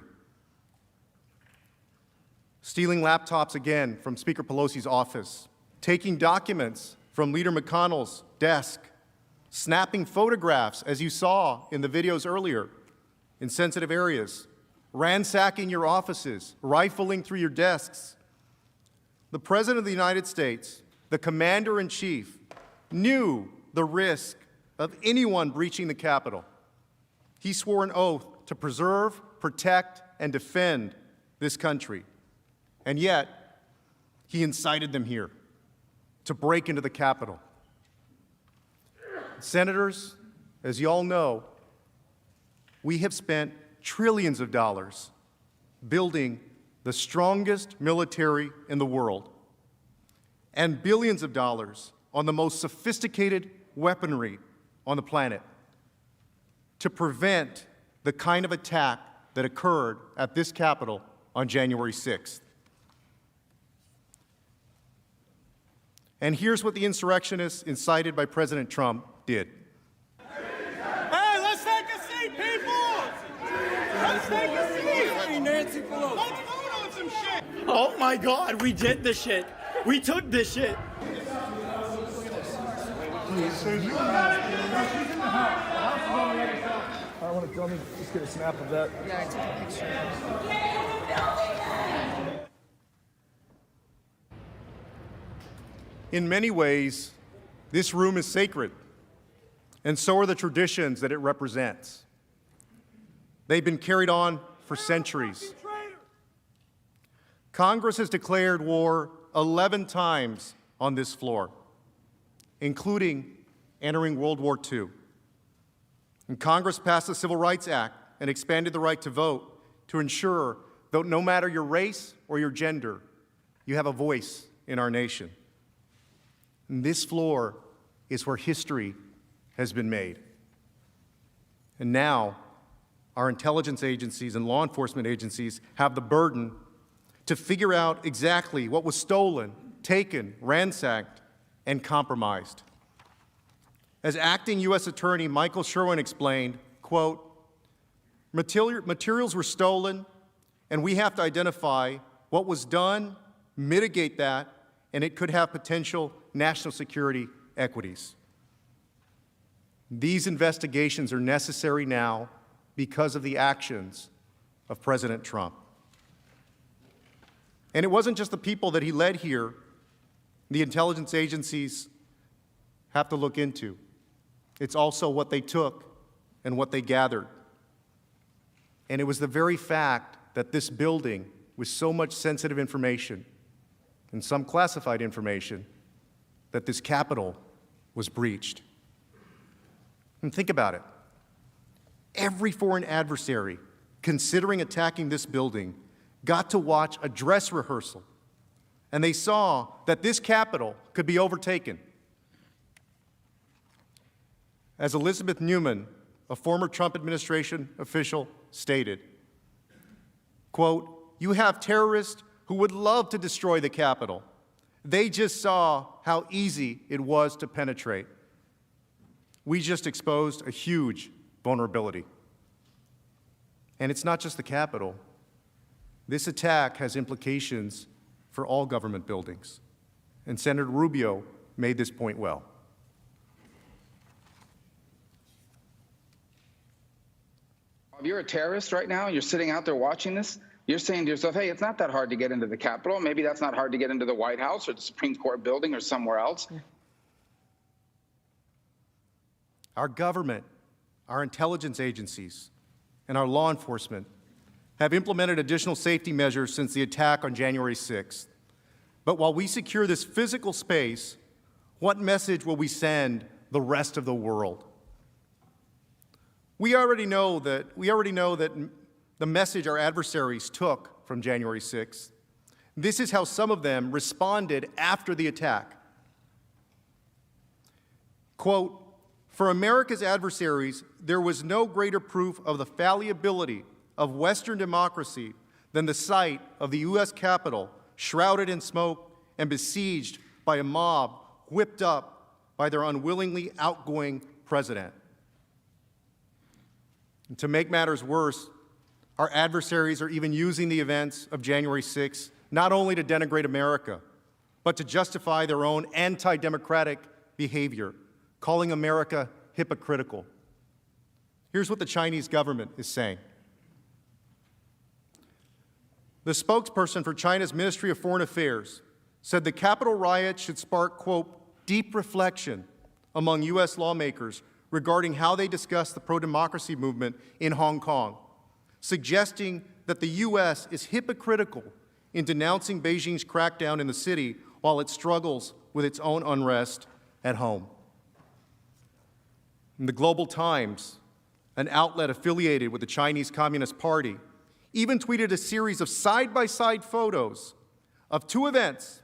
Stealing laptops again from Speaker Pelosi's office, taking documents from Leader McConnell's desk, snapping photographs, as you saw in the videos earlier, in sensitive areas, ransacking your offices, rifling through your desks. The President of the United States, the Commander-in-Chief, knew the risk of anyone breaching the Capitol. He swore an oath to preserve, protect, and defend this country. And yet, he incited them here to break into the Capitol. Senators, as you all know, we have spent trillions of dollars building the strongest military in the world and billions of dollars on the most sophisticated weaponry on the planet to prevent the kind of attack that occurred at this Capitol on January 6th. And here's what the insurrectionists incited by President Trump did. Hey, let's take a seat, people! Let's take a seat! Nancy Pelosi. Let's vote on some shit! Oh my God, we did this shit. We took this shit. I want to just get a snap of that. Yeah, I took a picture. In many ways, this room is sacred, and so are the traditions that it represents. They've been carried on for centuries. Congress has declared war 11 times on this floor, including entering World War II. And Congress passed the Civil Rights Act and expanded the right to vote to ensure that no matter your race or your gender, you have a voice in our nation. And this floor is where history has been made. And now, our intelligence agencies and law enforcement agencies have the burden to figure out exactly what was stolen, taken, ransacked, and compromised. As acting U.S. Attorney Michael Sherwin explained, quote, materials were stolen, and we have to identify what was done, mitigate that, and it could have potential national security equities. These investigations are necessary now because of the actions of President Trump. And it wasn't just the people that he led here the intelligence agencies have to look into. It's also what they took and what they gathered. And it was the very fact that this building, with so much sensitive information and some classified information, that this Capitol was breached. And think about it. Every foreign adversary considering attacking this building got to watch a dress rehearsal, and they saw that this Capitol could be overtaken. As Elizabeth Newman, a former Trump administration official, stated, quote, "You have terrorists who would love to destroy the Capitol. They just saw how easy it was to penetrate. We just exposed a huge vulnerability." And it's not just the Capitol. This attack has implications for all government buildings. And Senator Rubio made this point well. If you're a terrorist right now and you're sitting out there watching this, you're saying to yourself, hey, it's not that hard to get into the Capitol. Maybe that's not hard to get into the White House or the Supreme Court building or somewhere else. Our government, our intelligence agencies, and our law enforcement have implemented additional safety measures since the attack on January 6th. But while we secure this physical space, what message will we send the rest of the world? We already know that the message our adversaries took from January 6th. This is how some of them responded after the attack. quote, "For America's adversaries, there was no greater proof of the fallibility of Western democracy than the sight of the U.S. Capitol shrouded in smoke and besieged by a mob whipped up by their unwillingly outgoing president." And to make matters worse, our adversaries are even using the events of January 6th not only to denigrate America, but to justify their own anti-democratic behavior, calling America hypocritical. Here's what the Chinese government is saying. The spokesperson for China's Ministry of Foreign Affairs said the Capitol riot should spark, quote, "deep reflection among U.S. lawmakers regarding how they discuss the pro-democracy movement in Hong Kong, suggesting that the U.S. is hypocritical in denouncing Beijing's crackdown in the city while it struggles with its own unrest at home." In the Global Times, an outlet affiliated with the Chinese Communist Party, even tweeted a series of side-by-side photos of two events: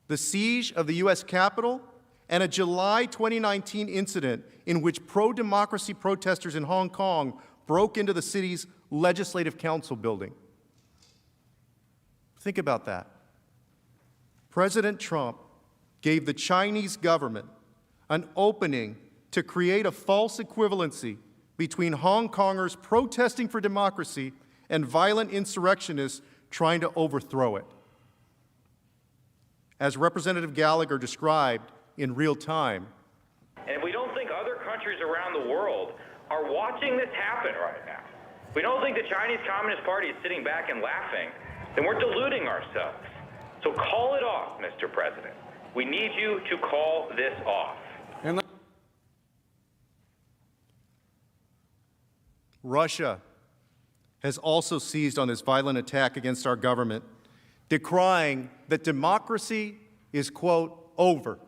the siege of the U.S. Capitol and a July 2019 incident in which pro-democracy protesters in Hong Kong broke into the city's Legislative Council building. Think about that. President Trump gave the Chinese government an opening to create a false equivalency between Hong Kongers protesting for democracy and violent insurrectionists trying to overthrow it. As Representative Gallagher described in real time, and if we don't think other countries around the world are watching this happen right now, if we don't think the Chinese Communist Party is sitting back and laughing, then we're deluding ourselves. So call it off, Mr. President. We need you to call this off. Russia has also seized on this violent attack against our government, decrying that democracy is, quote, over.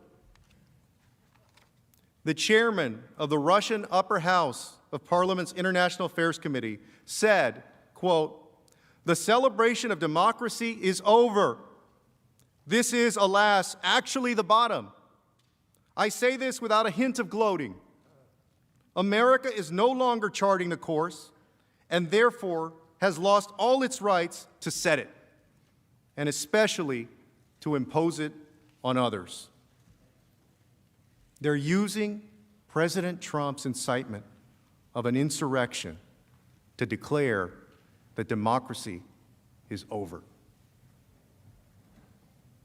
The chairman of the Russian Upper House of Parliament's International Affairs Committee said, quote, "The celebration of democracy is over. This is, alas, actually the bottom. I say this without a hint of gloating. America is no longer charting the course and therefore has lost all its rights to set it, and especially to impose it on others." They're using President Trump's incitement of an insurrection to declare that democracy is over.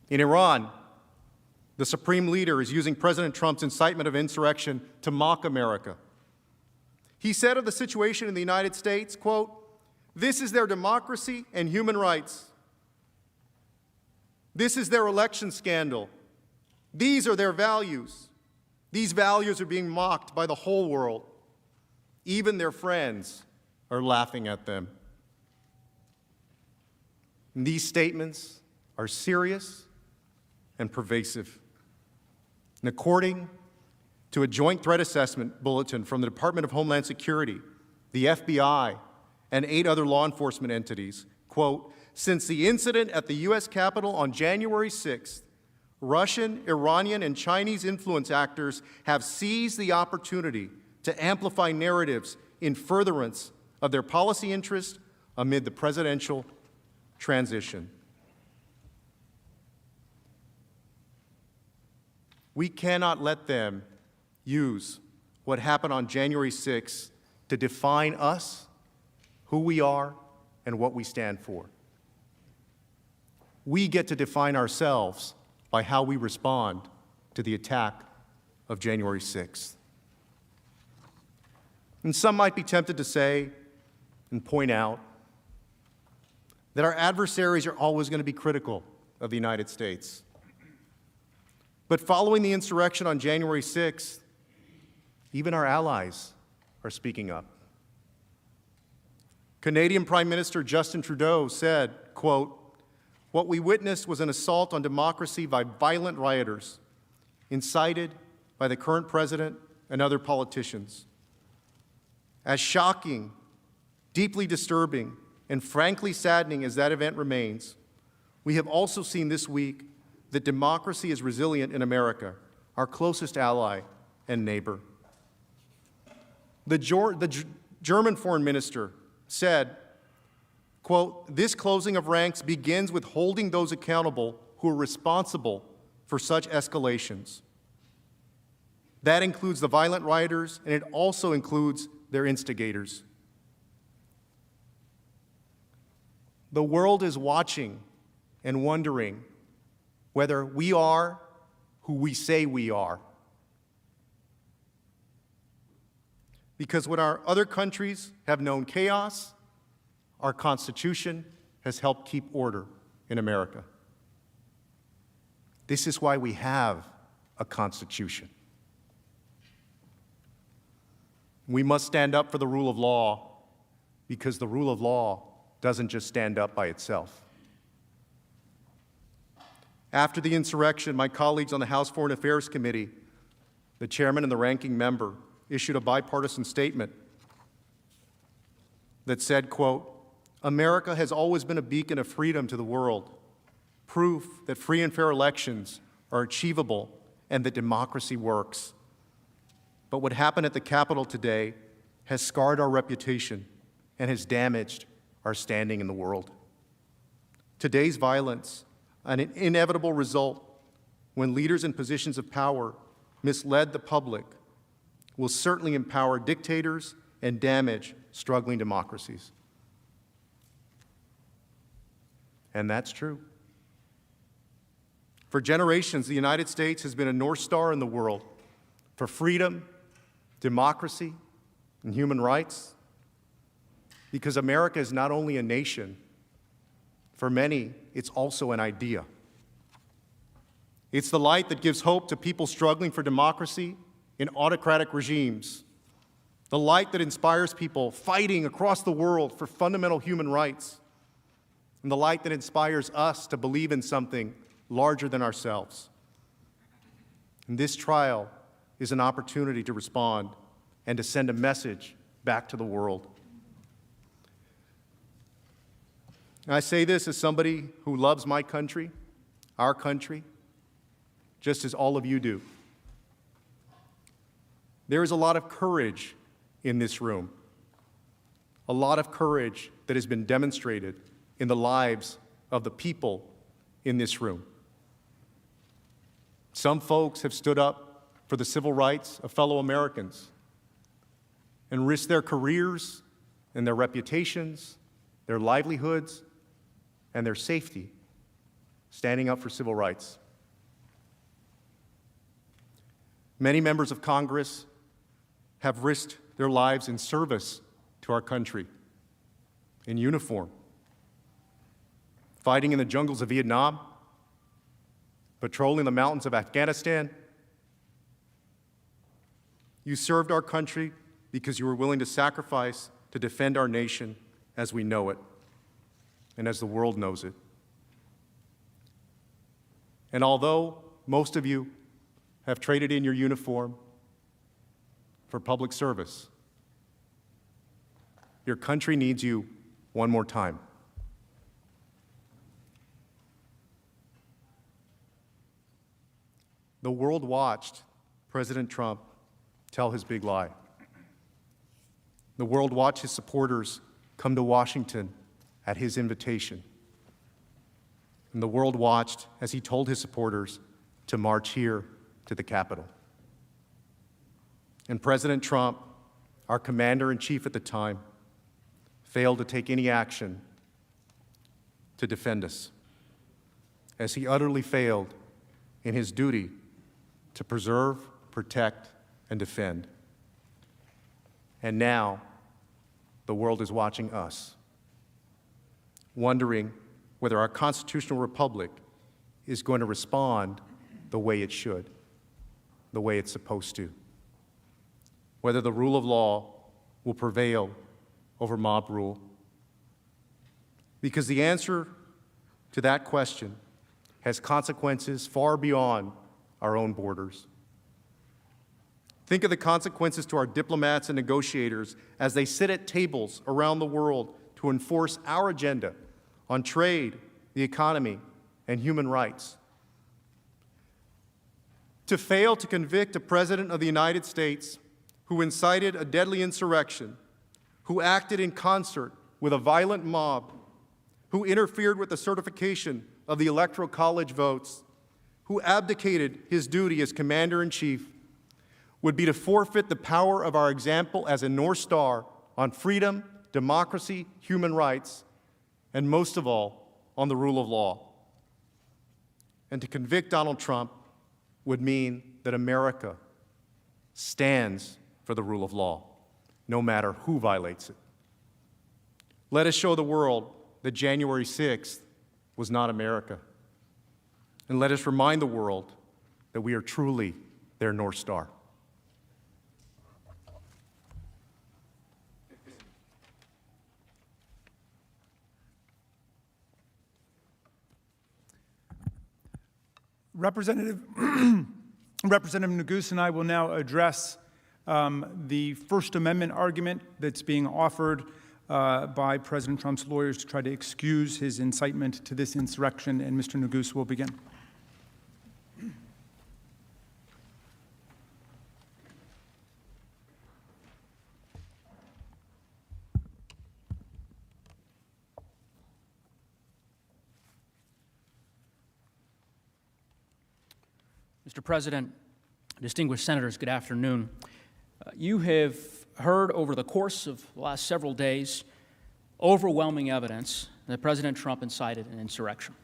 In Iran, the supreme leader is using President Trump's incitement of insurrection to mock America. He said of the situation in the United States, quote, "This is their democracy and human rights. This is their election scandal. These are their values. These values are being mocked by the whole world. Even their friends are laughing at them." And these statements are serious and pervasive. And according to a joint threat assessment bulletin from the Department of Homeland Security, the FBI, and 8 other law enforcement entities, quote, "Since the incident at the U.S. Capitol on January 6th, Russian, Iranian, and Chinese influence actors have seized the opportunity to amplify narratives in furtherance of their policy interests amid the presidential transition." We cannot let them use what happened on January 6th to define us, who we are, and what we stand for. We get to define ourselves by how we respond to the attack of January 6th. And some might be tempted to say and point out that our adversaries are always going to be critical of the United States. But following the insurrection on January 6th, even our allies are speaking up. Canadian Prime Minister Justin Trudeau said, quote, "What we witnessed was an assault on democracy by violent rioters, incited by the current president and other politicians. As shocking, deeply disturbing, and frankly saddening as that event remains, we have also seen this week that democracy is resilient in America, our closest ally and neighbor. The German foreign minister said, quote, "This closing of ranks begins with holding those accountable who are responsible for such escalations. That includes the violent rioters, and it also includes their instigators." The world is watching and wondering whether we are who we say we are. Because when our other countries have known chaos, our Constitution has helped keep order in America. This is why we have a Constitution. We must stand up for the rule of law, because the rule of law doesn't just stand up by itself. After the insurrection, my colleagues on the House Foreign Affairs Committee, the chairman and the ranking member, issued a bipartisan statement that said, quote, "America has always been a beacon of freedom to the world, proof that free and fair elections are achievable and that democracy works. But what happened at the Capitol today has scarred our reputation and has damaged our standing in the world. Today's violence, an inevitable result when leaders in positions of power misled the public, will certainly empower dictators and damage struggling democracies." And that's true. For generations, the United States has been a North Star in the world for freedom, democracy, and human rights, because America is not only a nation, for many, it's also an idea. It's the light that gives hope to people struggling for democracy in autocratic regimes, the light that inspires people fighting across the world for fundamental human rights, and the light that inspires us to believe in something larger than ourselves. And this trial is an opportunity to respond and to send a message back to the world. And I say this as somebody who loves my country, our country, just as all of you do. There is a lot of courage in this room, a lot of courage that has been demonstrated in the lives of the people in this room. Some folks have stood up for the civil rights of fellow Americans and risked their careers and their reputations, their livelihoods, and their safety, standing up for civil rights. Many members of Congress have risked their lives in service to our country, in uniform, fighting in the jungles of Vietnam, patrolling the mountains of Afghanistan. You served our country because you were willing to sacrifice to defend our nation as we know it and as the world knows it. And although most of you have traded in your uniform for public service, your country needs you one more time. The world watched President Trump tell his big lie. The world watched his supporters come to Washington at his invitation. And the world watched as he told his supporters to march here to the Capitol. And President Trump, our commander-in-chief at the time, failed to take any action to defend us, as he utterly failed in his duty to preserve, protect, and defend. And now, the world is watching us, wondering whether our constitutional republic is going to respond the way it should, the way it's supposed to, whether the rule of law will prevail over mob rule. Because the answer to that question has consequences far beyond our own borders. Think of the consequences to our diplomats and negotiators as they sit at tables around the world to enforce our agenda on trade, the economy, and human rights. To fail to convict a President of the United States who incited a deadly insurrection, who acted in concert with a violent mob, who interfered with the certification of the Electoral College votes, who abdicated his duty as Commander-in-Chief, would be to forfeit the power of our example as a North Star on freedom, democracy, human rights, and most of all, on the rule of law. And to convict Donald Trump would mean that America stands for the rule of law, no matter who violates it. Let us show the world that January 6th was not America. And let us remind the world that we are truly their North Star. Representative Neguse and I will now address the First Amendment argument that's being offered by President Trump's lawyers to try to excuse his incitement to this insurrection, and Mr. Neguse will begin. Mr. President, distinguished senators, good afternoon. You have heard over the course of the last several days overwhelming evidence that President Trump incited an insurrection.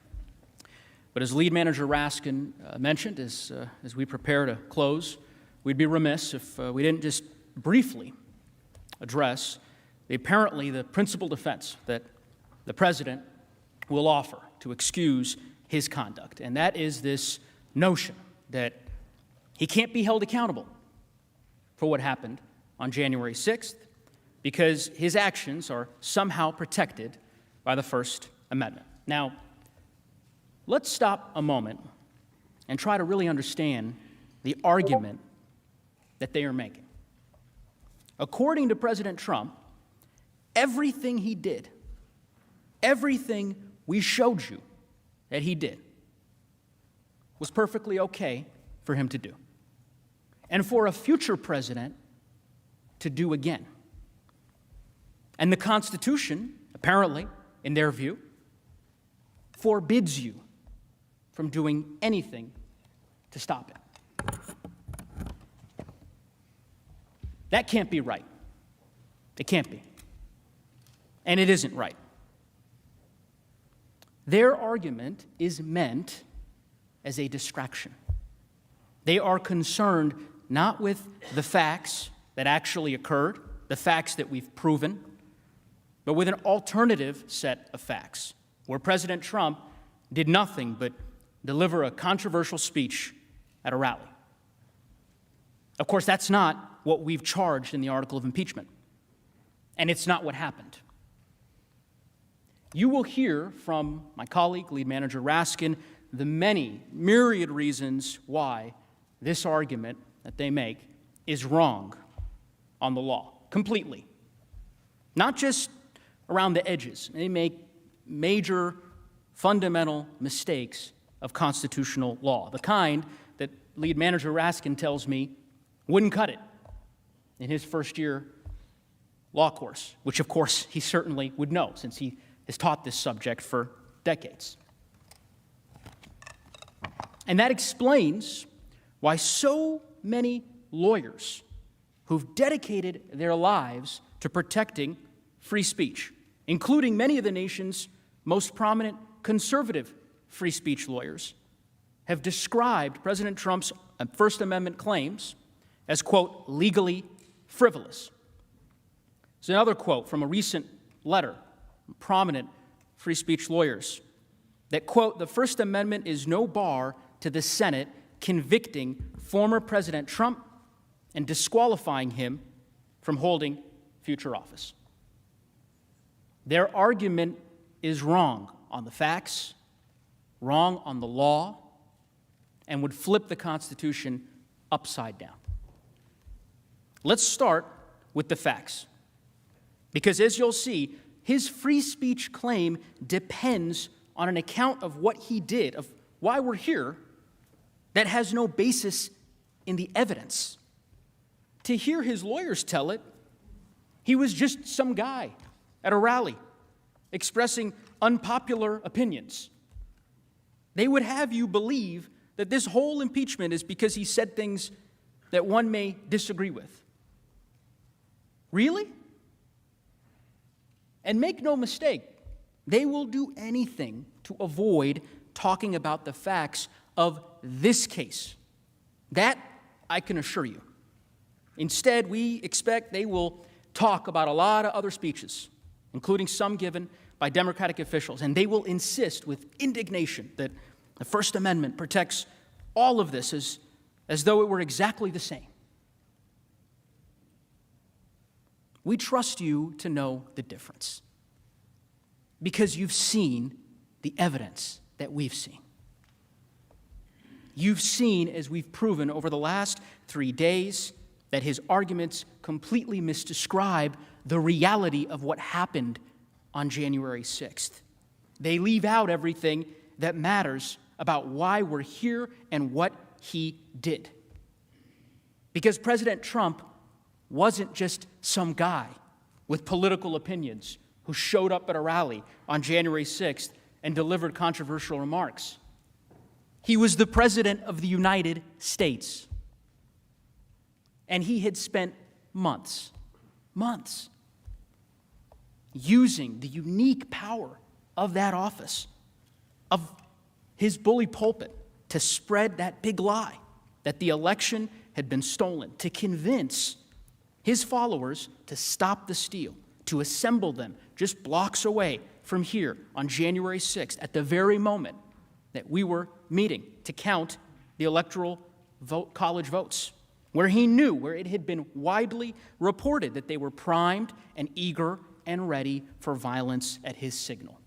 But as Lead Manager Raskin mentioned, as we prepare to close, we'd be remiss if we didn't just briefly address the principal defense that the President will offer to excuse his conduct, and that is this notion that he can't be held accountable for what happened on January 6th because his actions are somehow protected by the First Amendment. Now, let's stop a moment and try to really understand the argument that they are making. According to President Trump, everything he did, everything we showed you that he did, was perfectly okay for him to do, and for a future president to do again. And the Constitution, apparently, in their view, forbids you from doing anything to stop it. That can't be right. It can't be. And it isn't right. Their argument is meant as a distraction. They are concerned not with the facts that actually occurred, the facts that we've proven, but with an alternative set of facts, where President Trump did nothing but deliver a controversial speech at a rally. Of course, that's not what we've charged in the article of impeachment, and it's not what happened. You will hear from my colleague, Lead Manager Raskin, the many myriad reasons why this argument that they make is wrong on the law, completely. Not just around the edges. They make major, fundamental mistakes of constitutional law, the kind that Lead Manager Raskin tells me wouldn't cut it in his first year law course, which of course he certainly would know since he has taught this subject for decades. And that explains why so many lawyers who've dedicated their lives to protecting free speech, including many of the nation's most prominent conservative free speech lawyers, have described President Trump's First Amendment claims as, quote, legally frivolous. There's another quote from a recent letter from prominent free speech lawyers that, quote, the First Amendment is no bar to the Senate convicting former President Trump and disqualifying him from holding future office. Their argument is wrong on the facts, wrong on the law, and would flip the Constitution upside down. Let's start with the facts, because as you'll see, his free speech claim depends on an account of what he did, of why we're here, that has no basis in the evidence. To hear his lawyers tell it, he was just some guy at a rally expressing unpopular opinions. They would have you believe that this whole impeachment is because he said things that one may disagree with. Really? And make no mistake, they will do anything to avoid talking about the facts of this case. That I can assure you. Instead, we expect they will talk about a lot of other speeches, including some given by Democratic officials, and they will insist with indignation that the First Amendment protects all of this as though it were exactly the same. We trust you to know the difference because you've seen the evidence that we've seen. You've seen, as we've proven over the last 3 days, that his arguments completely misdescribe the reality of what happened on January 6th. They leave out everything that matters about why we're here and what he did. Because President Trump wasn't just some guy with political opinions who showed up at a rally on January 6th and delivered controversial remarks. He was the President of the United States. And he had spent months, using the unique power of that office, of his bully pulpit, to spread that big lie that the election had been stolen, to convince his followers to stop the steal, to assemble them just blocks away from here on January 6th, at the very moment that we were meeting to count the electoral college votes, where he knew, where it had been widely reported that they were primed and eager and ready for violence at his signal.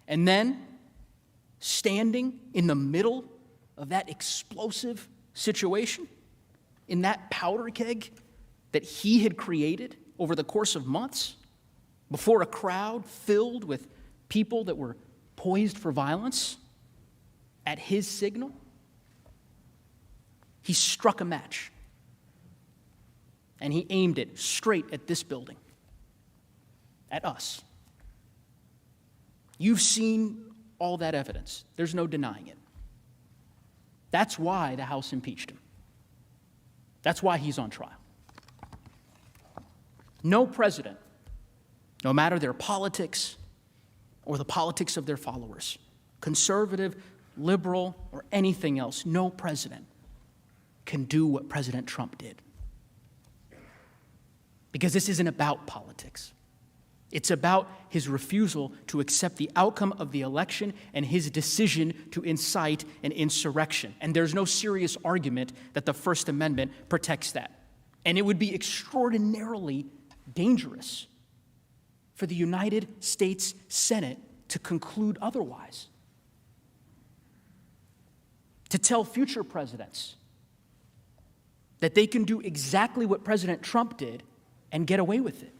And then, standing in the middle of that explosive situation, in that powder keg that he had created over the course of months, before a crowd filled with people that were poised for violence, at his signal, he struck a match, and he aimed it straight at this building, at us. You've seen all that evidence. There's no denying it. That's why the House impeached him. That's why he's on trial. No president, no matter their politics or the politics of their followers, conservative, liberal, or anything else, no president can do what President Trump did. Because this isn't about politics. It's about his refusal to accept the outcome of the election and his decision to incite an insurrection. And there's no serious argument that the First Amendment protects that. And it would be extraordinarily dangerous for the United States Senate to conclude otherwise. To tell future presidents that they can do exactly what President Trump did and get away with it.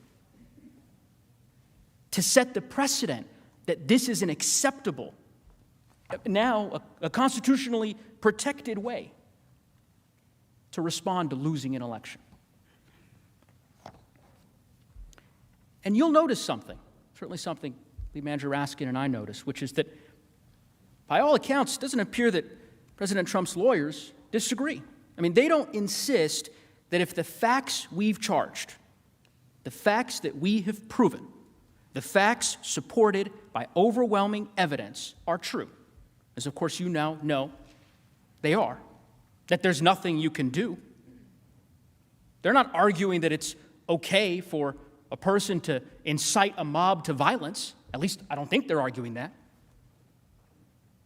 To set the precedent that this is an acceptable, now a constitutionally protected way to respond to losing an election. And you'll notice something, certainly something Lead Manager Raskin and I noticed, which is that by all accounts, it doesn't appear that President Trump's lawyers disagree. I mean, they don't insist that if the facts we've charged, the facts that we have proven, the facts supported by overwhelming evidence are true, as of course you now know they are, that there's nothing you can do. They're not arguing that it's okay for a person to incite a mob to violence. At least I don't think they're arguing that.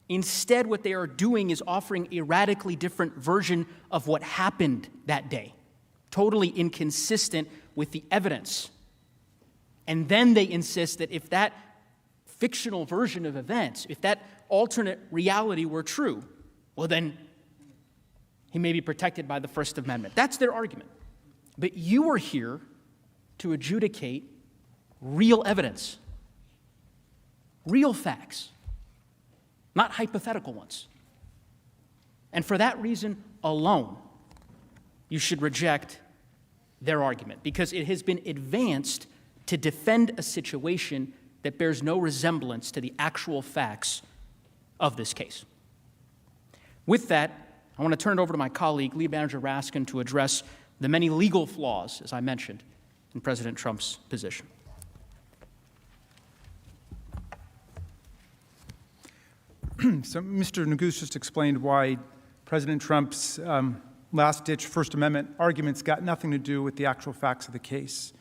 Instead, what they are doing is offering a radically different version of what happened that day, totally inconsistent with the evidence. And then they insist that if that fictional version of events, if that alternate reality were true, well then he may be protected by the First Amendment. That's their argument. But you are here to adjudicate real evidence, real facts, not hypothetical ones. And for that reason alone, you should reject their argument, because it has been advanced to defend a situation that bears no resemblance to the actual facts of this case. With that, I want to turn it over to my colleague, Lead Manager Raskin, to address the many legal flaws, as I mentioned, in President Trump's position. So Mr. Neguse just explained why President Trump's last-ditch First Amendment arguments got nothing to do with the actual facts of the case.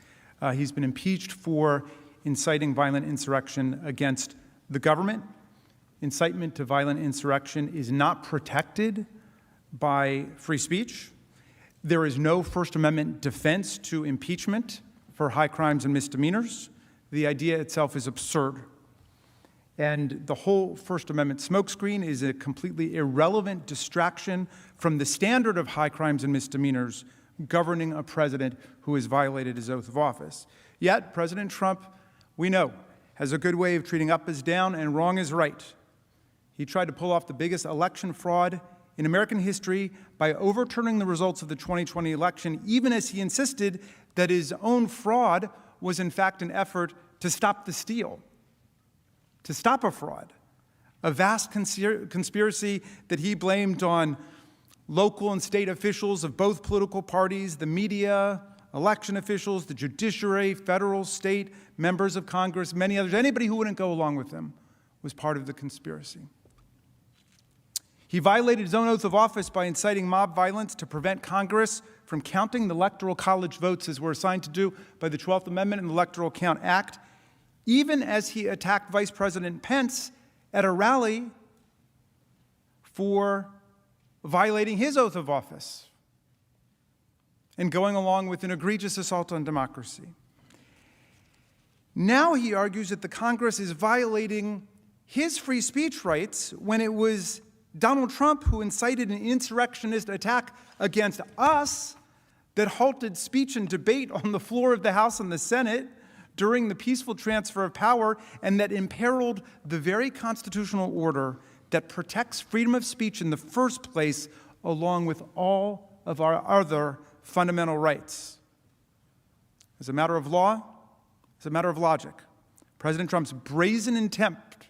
He's been impeached for inciting violent insurrection against the government. Incitement to violent insurrection is not protected by free speech. There is no First Amendment defense to impeachment for high crimes and misdemeanors. The idea itself is absurd. And the whole First Amendment smokescreen is a completely irrelevant distraction from the standard of high crimes and misdemeanors governing a president who has violated his oath of office. Yet, President Trump, we know, has a good way of treating up as down and wrong as right. He tried to pull off the biggest election fraud in American history by overturning the results of the 2020 election, even as he insisted that his own fraud was in fact an effort to stop the steal, to stop a fraud, a vast conspiracy that he blamed on local and state officials of both political parties, the media, election officials, the judiciary, federal, state, members of Congress, many others. Anybody who wouldn't go along with him was part of the conspiracy. He violated his own oath of office by inciting mob violence to prevent Congress from counting the Electoral College votes as we're assigned to do by the 12th Amendment and the Electoral Count Act, even as he attacked Vice President Pence at a rally for violating his oath of office and going along with an egregious assault on democracy. Now he argues that the Congress is violating his free speech rights when it was Donald Trump who incited an insurrectionist attack against us that halted speech and debate on the floor of the House and the Senate during the peaceful transfer of power, and that imperiled the very constitutional order that protects freedom of speech in the first place, along with all of our other fundamental rights. As a matter of law, as a matter of logic, President Trump's brazen attempt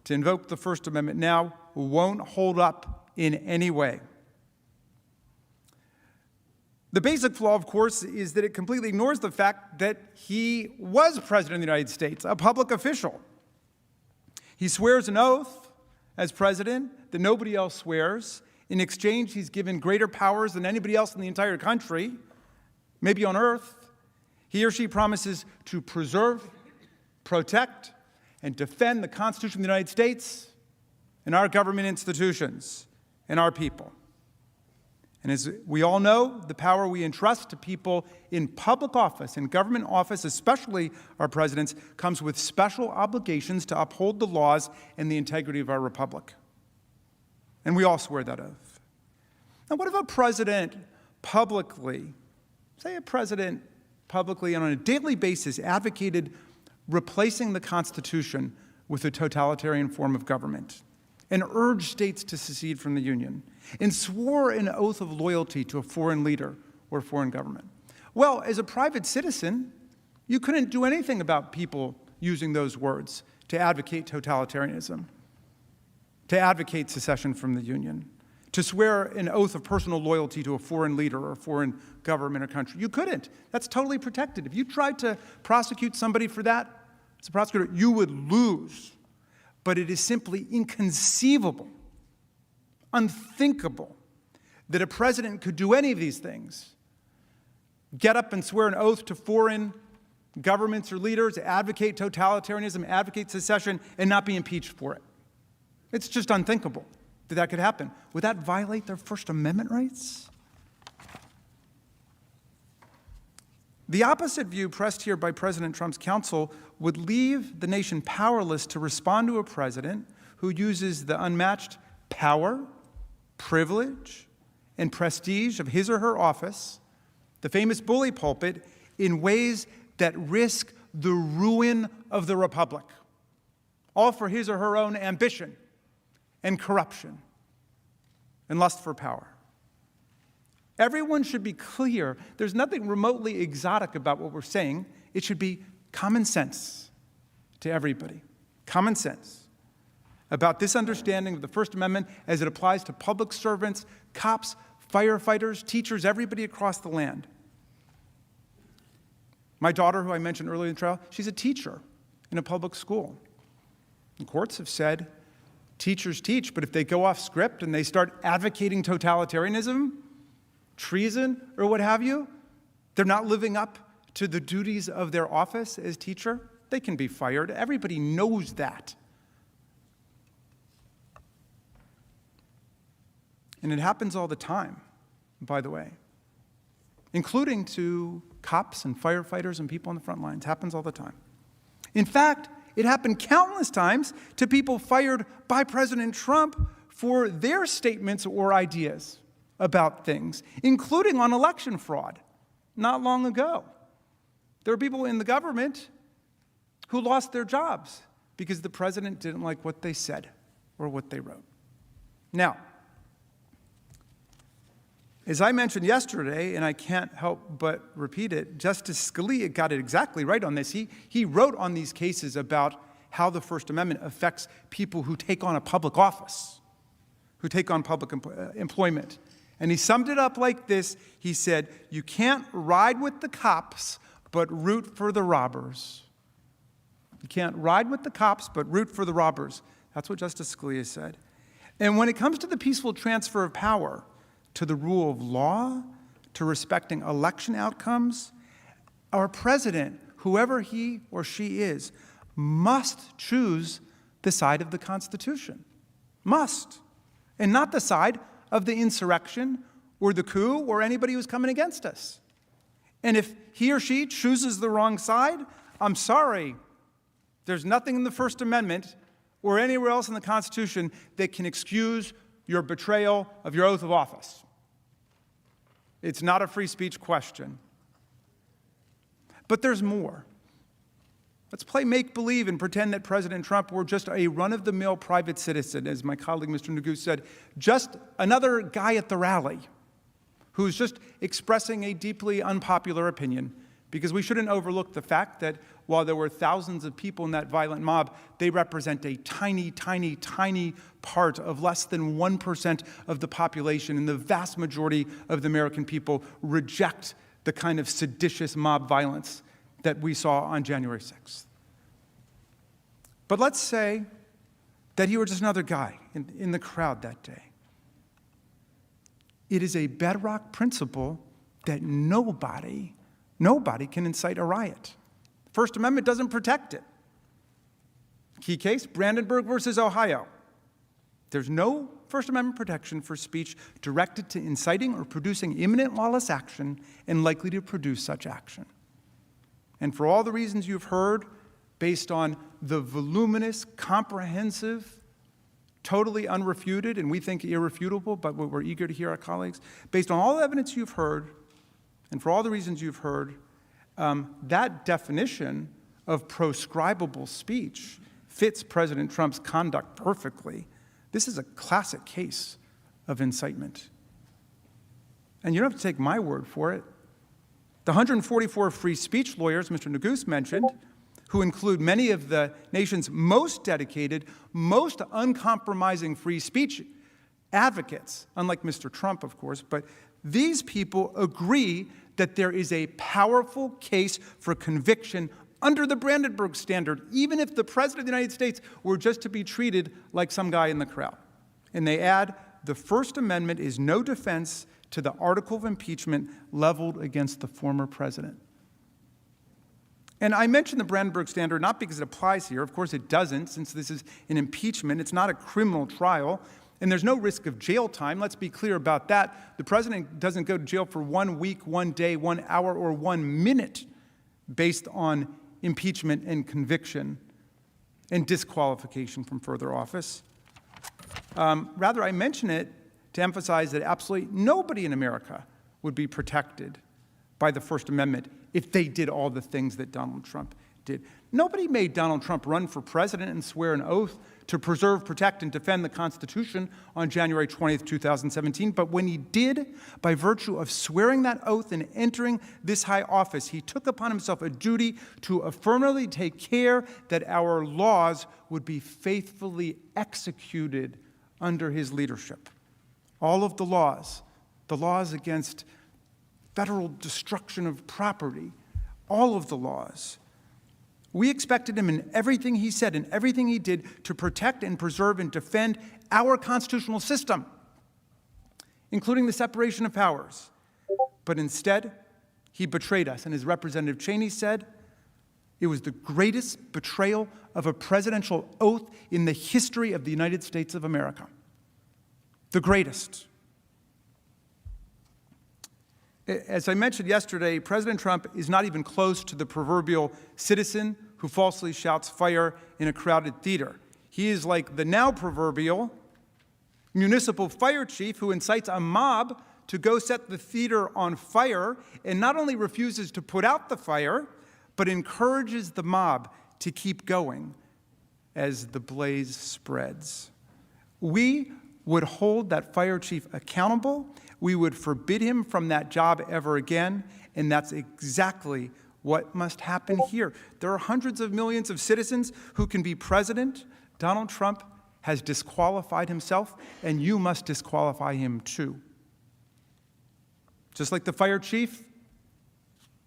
to invoke the First Amendment now won't hold up in any way. The basic flaw, of course, is that it completely ignores the fact that he was president of the United States, a public official. He swears an oath as president that nobody else swears. In exchange, he's given greater powers than anybody else in the entire country, maybe on earth. He or she promises to preserve, protect, and defend the Constitution of the United States and our government institutions and our people. And as we all know, the power we entrust to people in public office, in government office, especially our presidents, comes with special obligations to uphold the laws and the integrity of our republic. And we all swear that oath. Now, what if a president publicly, say a president publicly and on a daily basis advocated replacing the Constitution with a totalitarian form of government, and urged states to secede from the Union, and swore an oath of loyalty to a foreign leader or foreign government? Well, as a private citizen, you couldn't do anything about people using those words to advocate totalitarianism, to advocate secession from the Union, to swear an oath of personal loyalty to a foreign leader or a foreign government or country. You couldn't. That's totally protected. If you tried to prosecute somebody for that, as a prosecutor, you would lose. But it is simply inconceivable, unthinkable, that a president could do any of these things. Get up and swear an oath to foreign governments or leaders, advocate totalitarianism, advocate secession, and not be impeached for it. It's just unthinkable that that could happen. Would that violate their First Amendment rights? The opposite view pressed here by President Trump's counsel would leave the nation powerless to respond to a president who uses the unmatched power, privilege, and prestige of his or her office, the famous bully pulpit, in ways that risk the ruin of the republic, all for his or her own ambition and corruption. and lust for power. Everyone should be clear. There's nothing remotely exotic about what we're saying. It should be common sense to everybody. Common sense about this understanding of the First Amendment as it applies to public servants, cops, firefighters, teachers, everybody across the land. My daughter, who I mentioned earlier in the trial, she's a teacher in a public school. The courts have said teachers teach, but if they go off script and they start advocating totalitarianism, treason, or what have you, they're not living up to the duties of their office as teacher, they can be fired. Everybody knows that. And it happens all the time, by the way, including to cops and firefighters and people on the front lines. It happens all the time. In fact, it happened countless times to people fired by President Trump for their statements or ideas about things, including on election fraud, not long ago. There were people in the government who lost their jobs because the president didn't like what they said or what they wrote. Now, as I mentioned yesterday, and I can't help but repeat it, Justice Scalia got it exactly right on this. He wrote on these cases about how the First Amendment affects people who take on a public office, who take on public employment. And he summed it up like this. He said, you can't ride with the cops, but root for the robbers. You can't ride with the cops, but root for the robbers. That's what Justice Scalia said. And when it comes to the peaceful transfer of power, to the rule of law, to respecting election outcomes, our president, whoever he or she is, must choose the side of the Constitution. Must. And not the side of the insurrection or the coup or anybody who's coming against us. And if he or she chooses the wrong side, I'm sorry. There's nothing in the First Amendment or anywhere else in the Constitution that can excuse your betrayal of your oath of office. It's not a free speech question. But there's more. Let's play make-believe and pretend that President Trump were just a run-of-the-mill private citizen, as my colleague Mr. Nagu said, just another guy at the rally who's just expressing a deeply unpopular opinion, because we shouldn't overlook the fact that while there were thousands of people in that violent mob, they represent a tiny, tiny, tiny part of less than 1% of the population, and the vast majority of the American people reject the kind of seditious mob violence that we saw on January 6th. But let's say that you were just another guy in the crowd that day. It is a bedrock principle that nobody can incite a riot. The First Amendment doesn't protect it. Key case, Brandenburg versus Ohio. There's no First Amendment protection for speech directed to inciting or producing imminent lawless action and likely to produce such action. And for all the reasons you've heard, based on the voluminous, comprehensive, totally unrefuted, and we think irrefutable, but we're eager to hear our colleagues, based on all the evidence you've heard, and for all the reasons you've heard, that definition of proscribable speech fits President Trump's conduct perfectly. This is a classic case of incitement. And you don't have to take my word for it. The 144 free speech lawyers Mr. Nagu mentioned, who include many of the nation's most dedicated, most uncompromising free speech advocates, unlike Mr. Trump, of course, but these people agree that there is a powerful case for conviction under the Brandenburg Standard, even if the President of the United States were just to be treated like some guy in the crowd. And they add, the First Amendment is no defense to the article of impeachment leveled against the former president. And I mention the Brandenburg Standard not because it applies here. Of course it doesn't, since this is an impeachment. It's not a criminal trial, and there's no risk of jail time. Let's be clear about that. The president doesn't go to jail for 1 week, 1 day, 1 hour, or 1 minute based on impeachment and conviction and disqualification from further office. Rather, I mention it to emphasize that absolutely nobody in America would be protected by the First Amendment if they did all the things that Donald Trump did. Nobody made Donald Trump run for president and swear an oath to preserve, protect, and defend the Constitution on January 20th, 2017. But when he did, by virtue of swearing that oath and entering this high office, he took upon himself a duty to affirmatively take care that our laws would be faithfully executed under his leadership. All of the laws against federal destruction of property, all of the laws. We expected him in everything he said and everything he did to protect and preserve and defend our constitutional system, including the separation of powers. But instead, he betrayed us. And as Representative Cheney said, it was the greatest betrayal of a presidential oath in the history of the United States of America. The greatest. As I mentioned yesterday, President Trump is not even close to the proverbial citizen who falsely shouts fire in a crowded theater. He is like the now proverbial municipal fire chief who incites a mob to go set the theater on fire and not only refuses to put out the fire, but encourages the mob to keep going as the blaze spreads. We would hold that fire chief accountable. We would forbid him from that job ever again, and that's exactly what must happen here. There are hundreds of millions of citizens who can be president. Donald Trump has disqualified himself, and you must disqualify him too. Just like the fire chief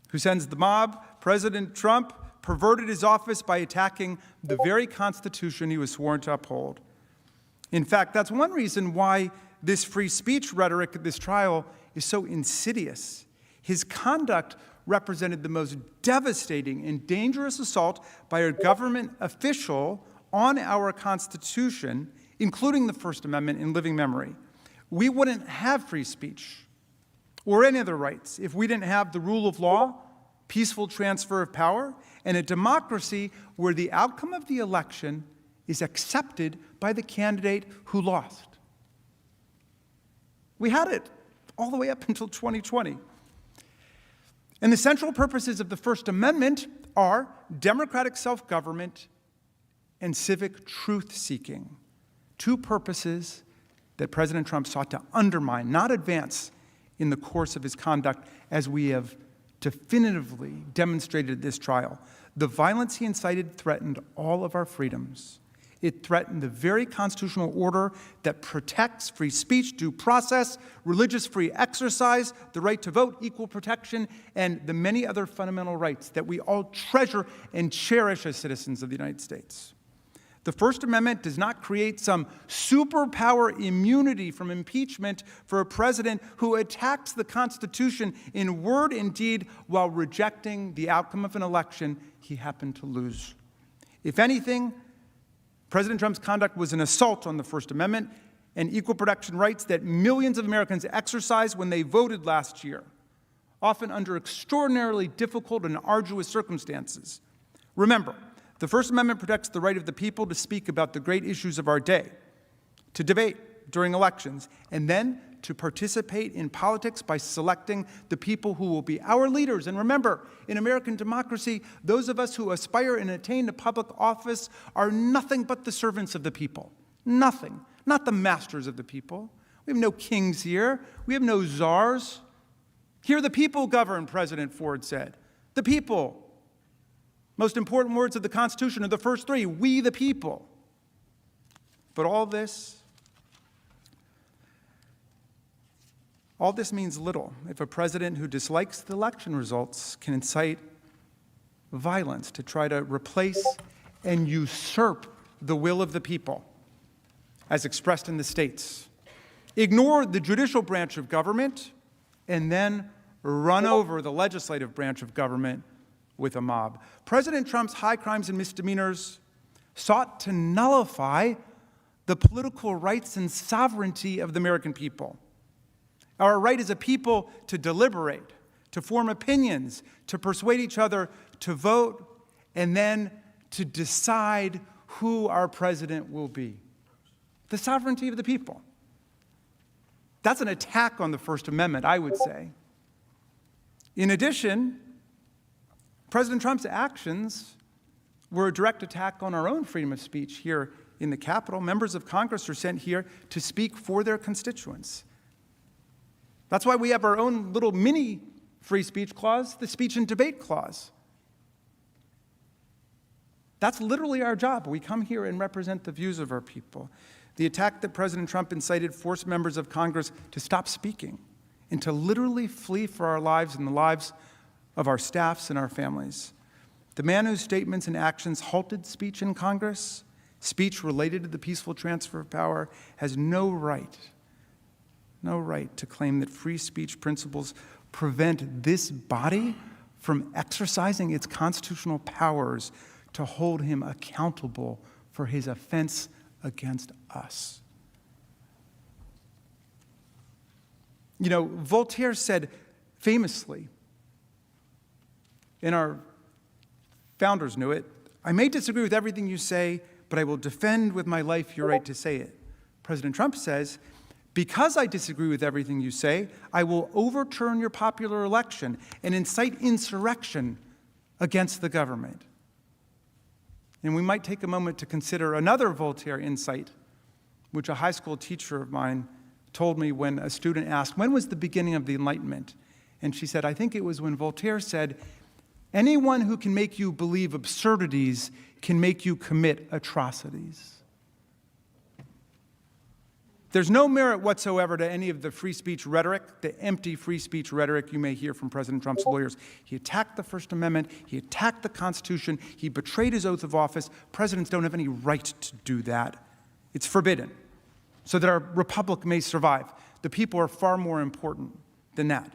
who sends the mob, President Trump perverted his office by attacking the very Constitution he was sworn to uphold. In fact, that's one reason why this free speech rhetoric at this trial is so insidious. His conduct represented the most devastating and dangerous assault by a government official on our Constitution, including the First Amendment in living memory. We wouldn't have free speech or any other rights if we didn't have the rule of law, peaceful transfer of power, and a democracy where the outcome of the election is accepted by the candidate who lost. We had it all the way up until 2020. And the central purposes of the First Amendment are democratic self-government and civic truth-seeking, two purposes that President Trump sought to undermine, not advance, in the course of his conduct, as we have definitively demonstrated at this trial. The violence he incited threatened all of our freedoms. It threatened the very constitutional order that protects free speech, due process, religious free exercise, the right to vote, equal protection, and the many other fundamental rights that we all treasure and cherish as citizens of the United States. The First Amendment does not create some superpower immunity from impeachment for a president who attacks the Constitution in word and deed while rejecting the outcome of an election he happened to lose. If anything, President Trump's conduct was an assault on the First Amendment and equal protection rights that millions of Americans exercised when they voted last year, often under extraordinarily difficult and arduous circumstances. Remember, the First Amendment protects the right of the people to speak about the great issues of our day, to debate during elections, and then to participate in politics by selecting the people who will be our leaders. And remember, in American democracy, those of us who aspire and attain to public office are nothing but the servants of the people. Nothing. Not the masters of the people. We have no kings here. We have no czars. Here the people govern, President Ford said. The people. Most important words of the Constitution are the first three, we the people. But all this means little if a president who dislikes the election results can incite violence to try to replace and usurp the will of the people, as expressed in the states, ignore the judicial branch of government, and then run over the legislative branch of government with a mob. President Trump's high crimes and misdemeanors sought to nullify the political rights and sovereignty of the American people. Our right as a people to deliberate, to form opinions, to persuade each other to vote, and then to decide who our president will be. The sovereignty of the people. That's an attack on the First Amendment, I would say. In addition, President Trump's actions were a direct attack on our own freedom of speech here in the Capitol. Members of Congress are sent here to speak for their constituents. That's why we have our own little mini free speech clause, the speech and debate clause. That's literally our job. We come here and represent the views of our people. The attack that President Trump incited forced members of Congress to stop speaking and to literally flee for our lives and the lives of our staffs and our families. The man whose statements and actions halted speech in Congress, speech related to the peaceful transfer of power, has no right to claim that free speech principles prevent this body from exercising its constitutional powers to hold him accountable for his offense against us. You know, Voltaire said famously, and our founders knew it, "I may disagree with everything you say, but I will defend with my life your right to say it." President Trump says, "Because I disagree with everything you say, I will overturn your popular election and incite insurrection against the government." And we might take a moment to consider another Voltaire insight, which a high school teacher of mine told me when a student asked, "When was the beginning of the Enlightenment?" And she said, "I think it was when Voltaire said, 'Anyone who can make you believe absurdities can make you commit atrocities.'" There's no merit whatsoever to any of the free speech rhetoric, the empty free speech rhetoric you may hear from President Trump's lawyers. He attacked the First Amendment. He attacked the Constitution. He betrayed his oath of office. Presidents don't have any right to do that. It's forbidden, so that our republic may survive. The people are far more important than that.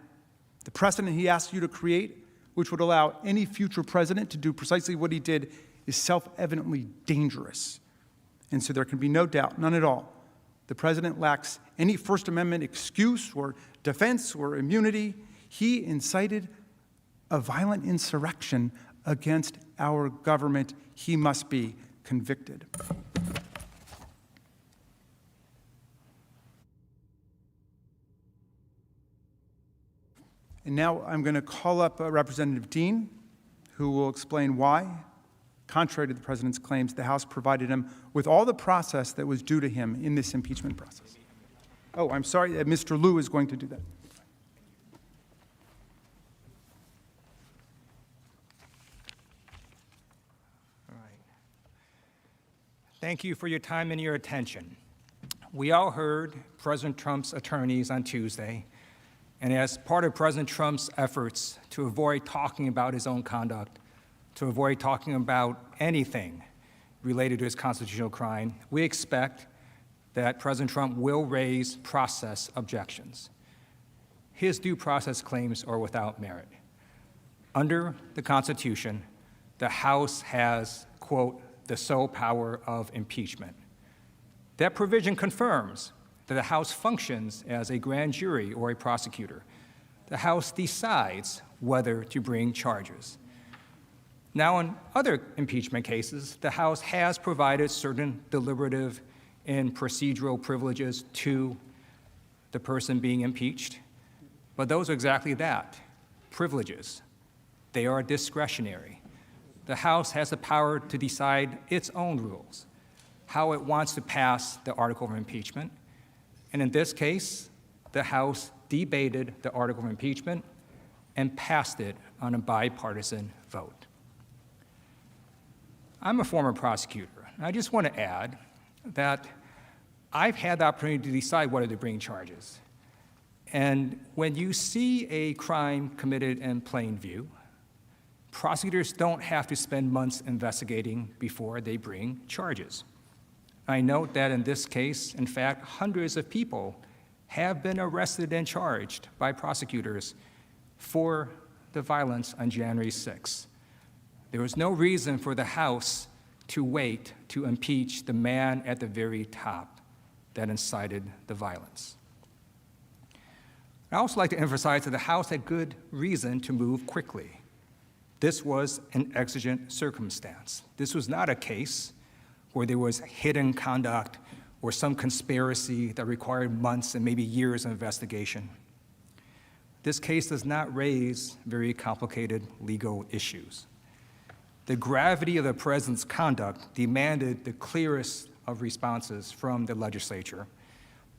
The precedent he asked you to create, which would allow any future president to do precisely what he did, is self-evidently dangerous. And so there can be no doubt, none at all, the president lacks any First Amendment excuse or defense or immunity. He incited a violent insurrection against our government. He must be convicted. And now I'm going to call up Representative Dean, who will explain why, contrary to the president's claims, the House provided him with all the process that was due to him in this impeachment process. Oh, I'm sorry, Mr. Liu is going to do that. All right. Thank you for your time and your attention. We all heard President Trump's attorneys on Tuesday, and as part of President Trump's efforts to avoid talking about his own conduct, to avoid talking about anything related to his constitutional crime, we expect that President Trump will raise process objections. His due process claims are without merit. Under the Constitution, the House has, quote, the sole power of impeachment. That provision confirms that the House functions as a grand jury or a prosecutor. The House decides whether to bring charges. Now, in other impeachment cases, the House has provided certain deliberative and procedural privileges to the person being impeached, but those are exactly that, privileges. They are discretionary. The House has the power to decide its own rules, how it wants to pass the article of impeachment, and in this case, the House debated the article of impeachment and passed it on a bipartisan vote. I'm a former prosecutor. I just want to add that I've had the opportunity to decide whether to bring charges. And when you see a crime committed in plain view, prosecutors don't have to spend months investigating before they bring charges. I note that in this case, in fact, hundreds of people have been arrested and charged by prosecutors for the violence on January 6th. There was no reason for the House to wait to impeach the man at the very top that incited the violence. I'd also like to emphasize that the House had good reason to move quickly. This was an exigent circumstance. This was not a case where there was hidden conduct or some conspiracy that required months and maybe years of investigation. This case does not raise very complicated legal issues. The gravity of the president's conduct demanded the clearest of responses from the legislature,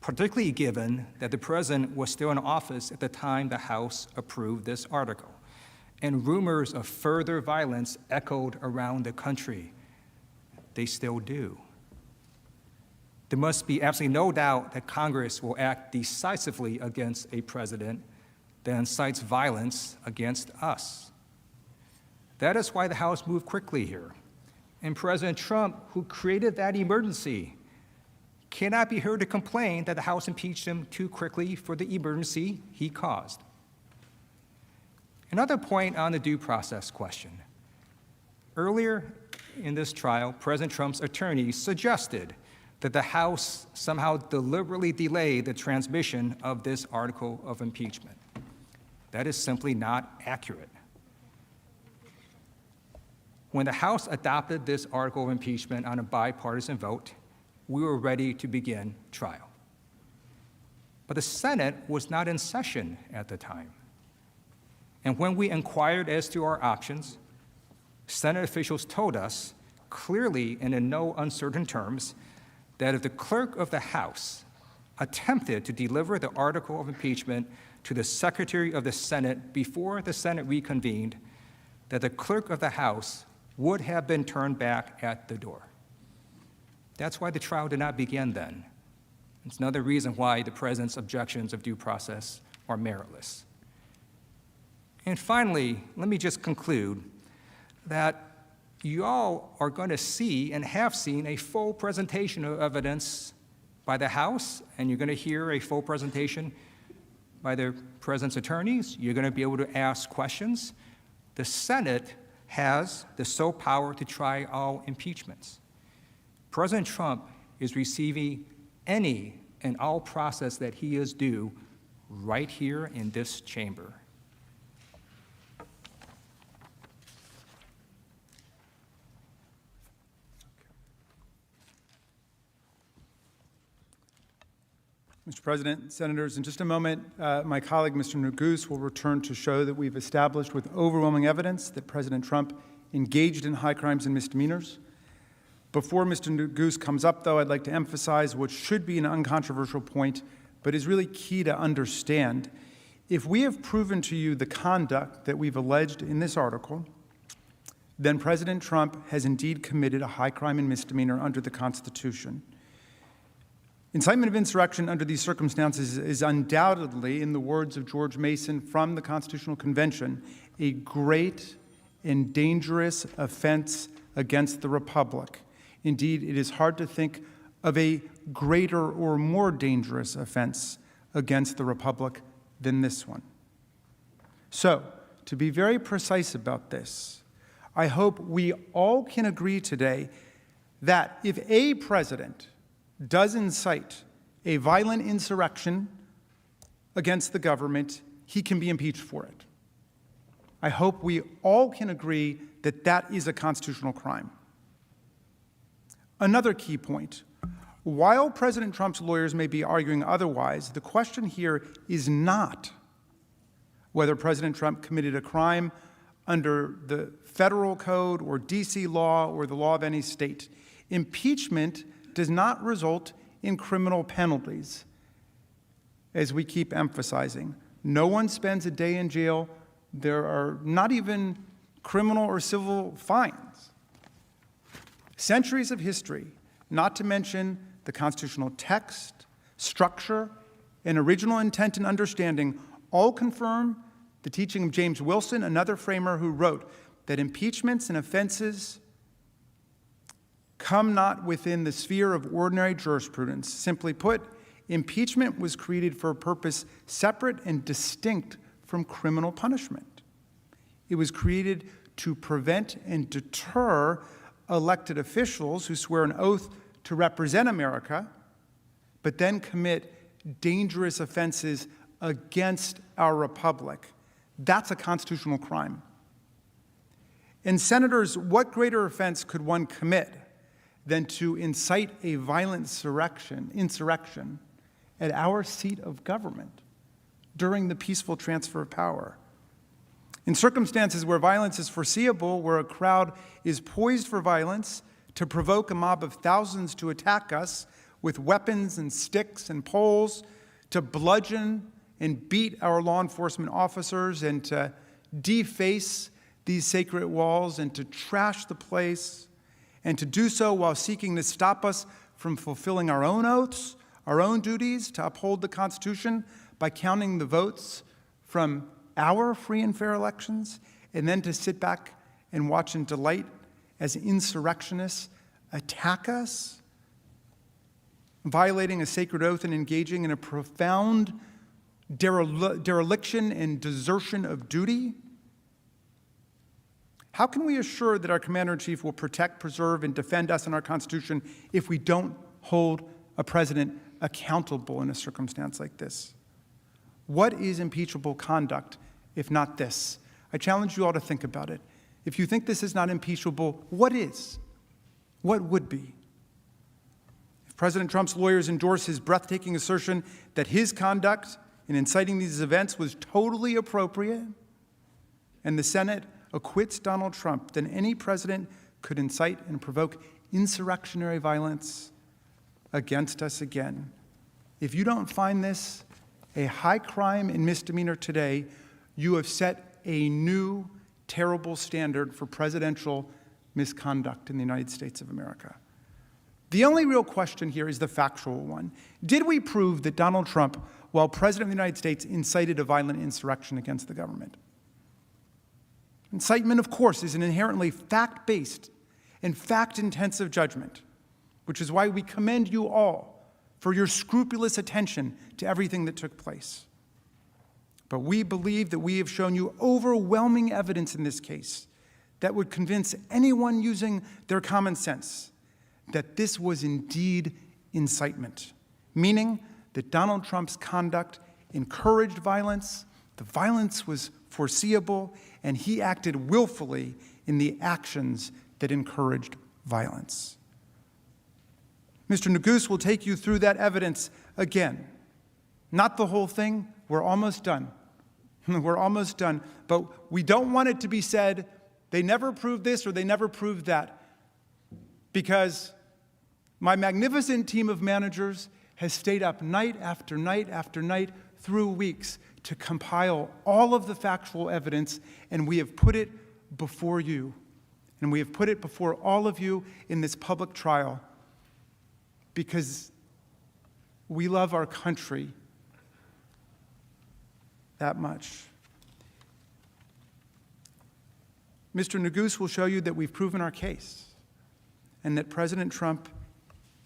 particularly given that the president was still in office at the time the House approved this article, and rumors of further violence echoed around the country. They still do. There must be absolutely no doubt that Congress will act decisively against a president that incites violence against us. That is why the House moved quickly here. And President Trump, who created that emergency, cannot be heard to complain that the House impeached him too quickly for the emergency he caused. Another point on the due process question. Earlier in this trial, President Trump's attorneys suggested that the House somehow deliberately delayed the transmission of this article of impeachment. That is simply not accurate. When the House adopted this article of impeachment on a bipartisan vote, we were ready to begin trial. But the Senate was not in session at the time. And when we inquired as to our options, Senate officials told us clearly and in no uncertain terms that if the clerk of the House attempted to deliver the article of impeachment to the Secretary of the Senate before the Senate reconvened, that the clerk of the House would have been turned back at the door. That's why the trial did not begin then. It's another reason why the president's objections of due process are meritless. And finally, let me just conclude that you all are going to see and have seen a full presentation of evidence by the House, and you're going to hear a full presentation by the president's attorneys. You're going to be able to ask questions. The Senate has the sole power to try all impeachments. President Trump is receiving any and all process that he is due right here in this chamber. Mr. President, Senators, in just a moment, my colleague, Mr. Neguse, will return to show that we've established with overwhelming evidence that President Trump engaged in high crimes and misdemeanors. Before Mr. Neguse comes up, though, I'd like to emphasize what should be an uncontroversial point, but is really key to understand. If we have proven to you the conduct that we've alleged in this article, then President Trump has indeed committed a high crime and misdemeanor under the Constitution. Incitement of insurrection under these circumstances is undoubtedly, in the words of George Mason from the Constitutional Convention, a great and dangerous offense against the Republic. Indeed, it is hard to think of a greater or more dangerous offense against the Republic than this one. So, to be very precise about this, I hope we all can agree today that if a president does incite a violent insurrection against the government, he can be impeached for it. I hope we all can agree that that is a constitutional crime. Another key point, while President Trump's lawyers may be arguing otherwise, the question here is not whether President Trump committed a crime under the federal code or DC law or the law of any state. Impeachment does not result in criminal penalties, as we keep emphasizing. No one spends a day in jail. There are not even criminal or civil fines. Centuries of history, not to mention the constitutional text, structure, and original intent and understanding, all confirm the teaching of James Wilson, another framer who wrote that impeachments and offenses come not within the sphere of ordinary jurisprudence. Simply put, impeachment was created for a purpose separate and distinct from criminal punishment. It was created to prevent and deter elected officials who swear an oath to represent America, but then commit dangerous offenses against our republic. That's a constitutional crime. And senators, what greater offense could one commit than to incite a violent insurrection at our seat of government during the peaceful transfer of power? In circumstances where violence is foreseeable, where a crowd is poised for violence to provoke a mob of thousands to attack us with weapons and sticks and poles, to bludgeon and beat our law enforcement officers and to deface these sacred walls and to trash the place, and to do so while seeking to stop us from fulfilling our own oaths, our own duties, to uphold the Constitution by counting the votes from our free and fair elections, and then to sit back and watch in delight as insurrectionists attack us, violating a sacred oath and engaging in a profound dereliction and desertion of duty? How can we assure that our Commander-in-Chief will protect, preserve, and defend us and our Constitution if we don't hold a president accountable in a circumstance like this? What is impeachable conduct if not this? I challenge you all to think about it. If you think this is not impeachable, what is? What would be? If President Trump's lawyers endorse his breathtaking assertion that his conduct in inciting these events was totally appropriate, and the Senate acquits Donald Trump, then any president could incite and provoke insurrectionary violence against us again. If you don't find this a high crime and misdemeanor today, you have set a new terrible standard for presidential misconduct in the United States of America. The only real question here is the factual one. Did we prove that Donald Trump, while President of the United States, incited a violent insurrection against the government? Incitement, of course, is an inherently fact-based and fact-intensive judgment, which is why we commend you all for your scrupulous attention to everything that took place. But we believe that we have shown you overwhelming evidence in this case that would convince anyone using their common sense that this was indeed incitement, meaning that Donald Trump's conduct encouraged violence, the violence was foreseeable, and he acted willfully in the actions that encouraged violence. Mr. Neguse will take you through that evidence again. Not the whole thing. We're almost done. We're almost done. But we don't want it to be said, they never proved this or they never proved that, because my magnificent team of managers has stayed up night after night after night through weeks to compile all of the factual evidence, and we have put it before you. And we have put it before all of you in this public trial because we love our country that much. Mr. Neguse will show you that we've proven our case and that President Trump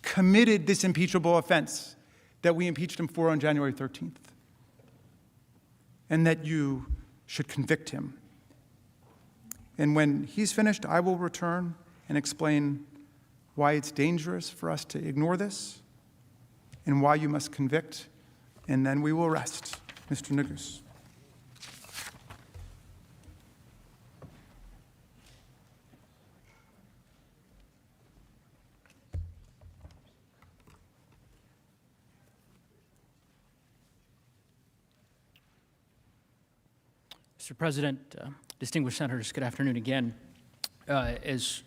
committed this impeachable offense that we impeached him for on January 13th, and that you should convict him. And when he's finished, I will return and explain why it's dangerous for us to ignore this and why you must convict, and then we will rest. Mr. Neguse. Mr. President, distinguished senators, good afternoon again. As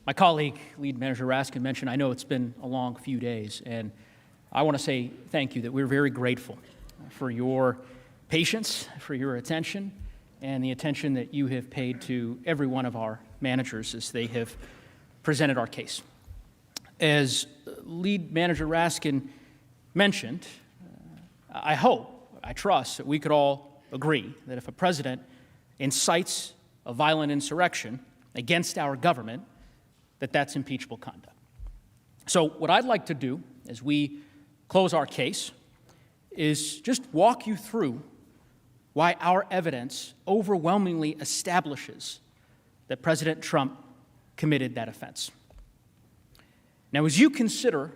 my colleague, Lead Manager Raskin, mentioned, I know it's been a long few days, and I want to say thank you, that we're very grateful for your patience, for your attention, and the attention that you have paid to every one of our managers as they have presented our case. As Lead Manager Raskin mentioned, I hope, I trust that we could all agree that if a president incites a violent insurrection against our government, that that's impeachable conduct. So what I'd like to do as we close our case is just walk you through why our evidence overwhelmingly establishes that President Trump committed that offense. Now, as you consider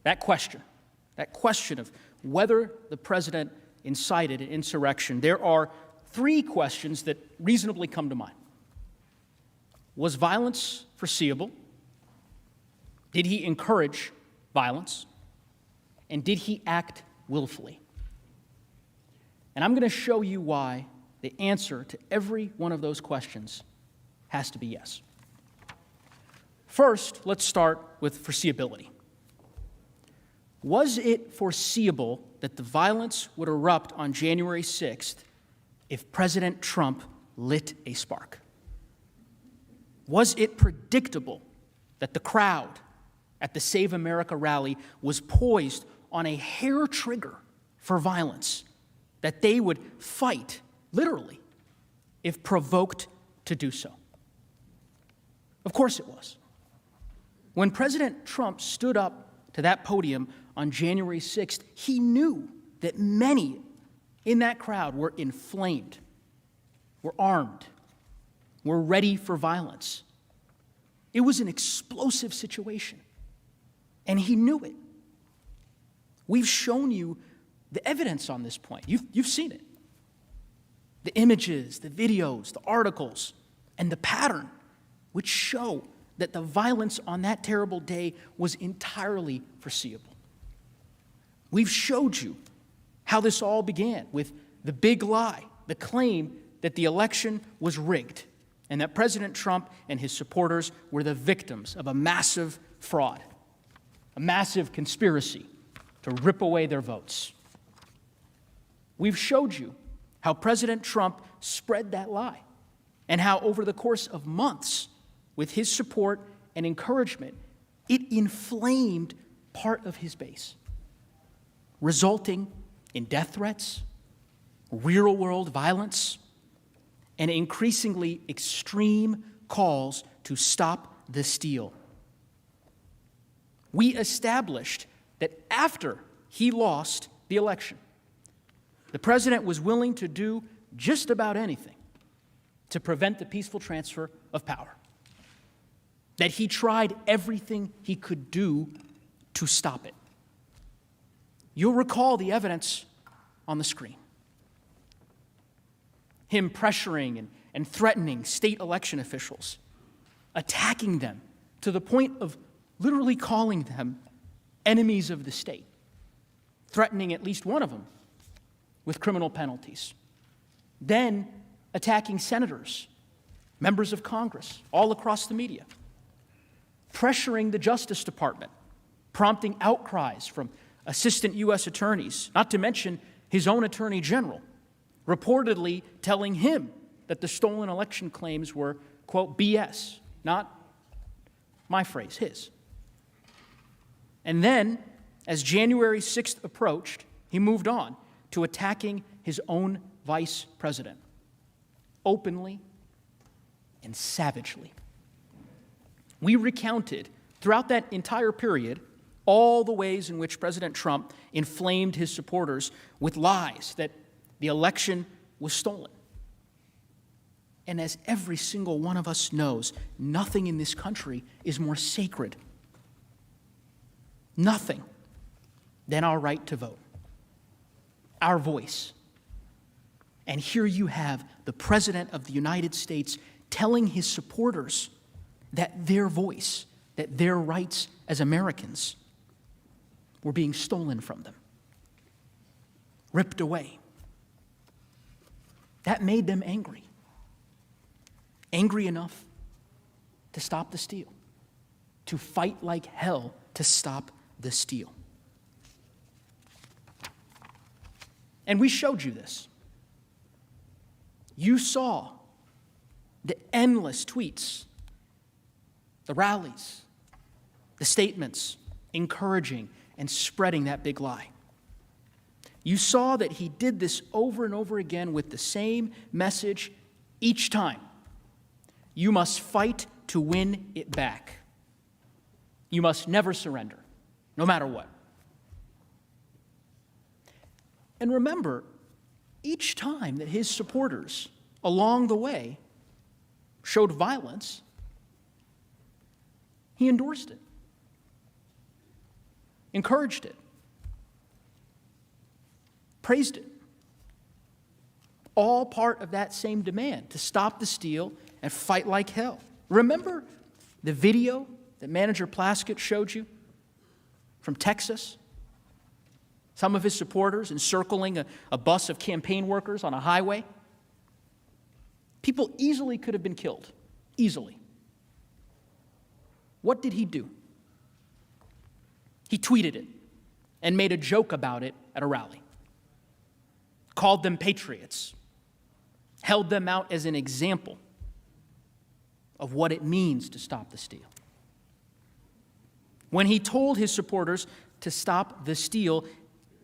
that question of whether the president incited an insurrection, there are three questions that reasonably come to mind. Was violence foreseeable? Did he encourage violence? And did he act willfully? And I'm going to show you why the answer to every one of those questions has to be yes. First, let's start with foreseeability. Was it foreseeable that the violence would erupt on January 6th if President Trump lit a spark? Was it predictable that the crowd at the Save America rally was poised on a hair trigger for violence, that they would fight, literally, if provoked to do so? Of course it was. When President Trump stood up to that podium on January 6th, he knew that many in that crowd were inflamed, were armed, were ready for violence. It was an explosive situation, and he knew it. We've shown you the evidence on this point. You've seen it. The images, the videos, the articles, and the pattern, which show that the violence on that terrible day was entirely foreseeable. We've showed you how this all began with the big lie, the claim that the election was rigged and that President Trump and his supporters were the victims of a massive fraud, a massive conspiracy to rip away their votes. We've showed you how President Trump spread that lie and how over the course of months, with his support and encouragement, it inflamed part of his base, resulting in death threats, real-world violence, and increasingly extreme calls to stop the steal. We established that after he lost the election, the president was willing to do just about anything to prevent the peaceful transfer of power, that he tried everything he could do to stop it. You'll recall the evidence on the screen. Him pressuring and threatening state election officials, attacking them to the point of literally calling them enemies of the state, threatening at least one of them with criminal penalties. Then attacking senators, members of Congress, all across the media, pressuring the Justice Department, prompting outcries from assistant U.S. attorneys, not to mention his own attorney general, reportedly telling him that the stolen election claims were, quote, BS, not my phrase, his. And then, as January 6th approached, he moved on to attacking his own vice president, openly and savagely. We recounted throughout that entire period all the ways in which President Trump inflamed his supporters with lies that the election was stolen. And as every single one of us knows, nothing in this country is more sacred, nothing, than our right to vote, our voice. And here you have the President of the United States telling his supporters that their voice, that their rights as Americans were being stolen from them, ripped away. That made them angry. Angry enough to stop the steal, to fight like hell to stop the steal. And we showed you this. You saw the endless tweets, the rallies, the statements encouraging and spreading that big lie. You saw that he did this over and over again with the same message each time. You must fight to win it back. You must never surrender, no matter what. And remember, each time that his supporters along the way showed violence, he endorsed it, encouraged it, praised it. All part of that same demand to stop the steal and fight like hell. Remember the video that Manager Plaskett showed you from Texas? Some of his supporters encircling a bus of campaign workers on a highway, People easily could have been killed. Easily. What did he do? He tweeted it and made a joke about it at a rally. Called them patriots. Held them out as an example of what it means to stop the steal. When he told his supporters to stop the steal,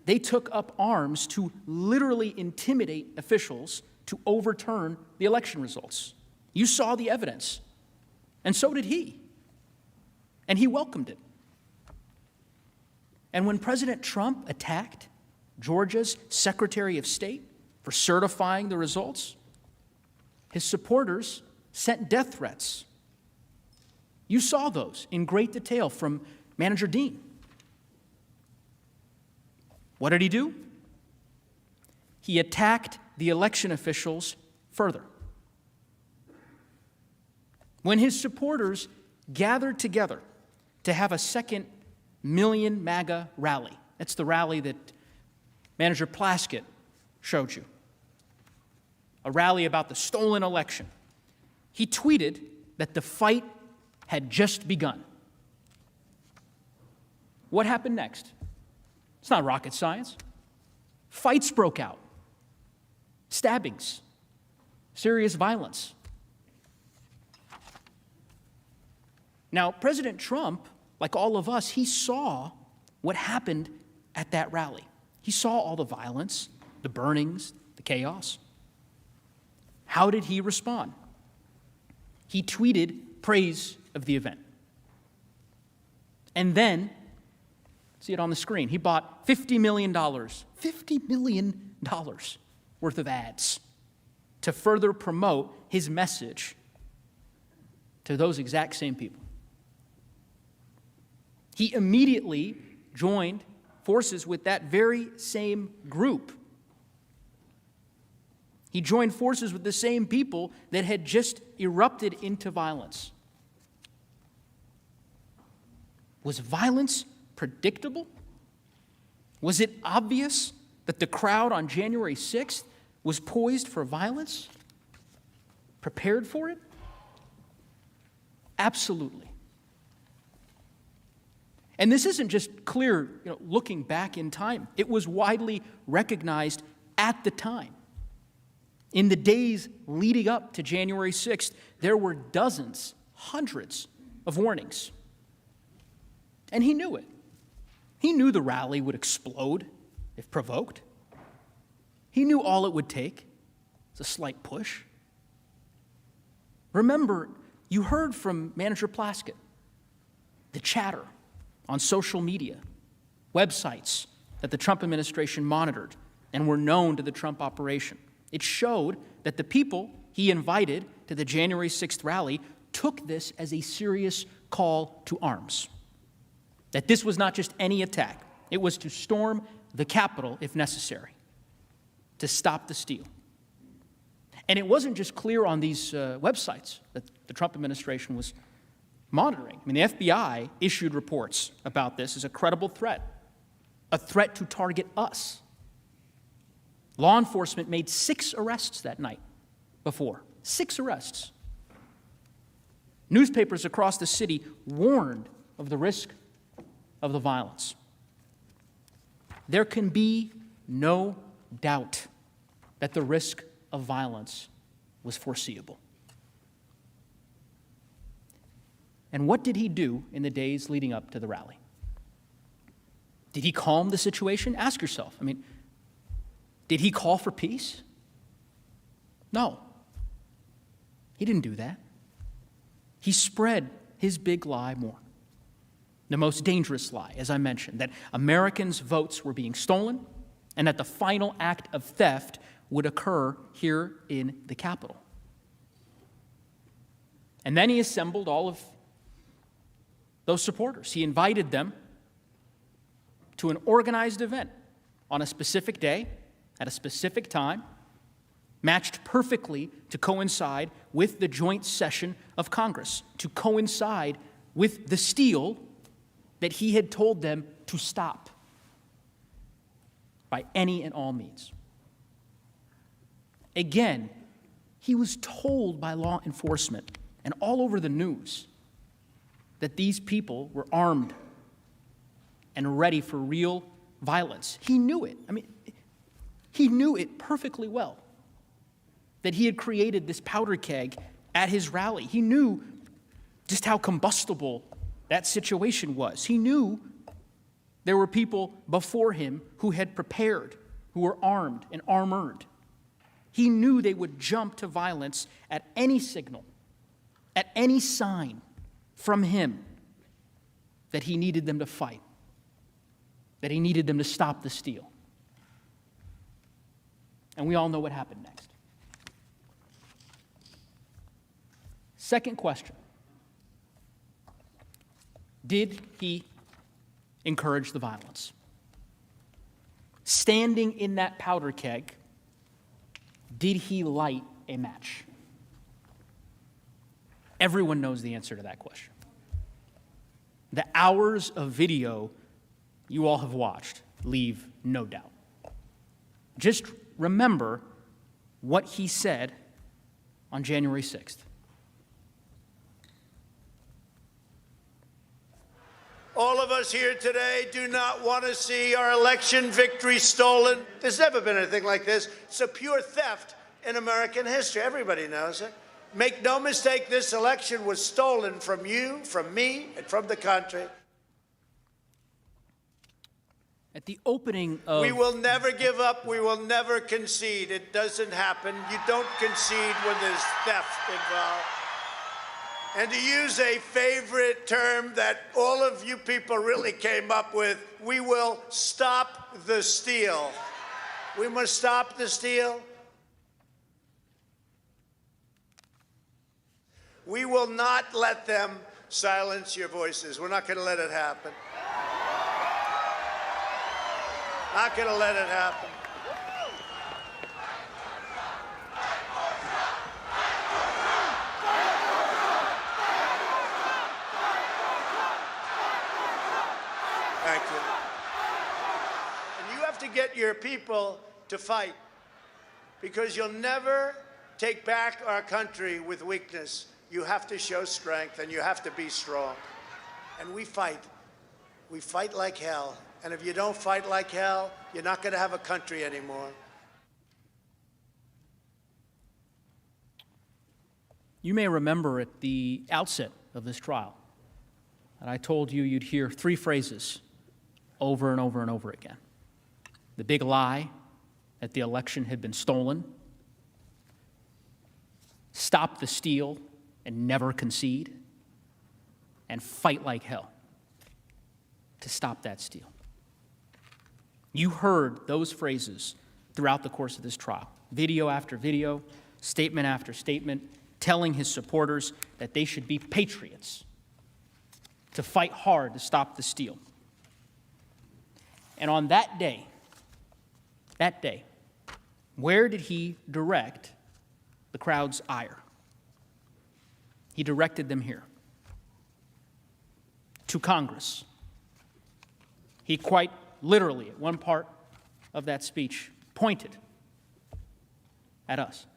they took up arms to literally intimidate officials to overturn the election results. You saw the evidence, and so did he. And he welcomed it. And when President Trump attacked Georgia's Secretary of State for certifying the results, his supporters sent death threats. You saw those in great detail from Manager Dean. What did he do? He attacked the election officials further. When his supporters gathered together to have a second Million MAGA rally, that's the rally that Manager Plaskett showed you, a rally about the stolen election, he tweeted that the fight had just begun. What happened next? It's not rocket science. Fights broke out. Stabbings. Serious violence. Now, President Trump, like all of us, he saw what happened at that rally. He saw all the violence, the burnings, the chaos. How did he respond? He tweeted praise of the event. And then, see it on the screen, he bought $50 million worth of ads to further promote his message to those exact same people. He immediately joined forces with that very same group. He joined forces with the same people that had just erupted into violence. Was violence predictable? Was it obvious that the crowd on January 6th was poised for violence? Prepared for it? Absolutely. And this isn't just clear, looking back in time. It was widely recognized at the time. In the days leading up to January 6th, there were dozens, hundreds of warnings. And he knew it. He knew the rally would explode if provoked. He knew all it would take was a slight push. Remember, you heard from Manager Plaskett, the chatter on social media, websites that the Trump administration monitored and were known to the Trump operation. It showed that the people he invited to the January 6th rally took this as a serious call to arms. That this was not just any attack. It was to storm the Capitol if necessary, to stop the steal. And it wasn't just clear on these websites that the Trump administration was monitoring. I mean, the FBI issued reports about this as a credible threat, a threat to target us. Law enforcement made 6 arrests that night before. 6 arrests. Newspapers across the city warned of the risk of the violence. There can be no doubt that the risk of violence was foreseeable. And what did he do in the days leading up to the rally? Did he calm the situation? Ask yourself. Did he call for peace? No. He didn't do that. He spread his big lie more. The most dangerous lie, as I mentioned, that Americans' votes were being stolen and that the final act of theft would occur here in the Capitol. And then he assembled all of those supporters. He invited them to an organized event on a specific day, at a specific time, matched perfectly to coincide with the joint session of Congress, to coincide with the steal that he had told them to stop by any and all means. Again, He was told by law enforcement and all over the news that these people were armed and ready for real violence. He knew it. I mean, he knew it perfectly well, that he had created this powder keg at his rally. He knew just how combustible that situation was. He knew there were people before him who had prepared, who were armed and armored. He knew they would jump to violence at any signal, at any sign from him that he needed them to fight, that he needed them to stop the steal. And we all know what happened next. Second question. Did he encourage the violence? Standing in that powder keg, did he light a match? Everyone knows the answer to that question. The hours of video you all have watched leave no doubt. Just remember what he said on January 6th. All of us here today do not want to see our election victory stolen. There's never been anything like this. It's a pure theft in American history. Everybody knows it. Make no mistake, this election was stolen from you, from me, and from the country. At the opening of... We will never give up. We will never concede. It doesn't happen. You don't concede when there's theft involved. And to use a favorite term that all of you people really came up with, we will stop the steal. We must stop the steal. We will not let them silence your voices. We're not going to let it happen. Not going to let it happen. Thank you. And you have to get your people to fight, because you'll never take back our country with weakness. You have to show strength, and you have to be strong. And we fight. We fight like hell. And if you don't fight like hell, you're not going to have a country anymore. You may remember at the outset of this trial that I told you you'd hear three phrases over and over and over again. The big lie that the election had been stolen, stop the steal and never concede, and fight like hell to stop that steal. You heard those phrases throughout the course of this trial, video after video, statement after statement, telling his supporters that they should be patriots, to fight hard to stop the steal. And on that day, where did he direct the crowd's ire? He directed them here, to Congress. He quite literally, at one part of that speech, pointed at us.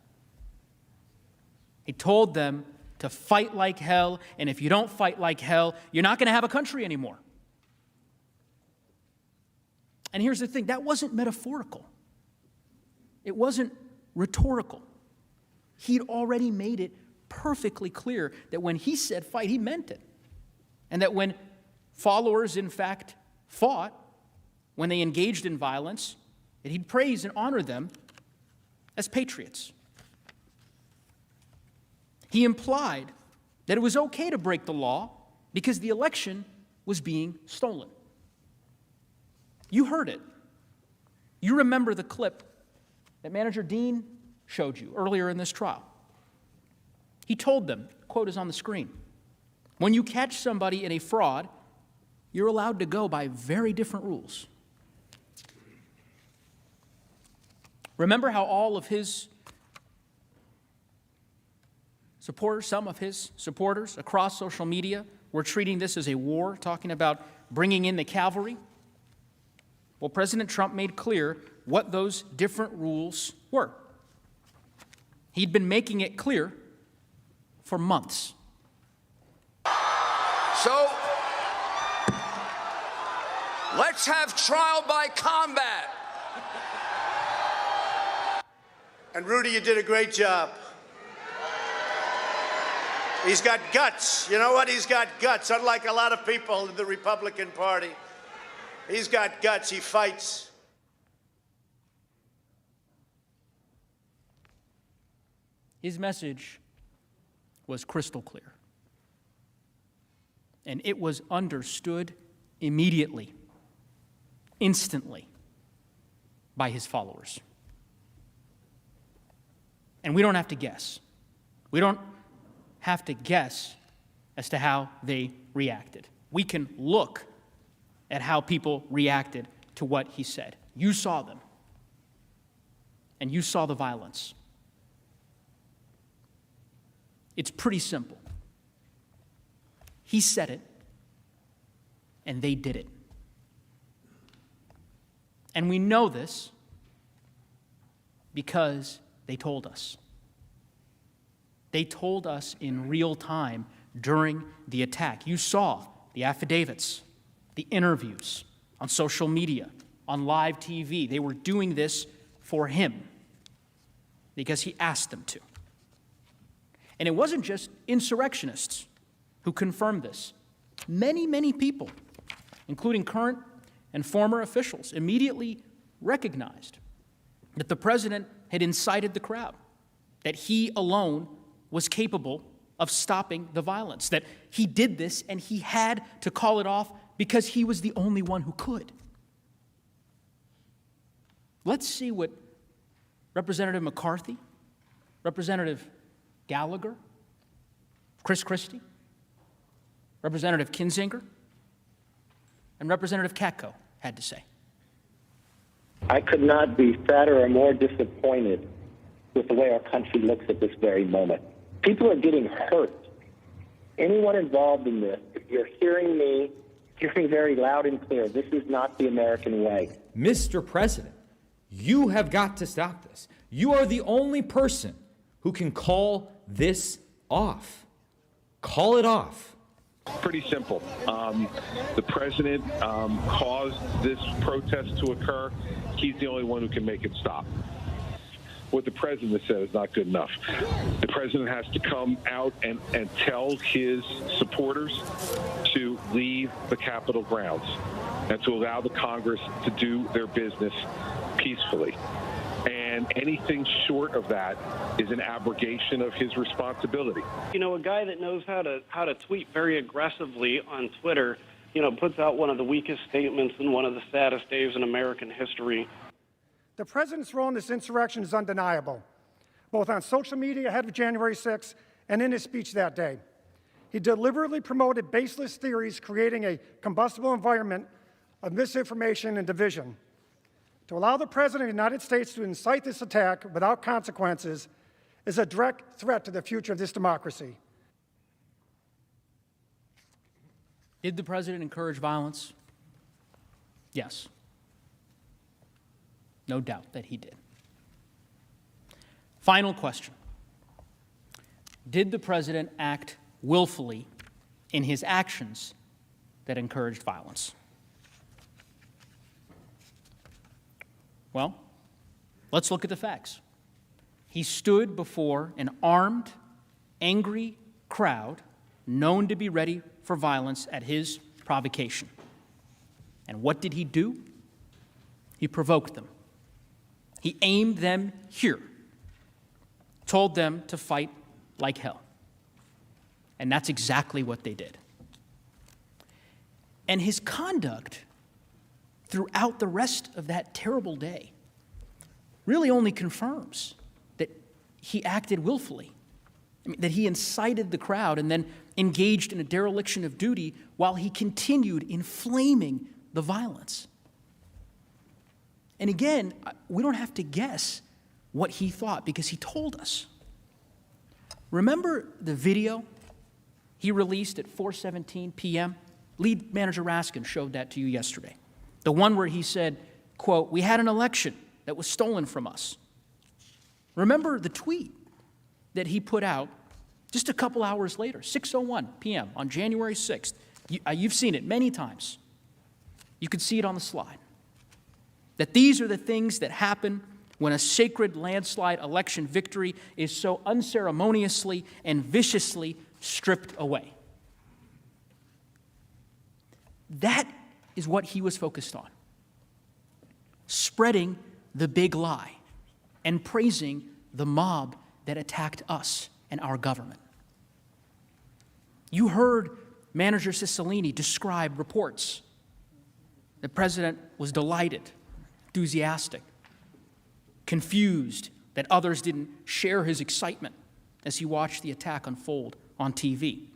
He told them to fight like hell, and if you don't fight like hell, you're not going to have a country anymore. And here's the thing, that wasn't metaphorical. It wasn't rhetorical. He'd already made it perfectly clear that when he said fight, he meant it. And that when followers, in fact, fought, when they engaged in violence, that he'd praise and honor them as patriots. He implied that it was okay to break the law because the election was being stolen. You heard it. You remember the clip that Manager Dean showed you earlier in this trial. He told them, quote is on the screen, when you catch somebody in a fraud, you're allowed to go by very different rules. Remember how all of his supporters, some of his supporters across social media were treating this as a war, talking about bringing in the cavalry? Well, President Trump made clear what those different rules were. He'd been making it clear for months. So, let's have trial by combat. And Rudy, you did a great job. He's got guts. You know what? He's got guts, unlike a lot of people in the Republican Party. He's got guts. He fights. His message was crystal clear. And it was understood immediately, instantly, by his followers. And we don't have to guess. We don't have to guess as to how they reacted. We can look at how people reacted to what he said. You saw them. And you saw the violence. It's pretty simple. He said it, and they did it. And we know this because they told us. They told us in real time during the attack. You saw the affidavits, the interviews on social media, on live TV. They were doing this for him because he asked them to. And it wasn't just insurrectionists who confirmed this. Many, many people, including current and former officials, immediately recognized that the president had incited the crowd, that he alone was capable of stopping the violence, that he did this and he had to call it off because he was the only one who could. Let's see what Representative McCarthy, Representative Gallagher, Chris Christie, Representative Kinzinger, and Representative Katko had to say. I could not be sadder or more disappointed with the way our country looks at this very moment. People are getting hurt. Anyone involved in this, if you're hearing me, hearing very loud and clear, this is not the American way. Mr. President, you have got to stop this. You are the only person who can call this off. Call it off. Pretty simple. The president caused this protest to occur. He's the only one who can make it stop. What the president said is not good enough. The president has to come out and tell his supporters to leave the Capitol grounds and to allow the Congress to do their business peacefully. And anything short of that is an abrogation of his responsibility. You know, a guy that knows how to tweet very aggressively on Twitter, puts out one of the weakest statements in one of the saddest days in American history. The president's role in this insurrection is undeniable, both on social media ahead of January 6th and in his speech that day. He deliberately promoted baseless theories, creating a combustible environment of misinformation and division. To allow the President of the United States to incite this attack without consequences is a direct threat to the future of this democracy. Did the president encourage violence? Yes. No doubt that he did. Final question. Did the president act willfully in his actions that encouraged violence? Well, let's look at the facts. He stood before an armed, angry crowd known to be ready for violence at his provocation. And what did he do? He provoked them. He aimed them here, told them to fight like hell. And that's exactly what they did. And his conduct throughout the rest of that terrible day really only confirms that he acted willfully. That he incited the crowd and then engaged in a dereliction of duty while he continued inflaming the violence. And again, we don't have to guess what he thought because he told us. Remember the video he released at 4:17 p.m.? Lead manager Raskin showed that to you yesterday. The one where he said, quote, "We had an election that was stolen from us." Remember the tweet that he put out just a couple hours later, 6:01 p.m. on January 6th. You've seen it many times. You could see it on the slide. That these are the things that happen when a sacred landslide election victory is so unceremoniously and viciously stripped away. That is what he was focused on. Spreading the big lie and praising the mob that attacked us and our government. You heard Manager Cicilline describe reports. The president was delighted, enthusiastic, confused that others didn't share his excitement as he watched the attack unfold on TV.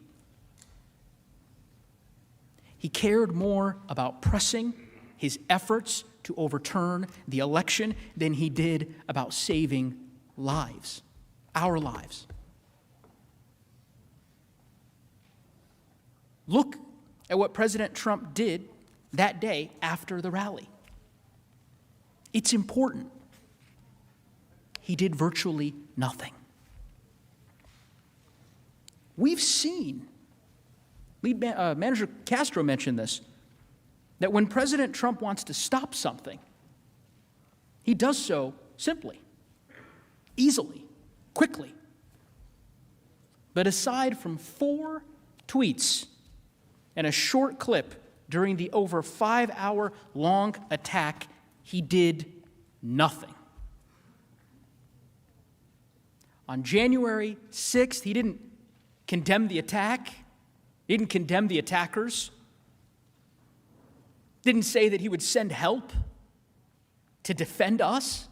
He cared more about pressing his efforts to overturn the election than he did about saving lives, our lives. Look at what President Trump did that day after the rally. It's important. He did virtually nothing. We've seen, Manager Castro mentioned this, that when President Trump wants to stop something, he does so simply, easily, quickly. But aside from 4 tweets and a short clip during the over 5-hour-long attack, he did nothing. On January 6th, he didn't condemn the attack, didn't condemn the attackers, didn't say that he would send help to defend us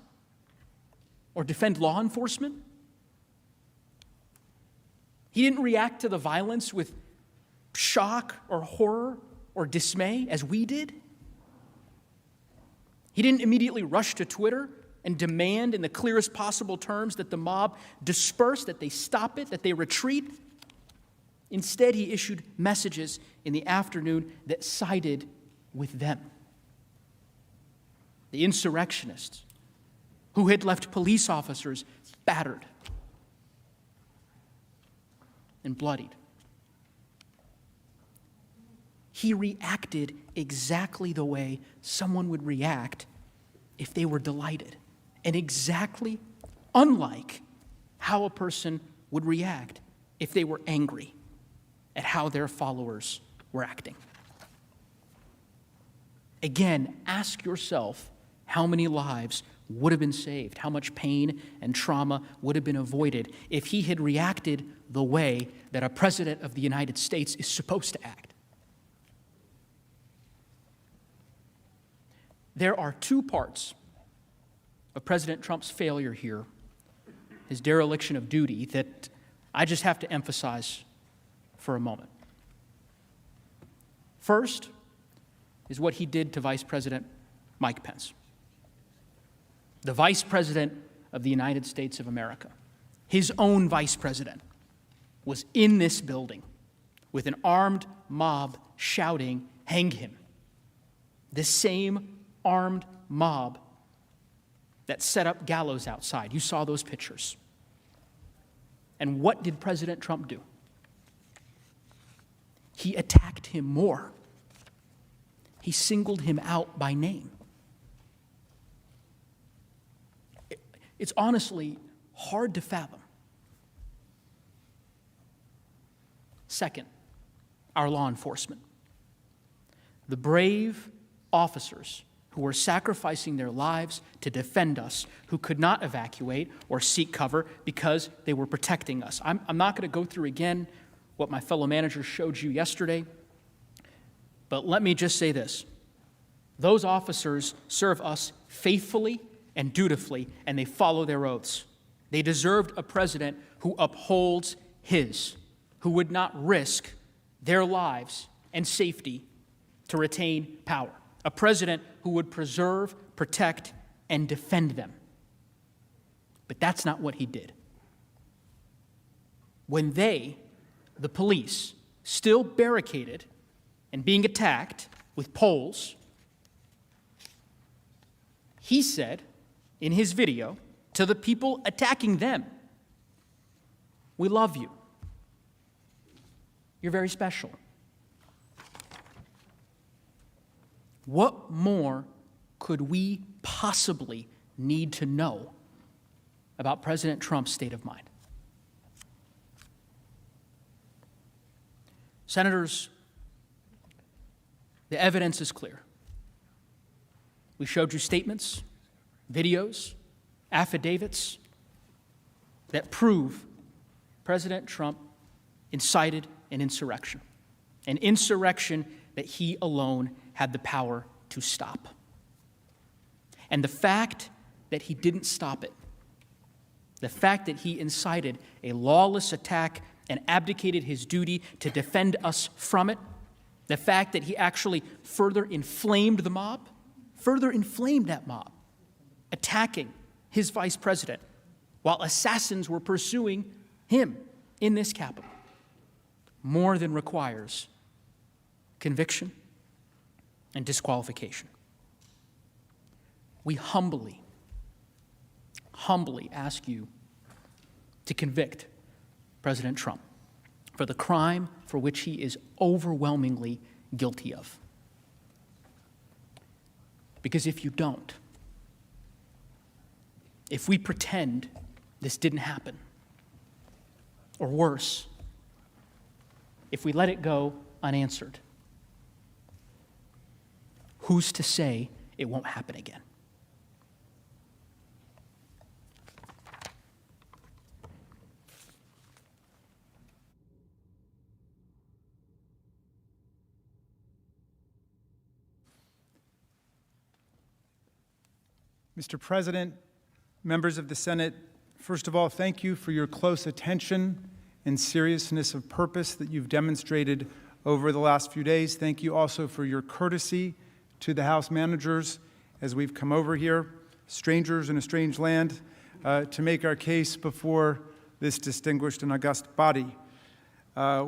or defend law enforcement. He didn't react to the violence with shock or horror or dismay as we did. He didn't immediately rush to Twitter and demand in the clearest possible terms that the mob disperse, that they stop it, that they retreat. Instead, he issued messages in the afternoon that sided with them. The insurrectionists who had left police officers battered and bloodied. He reacted exactly the way someone would react if they were delighted, and exactly unlike how a person would react if they were angry at how their followers were acting. Again, ask yourself how many lives would have been saved, how much pain and trauma would have been avoided if he had reacted the way that a president of the United States is supposed to act. There are 2 parts of President Trump's failure here, his dereliction of duty, that I just have to emphasize for a moment. First is what he did to Vice President Mike Pence, the Vice President of the United States of America. His own Vice President was in this building with an armed mob shouting, "Hang him." The same armed mob that set up gallows outside. You saw those pictures. And what did President Trump do? He attacked him more. He singled him out by name. It's honestly hard to fathom. Second, our law enforcement. The brave officers who were sacrificing their lives to defend us, who could not evacuate or seek cover because they were protecting us. I'm not going to go through again what my fellow managers showed you yesterday, but let me just say this. Those officers serve us faithfully and dutifully, and they follow their oaths. They deserved a president who upholds his, who would not risk their lives and safety to retain power. A president who would preserve, protect, and defend them. But that's not what he did. When they, the police, still barricaded and being attacked with poles, he said in his video to the people attacking them, We love you. You're very special. What more could we possibly need to know about President Trump's state of mind? Senators, the evidence is clear. We showed you statements, videos, affidavits that prove President Trump incited an insurrection that he alone had the power to stop. And the fact that he didn't stop it, the fact that he incited a lawless attack and abdicated his duty to defend us from it, the fact that he actually further inflamed that mob, attacking his vice president while assassins were pursuing him in this Capitol, more than requires conviction and disqualification. We humbly ask you to convict President Trump for the crime for which he is overwhelmingly guilty of. Because if you don't, if we pretend this didn't happen, or worse, if we let it go unanswered, who's to say it won't happen again? Mr. President, members of the Senate, first of all, thank you for your close attention and seriousness of purpose that you've demonstrated over the last few days. Thank you also for your courtesy to the House managers as we've come over here, strangers in a strange land, to make our case before this distinguished and august body.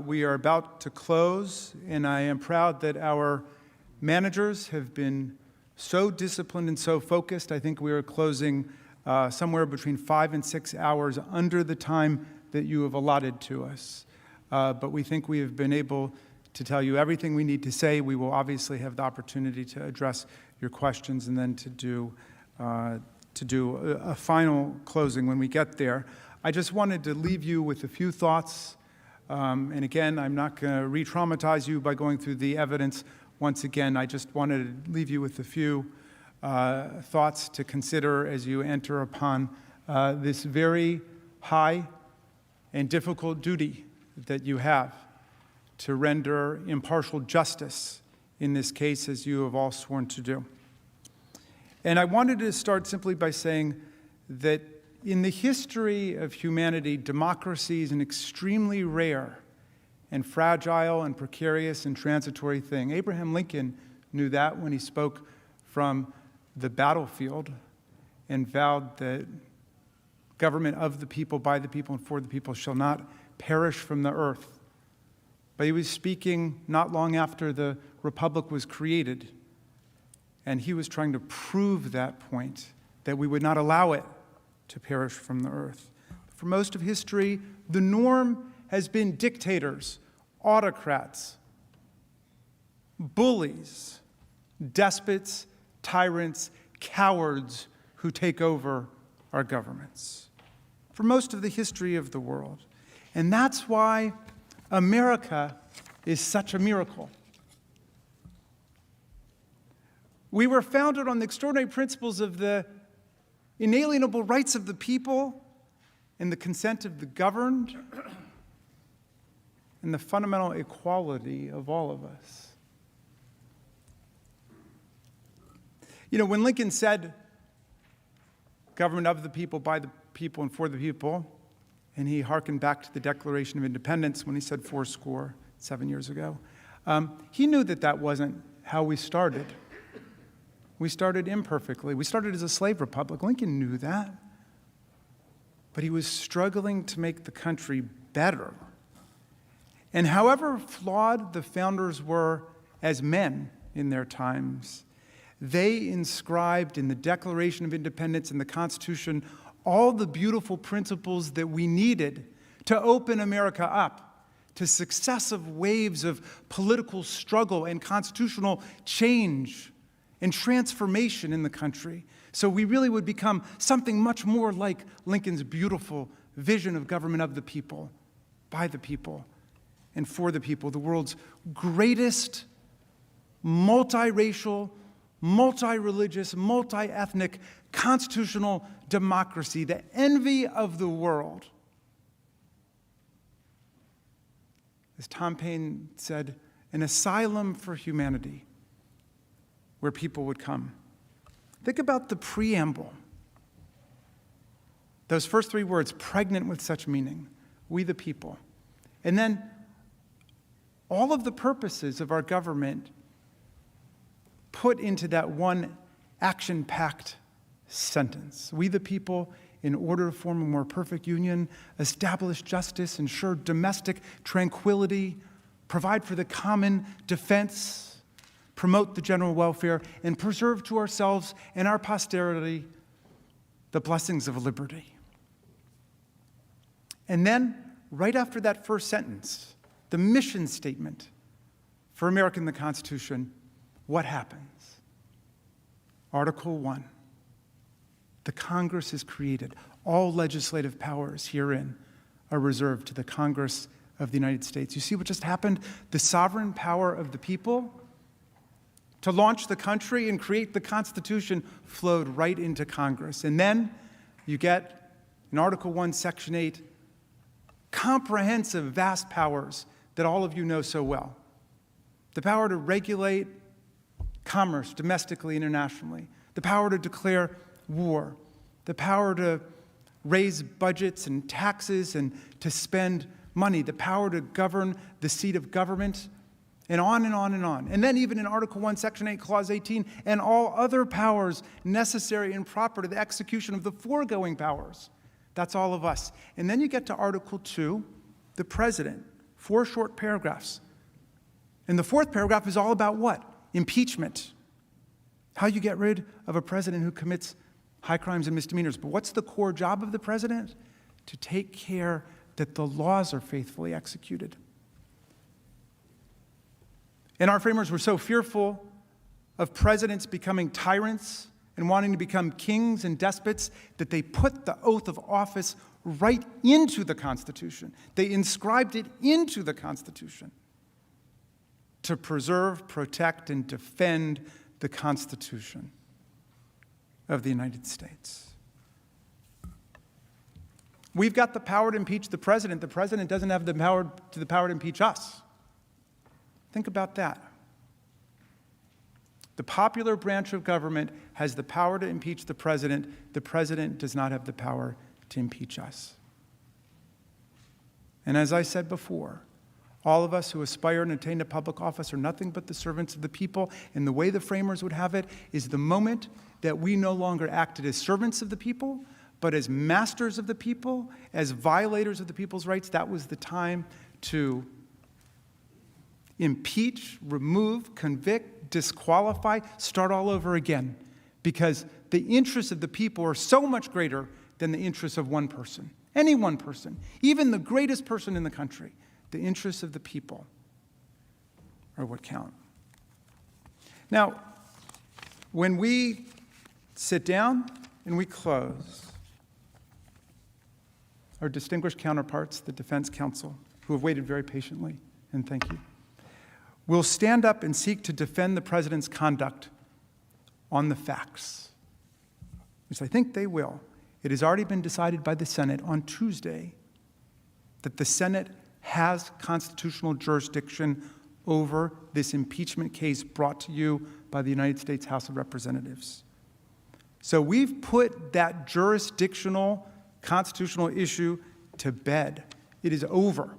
We are about to close, and I am proud that our managers have been so disciplined and so focused. I think we are closing somewhere between 5 and 6 hours under the time that you have allotted to us. But we think we have been able to tell you everything we need to say. We will obviously have the opportunity to address your questions and then to do a final closing when we get there. I just wanted to leave you with a few thoughts. And again, I'm not going to re-traumatize you by going through the evidence once again. I just wanted to leave you with a few thoughts to consider as you enter upon this very high and difficult duty that you have to render impartial justice in this case, as you have all sworn to do. And I wanted to start simply by saying that in the history of humanity, democracy is an extremely rare and fragile and precarious and transitory thing. Abraham Lincoln knew that when he spoke from the battlefield and vowed that government of the people, by the people, and for the people shall not perish from the earth. But he was speaking not long after the republic was created, and he was trying to prove that point, that we would not allow it to perish from the earth. For most of history, the norm has been dictators, autocrats, bullies, despots, tyrants, cowards who take over our governments. For most of the history of the world. And that's why America is such a miracle. We were founded on the extraordinary principles of the inalienable rights of the people and the consent of the governed and the fundamental equality of all of us. You know, when Lincoln said, government of the people, by the people, and for the people, and he hearkened back to the Declaration of Independence when he said 7 years ago, he knew that that wasn't how we started. We started imperfectly. We started as a slave republic. Lincoln knew that. But he was struggling to make the country better. And however flawed the founders were as men in their times, they inscribed in the Declaration of Independence and the Constitution all the beautiful principles that we needed to open America up to successive waves of political struggle and constitutional change and transformation in the country. So we really would become something much more like Lincoln's beautiful vision of government of the people, by the people, and for the people, the world's greatest multiracial, multi-religious, multi-ethnic constitutional democracy, the envy of the world. As Tom Paine said, an asylum for humanity where people would come. Think about the preamble. Those first three words, pregnant with such meaning, we the people. And then all of the purposes of our government put into that one action-packed sentence. We the people, in order to form a more perfect union, establish justice, ensure domestic tranquility, provide for the common defense, promote the general welfare, and preserve to ourselves and our posterity the blessings of liberty. And then, right after that first sentence, the mission statement for America in the Constitution, what happens? Article 1. The Congress is created. All legislative powers herein are reserved to the Congress of the United States. You see what just happened? The sovereign power of the people to launch the country and create the Constitution flowed right into Congress. And then you get, in Article 1, Section 8, comprehensive, vast powers that all of you know so well. The power to regulate commerce domestically, internationally. The power to declare war. The power to raise budgets and taxes and to spend money. The power to govern the seat of government. And on and on and on. And then even in Article 1, Section 8, Clause 18, and all other powers necessary and proper to the execution of the foregoing powers. That's all of us. And then you get to Article 2, the President. 4 short paragraphs. And the 4th paragraph is all about what? Impeachment. How you get rid of a president who commits high crimes and misdemeanors. But what's the core job of the president? To take care that the laws are faithfully executed. And our framers were so fearful of presidents becoming tyrants and wanting to become kings and despots that they put the oath of office right into the Constitution. They inscribed it into the Constitution to preserve, protect, and defend the Constitution of the United States. We've got the power to impeach the president. The president doesn't have the power to impeach us. Think about that. The popular branch of government has the power to impeach the president. The president does not have the power to impeach us. And as I said before, all of us who aspire and attain to public office are nothing but the servants of the people. And the way the framers would have it is the moment that we no longer acted as servants of the people, but as masters of the people, as violators of the people's rights, that was the time to impeach, remove, convict, disqualify, start all over again. Because the interests of the people are so much greater than the interests of one person. Any one person, even the greatest person in the country. The interests of the people are what count. Now, when we sit down and we close, our distinguished counterparts, the defense counsel, who have waited very patiently, and thank you, will stand up and seek to defend the president's conduct on the facts, which I think they will. It has already been decided by the Senate on Tuesday that the Senate has constitutional jurisdiction over this impeachment case brought to you by the United States House of Representatives. So we've put that jurisdictional constitutional issue to bed. It is over.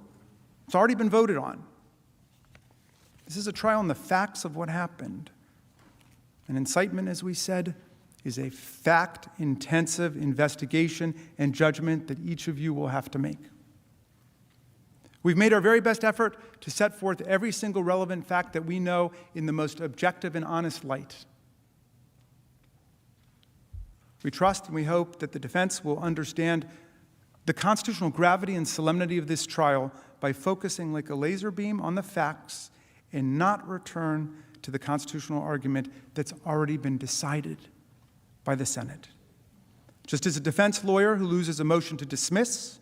It's already been voted on. This is a trial on the facts of what happened. An incitement, as we said, is a fact-intensive investigation and judgment that each of you will have to make. We've made our very best effort to set forth every single relevant fact that we know in the most objective and honest light. We trust and we hope that the defense will understand the constitutional gravity and solemnity of this trial by focusing like a laser beam on the facts and not return to the constitutional argument that's already been decided by the Senate. Just as a defense lawyer who loses a motion to dismiss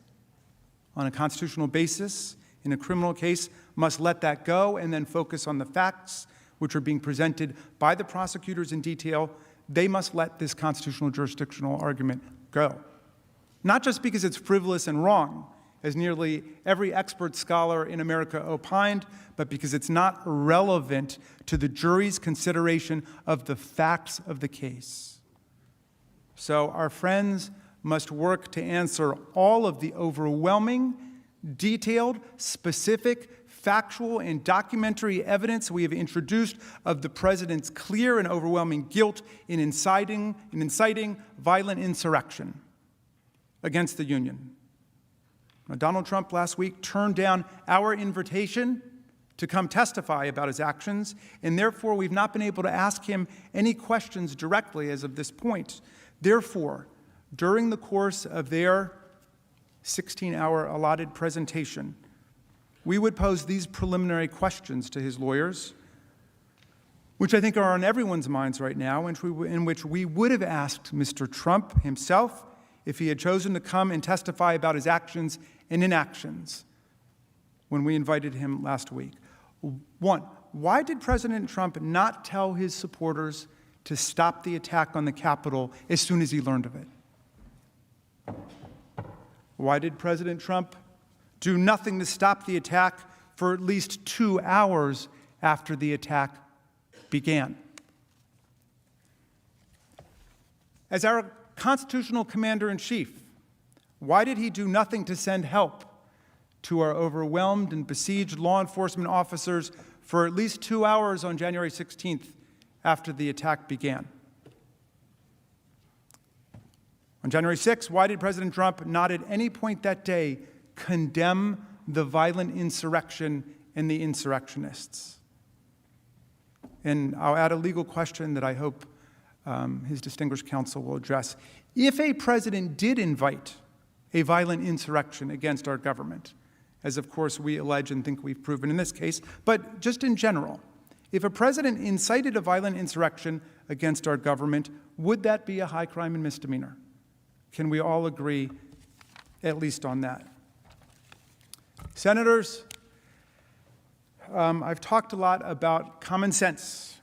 on a constitutional basis in a criminal case must let that go and then focus on the facts which are being presented by the prosecutors in detail, they must let this constitutional jurisdictional argument go. Not just because it's frivolous and wrong, as nearly every expert scholar in America opined, but because it's not relevant to the jury's consideration of the facts of the case. So our friends must work to answer all of the overwhelming, detailed, specific, factual, and documentary evidence we have introduced of the president's clear and overwhelming guilt in inciting violent insurrection against the Union. Now, Donald Trump last week turned down our invitation to come testify about his actions, and therefore we've not been able to ask him any questions directly as of this point. Therefore, during the course of their 16-hour allotted presentation, we would pose these preliminary questions to his lawyers, which I think are on everyone's minds right now, in which we would have asked Mr. Trump himself if he had chosen to come and testify about his actions and inactions when we invited him last week. One, why did President Trump not tell his supporters to stop the attack on the Capitol as soon as he learned of it? Why did President Trump do nothing to stop the attack for at least 2 hours after the attack began? As our constitutional commander-in-chief, why did he do nothing to send help to our overwhelmed and besieged law enforcement officers for at least 2 hours on January 16th after the attack began? On January 6th, why did President Trump not at any point that day condemn the violent insurrection and the insurrectionists? And I'll add a legal question that I hope his distinguished counsel will address. If a president did invite a violent insurrection against our government, as of course we allege and think we've proven in this case, but just in general, if a president incited a violent insurrection against our government, would that be a high crime and misdemeanor? Can we all agree at least on that? Senators, I've talked a lot about common sense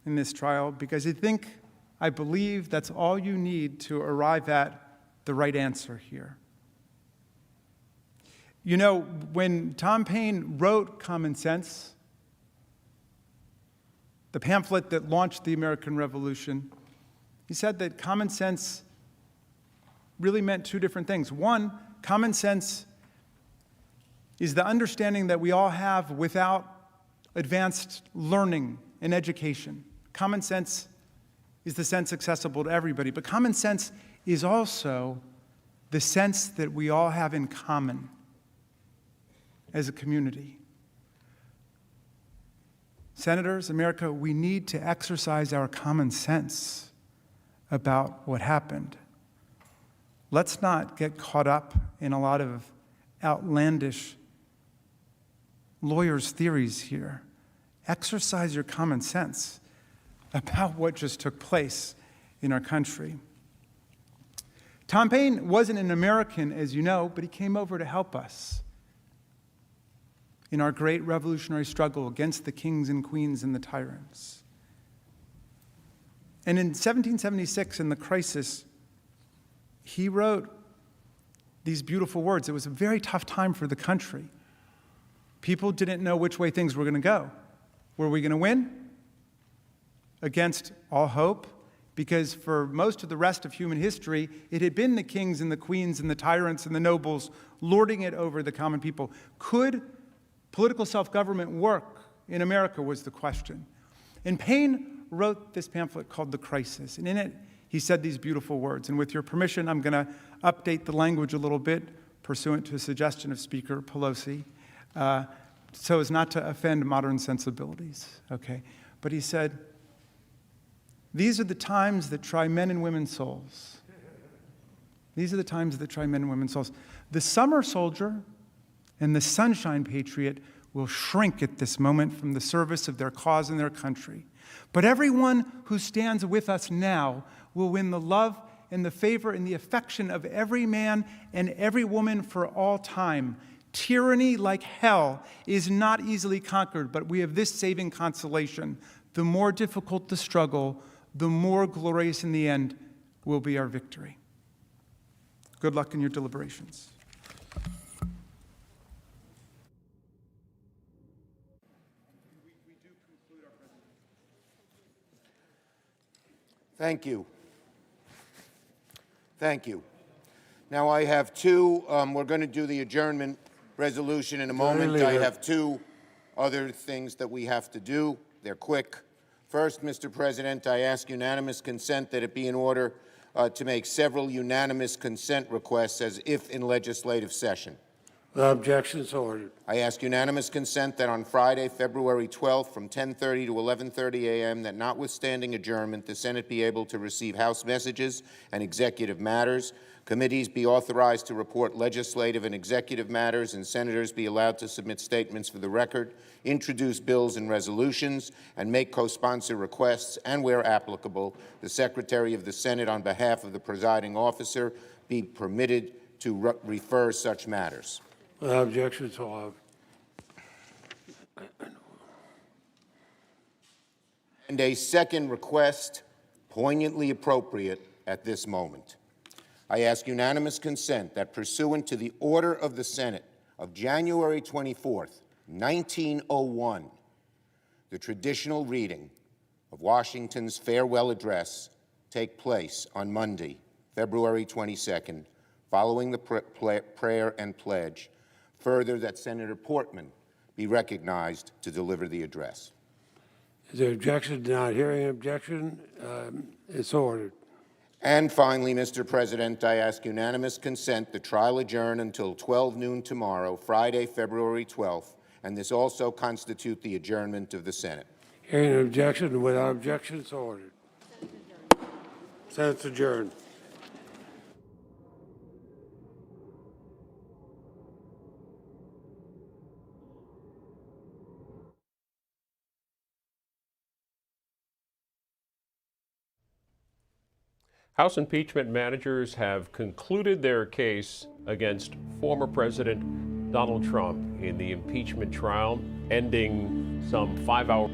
in this trial because I believe that's all you need to arrive at the right answer here. You know, when Tom Paine wrote Common Sense, the pamphlet that launched the American Revolution, he said that common sense really meant two different things. One, common sense is the understanding that we all have without advanced learning and education. Common sense is the sense accessible to everybody, but common sense is also the sense that we all have in common as a community. Senators, America, we need to exercise our common sense about what happened. Let's not get caught up in a lot of outlandish lawyers' theories here. Exercise your common sense about what just took place in our country. Tom Paine wasn't an American, as you know, but he came over to help us in our great revolutionary struggle against the kings and queens and the tyrants. And in 1776, in the crisis, he wrote these beautiful words. It was a very tough time for the country. People didn't know which way things were going to go. Were we going to win? Against all hope? Because for most of the rest of human history, it had been the kings and the queens and the tyrants and the nobles lording it over the common people. Could political self-government work in America was the question. And Paine wrote this pamphlet called The Crisis, and in it he said these beautiful words. And with your permission, I'm going to update the language a little bit, pursuant to a suggestion of Speaker Pelosi, so as not to offend modern sensibilities, okay? But he said, these are the times that try men and women's souls. These are the times that try men and women's souls. The summer soldier and the sunshine patriot will shrink at this moment from the service of their cause and their country. But everyone who stands with us now will win the love and the favor and the affection of every man and every woman for all time. Tyranny, like hell, is not easily conquered, but we have this saving consolation. The more difficult the struggle, the more glorious in the end will be our victory. Good luck in your deliberations. Thank you. Thank you. Now I have two, we're going to do the adjournment resolution in a moment. I have two other things that we have to do. They're quick. First, Mr. President, I ask unanimous consent that it be in order to make several unanimous consent requests as if in legislative session. Without objection, so ordered. I ask unanimous consent that on Friday, February 12th, from 10:30 to 11:30 a.m., that notwithstanding adjournment, the Senate be able to receive House messages and executive matters, committees be authorized to report legislative and executive matters, and senators be allowed to submit statements for the record, introduce bills and resolutions, and make co-sponsor requests, and where applicable, the Secretary of the Senate, on behalf of the presiding officer, be permitted to refer such matters. Without objection, so ordered. And a second request, poignantly appropriate at this moment. I ask unanimous consent that pursuant to the order of the Senate of January 24th, 1901, the traditional reading of Washington's farewell address take place on Monday, February 22nd, following the prayer and pledge. Further, that Senator Portman be recognized to deliver the address. Is there objection? Not hearing an objection, it's ordered. And finally, Mr. President, I ask unanimous consent the trial adjourn until 12 noon tomorrow, Friday, February 12th, and this also constitute the adjournment of the Senate. Hearing an objection, without objection, so ordered. Senate's adjourned. House impeachment managers have concluded their case against former President Donald Trump in the impeachment trial, ending some 5 hours.